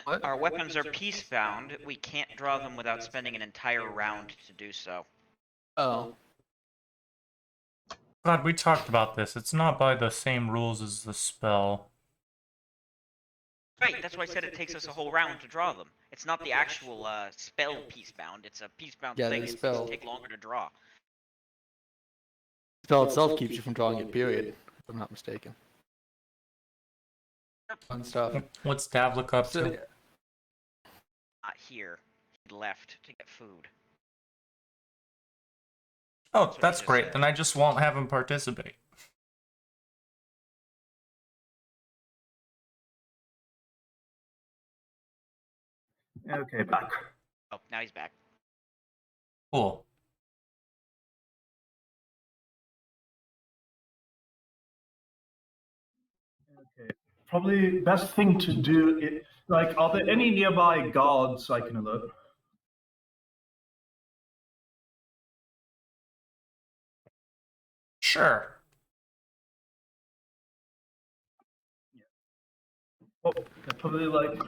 our weapons are peace-bound. We can't draw them without spending an entire round to do so. oh, God, we talked about this. It's not by the same rules as the spell. Right, that's why I said it takes us a whole round to draw them. It's not the actual spell peace-bound. It's a peace-bound Yeah, thing. the It's spell. just take longer to draw. the spell itself keeps you from drawing it. Period. If I'm not mistaken. Fun stuff. What's Davlik up So, to? Not here. He left to get food. Oh, what he that's just great. said. Then I just won't have him participate. Okay, back. Oh, now he's back. Cool. Okay. Probably best thing to do is, like, are there any nearby guards I can alert? Sure. Well, probably like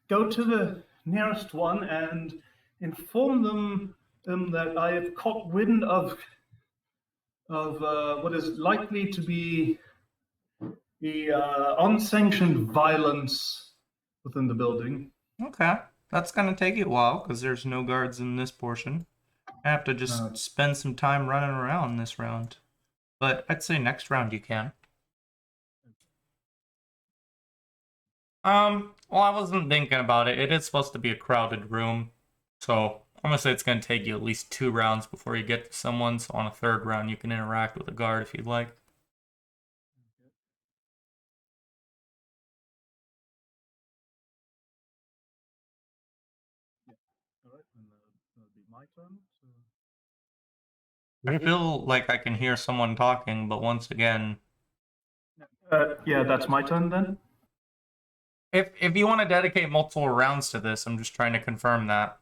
go to the nearest one and inform them that I have caught wind of what is likely to be the unsanctioned violence within the building. Okay, that's gonna take you a while because there's no guards in this portion. I have to just Uh, spend some time running around this round. But I'd say next round you can. Well, I wasn't thinking about it. It is supposed to be a crowded room. So I'm gonna say it's gonna take you at least 2 rounds before you get to someone. So on a third round, you can interact with a guard if you'd like. All right, and that'll be my turn. So. I feel like I can hear someone talking, but once again, Yeah, that's my turn then. if you want to dedicate multiple rounds to this, I'm just trying to confirm that.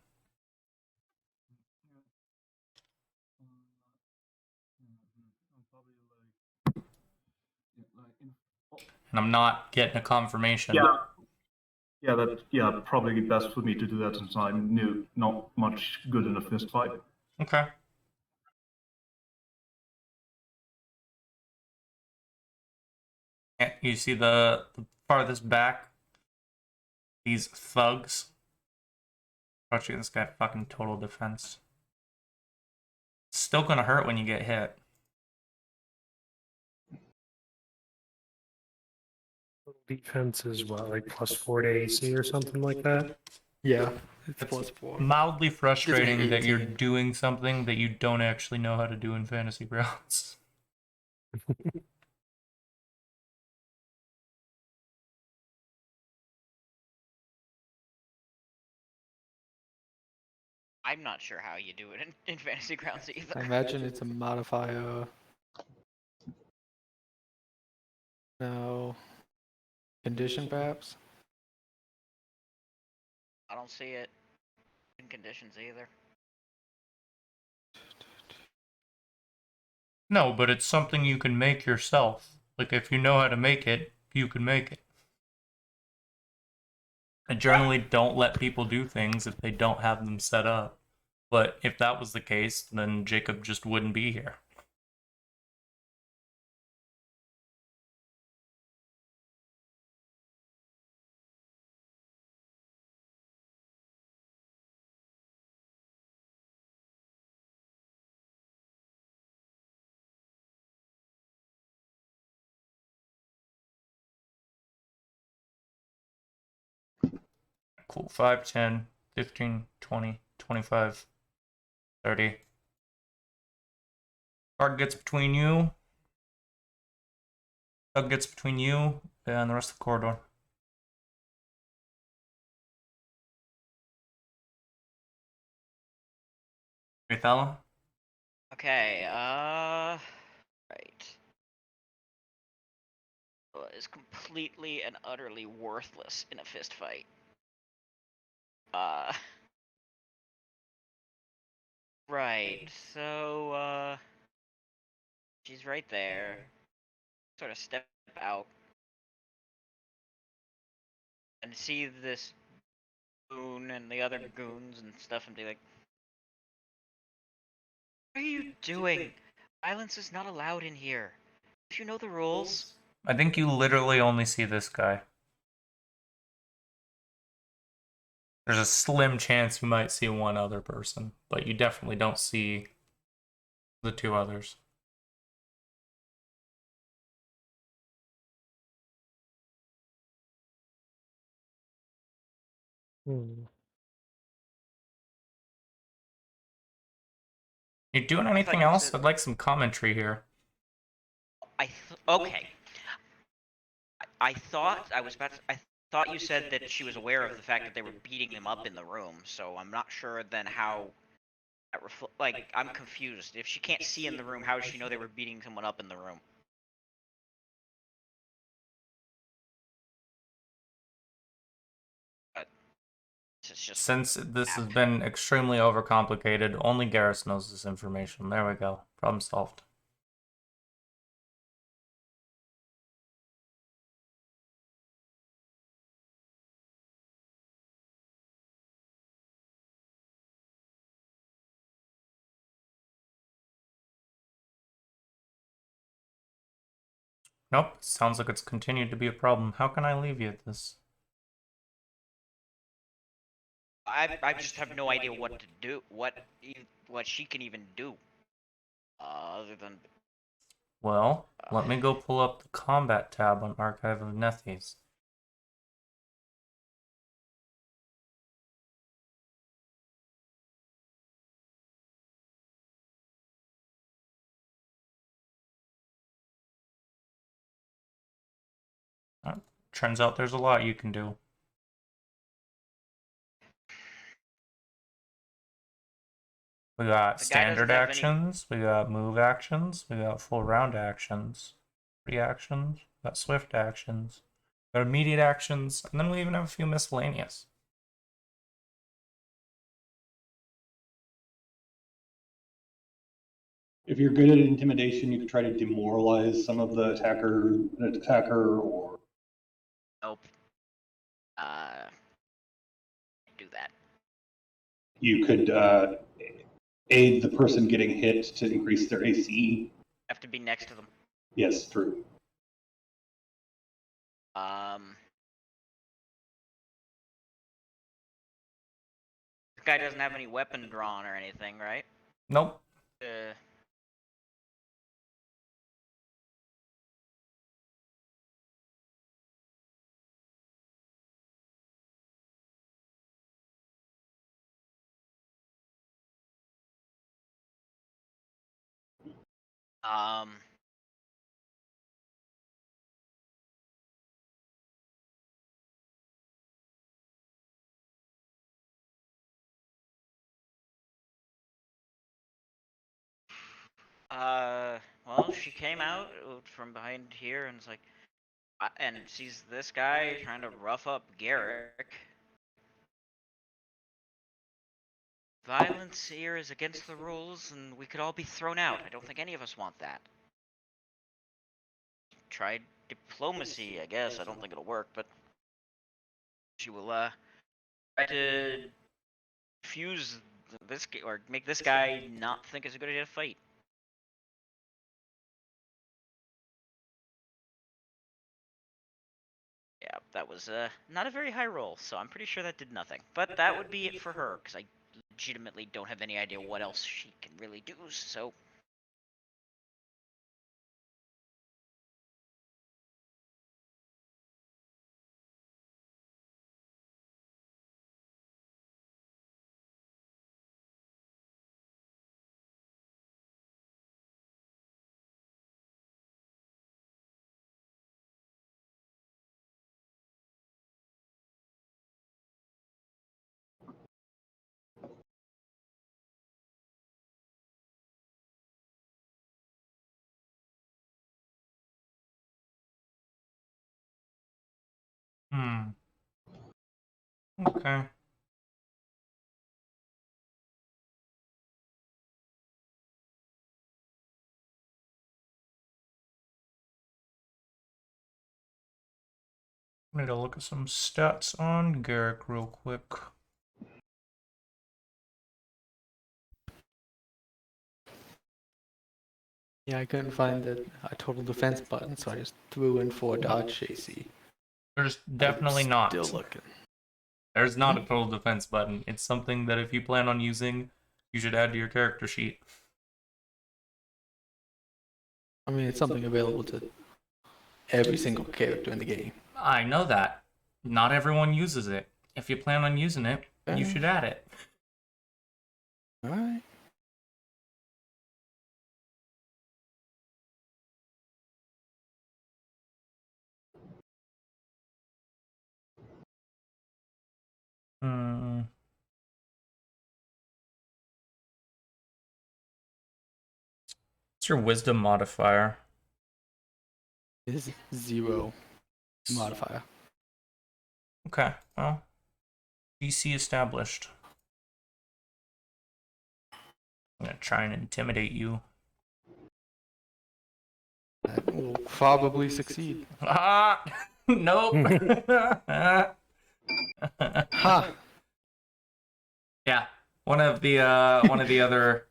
And I'm not getting a confirmation. Yeah, probably best for me to do that since I'm new, not much good in a fist fight. Okay. You see the farthest back? These thugs. Actually, this guy fucking total defense. It's still gonna hurt when you get hit. Defense is what, like +4 to AC or something like that? Yeah, it's It's +4. mildly frustrating Gives me that you're 18. doing something that you don't actually know how to do in Fantasy Grounds. I'm not sure how you do it in Fantasy Grounds either. I imagine it's a modifier. No. Condition, perhaps? I don't see it in conditions either. No, but it's something you can make yourself. Like, if you know how to make it, you can make it. I generally don't let people do things if they don't have them set up. But if that was the case, then Jacob just wouldn't be here. Cool. 5, 10, 15, 20, 25, 30. Guard gets between you. Doug gets between you and the rest of the corridor. Othello? Okay, right. Is completely and utterly worthless in a fist fight. Right, so, she's right there. Sort of step out and see this goon and the other goons and stuff and be like, what are you doing? Violence is not allowed in here. If you know the rules. I think you literally only see this guy. There's a slim chance you might see one other person, but you definitely don't see the 2 others. Hmm. You doing anything you else? said- I'd like some commentary here. Okay. I thought I was about to, I thought you said that she was aware of the fact that they were beating them up in the room, so I'm not sure then how that like, I'm confused. If she can't see in the room, how does she know they were beating someone up in the room? It's just Since this has been extremely overcomplicated, only Garrus knows this information. There we go. Problem solved. Nope, sounds like it's continued to be a problem. How can I leave you at this? I just have no idea what to do. What she can even do. Other than Well, let me go pull up the combat tab on Archive of Nethys. Turns out there's a lot you can do. We got The guy doesn't standard have any- actions, we got move actions, we got full round actions, reactions, we got swift actions, we got immediate actions, and then we even have a few miscellaneous. If you're good at intimidation, you can try to demoralize some of the attacker, or nope. Do that. you could aid the person getting hit to increase their AC. Have to be next to them. Yes, true. This guy doesn't have any weapon drawn or anything, right? Nope. Well, she came out from behind here and was like, and sees this guy trying to rough up Garrick. Violence here is against the rules, and we could all be thrown out. I don't think any of us want that. Tried diplomacy, I guess. I don't think it'll work, but she will try to fuse this or make this guy not think it's a good idea to fight. Yeah, that was not a very high roll, so I'm pretty sure that did nothing. But that would be it for her, because I legitimately don't have any idea what else she can really do, so... Okay. I need to look at some stats on Garrick real quick. Yeah, I couldn't find a total defense button, so I just threw in 4 dodge AC. There's definitely not. Still looking. There's not a total defense button. It's something that if you plan on using, you should add to your character sheet. I mean, it's something available to every single character in the game. I know that. Not everyone uses it. If you plan on using it, you should add it. Alright. Hmm. What's your wisdom modifier? It is 0 modifier. Okay, well, DC established. I'm gonna try and intimidate you. That will probably succeed. Ah, nope. Ha! Yeah, one of the other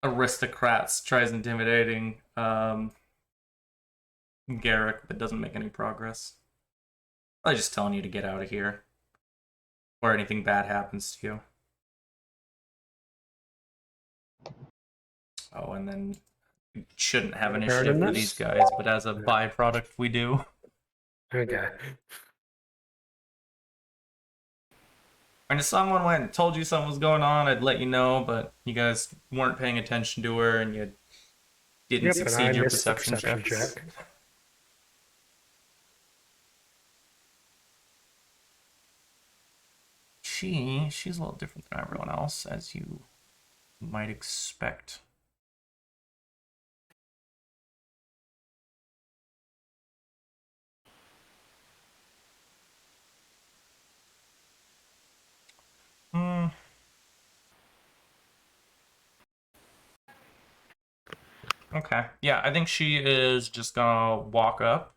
aristocrats tries intimidating Garrick, but doesn't make any progress. I'm just telling you to get out of here. Or anything bad happens to you. Oh, and then we shouldn't have initiative for these guys, but as a byproduct, we do. Okay. And if someone went and told you something was going on, I'd let you know, but you guys weren't paying attention to her and you didn't Yep, and I succeed your missed the perception checks. check. She's a little different than everyone else, as you might expect. Okay. Yeah, I think she is just gonna walk up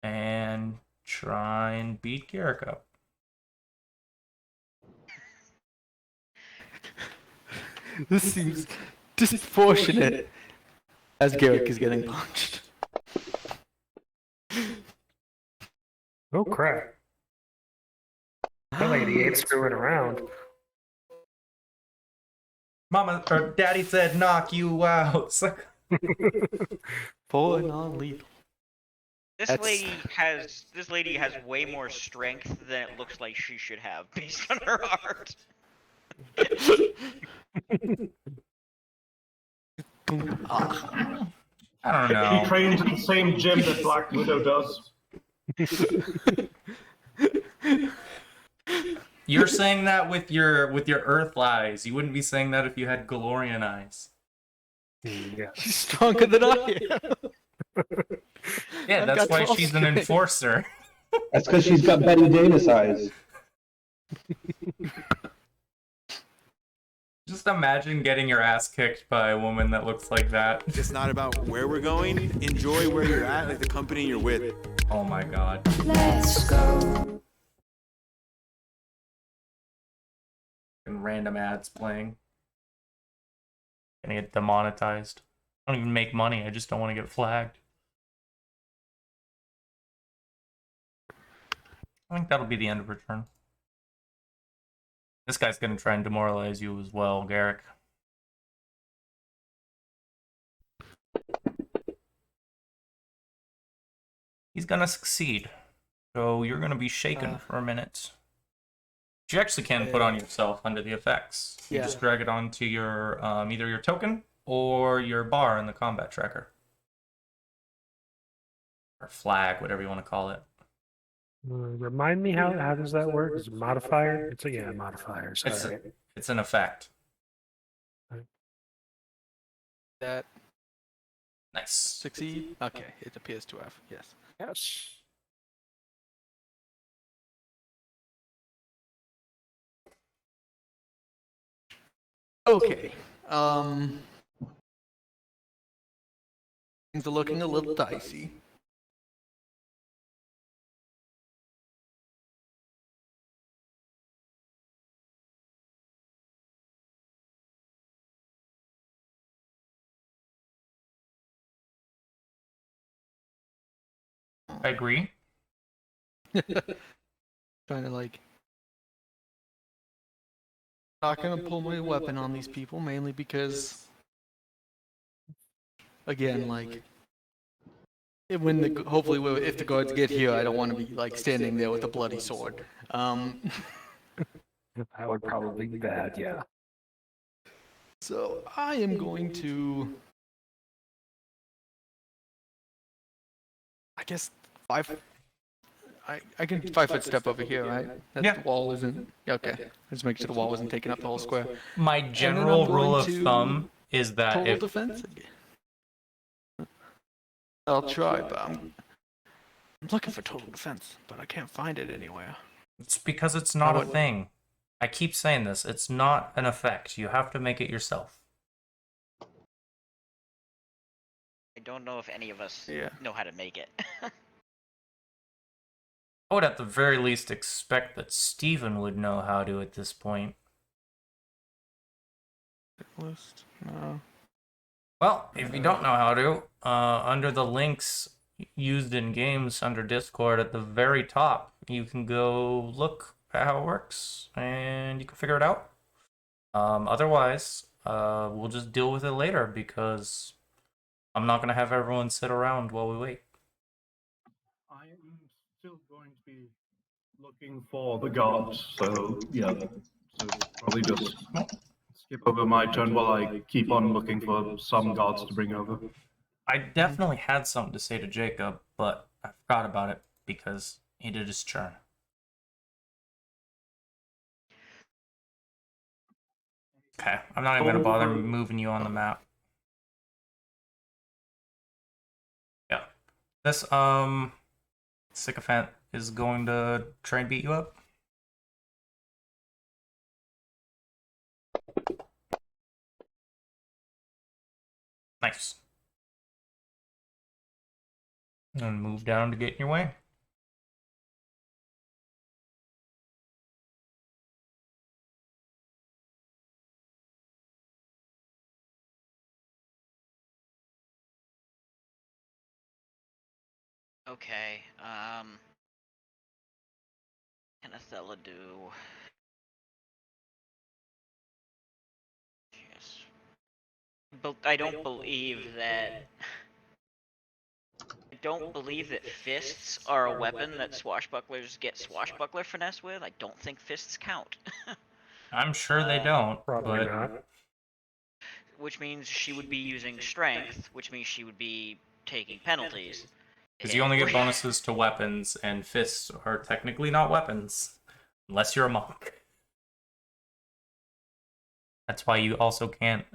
and try and beat Garrick up. This seems disproportionate as Garrick is getting punched. Oh crap. That lady ain't screwing around. Mama or Daddy said knock you out. For non-lethal. This lady has way more strength than it looks like she should have based on her art. I don't He know. trains at the same gym that Black Widow does. You're saying that with your Earth eyes. You wouldn't be saying that if you had Galorian eyes. Yeah. She's stronger than I am. Yeah, I've that's got why 12 she's an strength. enforcer. That's because she's got Betty Davis eyes. Just imagine getting your ass kicked by a woman that looks like that. It's not about where we're going. Enjoy where you're at, like the company you're with. Oh my god. Let's go. And random ads playing. Gonna get demonetized. I don't even make money, I just don't want to get flagged. I think that'll be the end of her turn. This guy's gonna try and demoralize you as well, Garrick. He's gonna succeed. So you're gonna be shaken for a minute. You actually can put on yourself under the effects. You Yeah. just drag it onto your either your token or your bar in the combat tracker. Or flag, whatever you want to call it. Remind me how does that work? Is it modifier? It's a modifiers. It's Alright. It's an effect. That Nice. succeed? Okay, it appears to have, yes. Yes. Okay. Things are looking a little dicey. I agree. Trying to like not gonna pull my weapon on these people mainly because again like when the hopefully if the guards get here I don't want to be like standing there with a bloody sword. That would probably be bad, yeah. So I am going to I guess I can 5-foot step over here, right? That Yeah. The wall isn't. Okay. Just make sure the wall isn't taking up the whole square. My general I'm rule going of to thumb is that Total if defense again. I'll try, but I'm looking for total defense, but I can't find it anywhere. it's because it's not a would- thing. I keep saying this. It's not an effect. You have to make it yourself. I don't know if any of us Yeah. know how to make it. I would at the very least expect that Steven would know how to at this point. List. No. Well, if you don't know how to, under the links used in games under Discord at the very top. You can go look at how it works and you can figure it out. Otherwise, we'll just deal with it later because I'm not gonna have everyone sit around while we wait. I am still going to be looking for the gods, so yeah. So probably just skip over my turn while I keep on looking for some gods to bring over. I definitely had something to say to Jacob, but I forgot about it because he did his turn. Okay, I'm not even gonna bother moving you on the map. Yeah. This sycophant is going to try and beat you up. Nice. And move down to get in your way. Okay, can Athela do? Yes. But I don't believe that. I don't believe that fists are a weapon that swashbucklers get swashbuckler finesse with. I don't think fists count. I'm sure they don't, Probably but not. Which means she would be using strength, which means she would be taking penalties. because you only get bonuses to weapons, and fists are technically not weapons unless you're a monk. That's why you also can't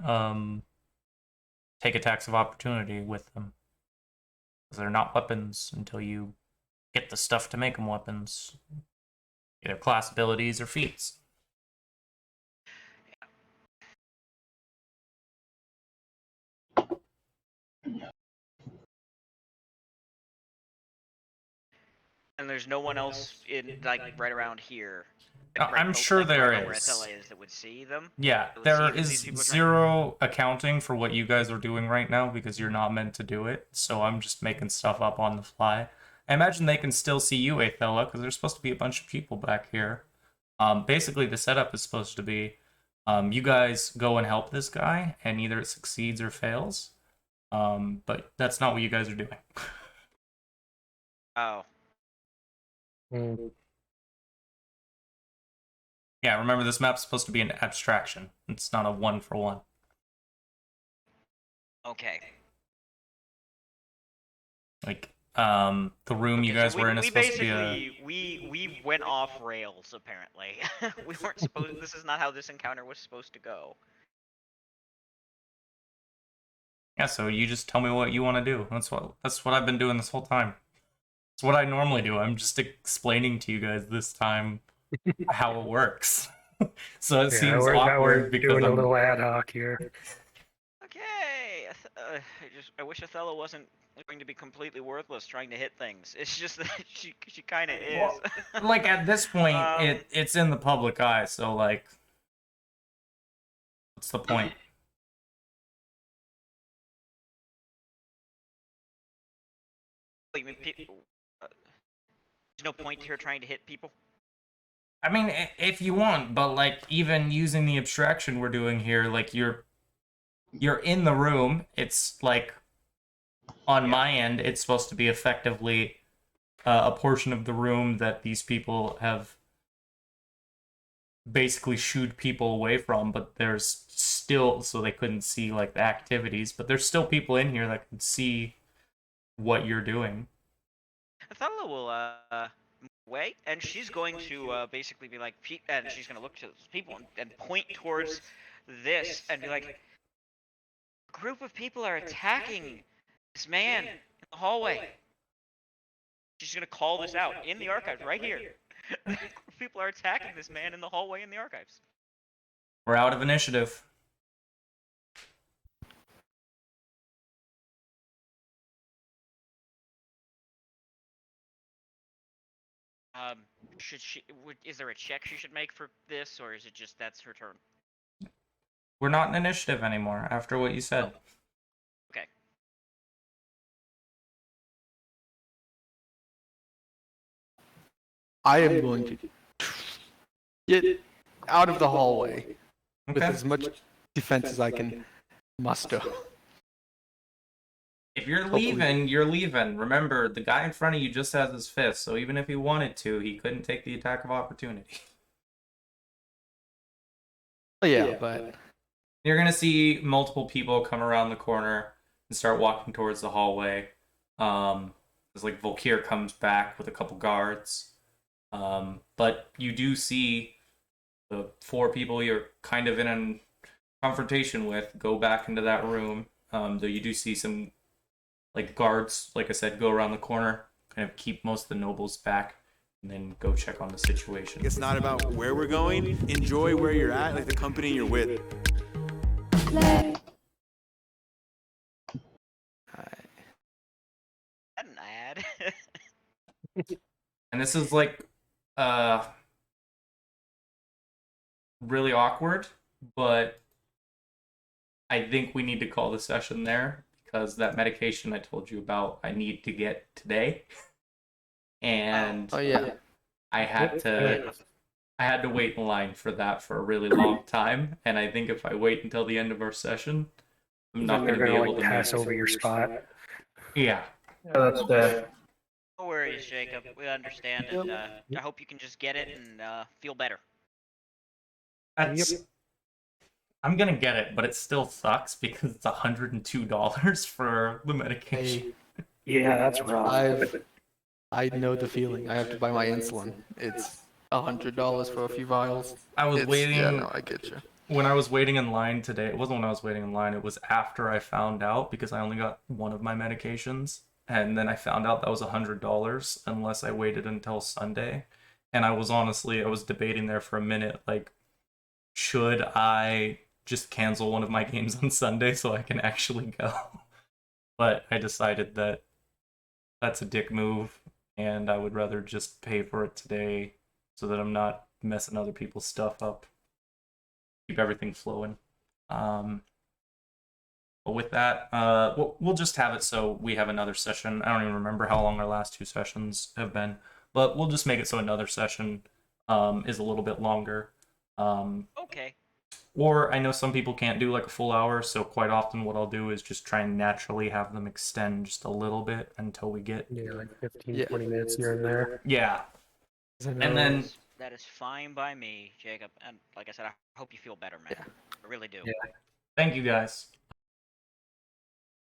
take attacks of opportunity with them, because they're not weapons until you get the stuff to make them weapons, either class abilities or feats. And there's no one else in like right around here. I'm sure there right Where is. Athela is that would see them. Yeah, That would there see is these people trying- zero accounting for what you guys are doing right now because you're not meant to do it. So I'm just making stuff up on the fly. I imagine they can still see you, Athela, because there's supposed to be a bunch of people back here. Basically, the setup is supposed to be you guys go and help this guy, and either it succeeds or fails. But that's not what you guys are doing. Oh. Mm. Yeah, remember this map's supposed to be an abstraction. It's not a one-for-one. Okay. Like, the room you guys were in is we supposed to be a... basically we went off rails apparently. We weren't supposed. This is not how this encounter was supposed to go. Yeah, so you just tell me what you want to do. That's what I've been doing this whole time. It's what I normally do. I'm just explaining to you guys this time how it works. So it seems we're awkward because doing a I'm... little ad hoc here. Okay. I wish Othello wasn't going to be completely worthless trying to hit things. It's just that she kind of is. Well, like at this point, it's in the public eye. So like, what's the point? I mean, there's no point to her trying to hit people. I mean, if you want, but like even using the abstraction we're doing here, like you're in the room. It's like on my end, it's supposed to be effectively a portion of the room that these people have basically shooed people away from, but there's still, so they couldn't see like the activities, but there's still people in here that can see what you're doing. Othello will wait, and she's going to basically be like, and she's going to look to those people and point towards this and be like, a group of people are attacking this man in the hallway. She's going to call this out in the archives right here. People are attacking this man in the hallway in the archives. We're out of initiative. Is there a check she should make for this, or is it just that's her turn? We're not in initiative anymore after what you said. Okay. I am going to get out of the hallway with Okay. as much defense as I can muster. If you're Hopefully- leaving, you're leaving. Remember, the guy in front of you just has his fist, so even if he wanted to, he couldn't take the attack of opportunity. Oh, yeah, but You're gonna see multiple people come around the corner and start walking towards the hallway. As like Volkir comes back with a couple guards. But you do see the 4 people you're kind of in a confrontation with go back into that room. Though you do see some like guards, like I said, go around the corner, kind of keep most of the nobles back, and then go check on the situation. It's not about where we're going. Enjoy where you're at, like the company you're with. Play. An ad. And this is like really awkward, but I think we need to call the session there because that medication I told you about I need to get today. And oh yeah, I had to wait in line for that for a really long time, and I think if I wait until the end of our session, I'm not Then going they're to be gonna able like to pass make over your spot. Yeah. Yeah, that's fair. No worries, Jacob. We understand, and I hope you can just get it and feel better. That's I'm gonna get it, but it still sucks because it's $102 for the medication. hey, Yeah, that's rough. I know the feeling. I have to buy my insulin. It's $100 for a few vials. I was It's, waiting Yeah, no, I get you. when I was waiting in line today. It wasn't when I was waiting in line. It was after I found out because I only got one of my medications, and then I found out that was $100 unless I waited until Sunday. And I was debating there for a minute, like, should I just cancel one of my games on Sunday so I can actually go? But I decided that that's a dick move, and I would rather just pay for it today so that I'm not messing other people's stuff up. Keep everything flowing. But with that, we'll just have it so we have another session. I don't even remember how long our last 2 sessions have been, but we'll just make it so another session is a little bit longer. Okay. Or I know some people can't do like a full hour, so quite often what I'll do is just try and naturally have them extend just a little bit until we get... Yeah, like 15, Yeah. 20 minutes here and there. Yeah. And then... That is fine by me, Jacob. And like I said, I hope you feel better, man. Yeah. I really do. Yeah. Thank you guys.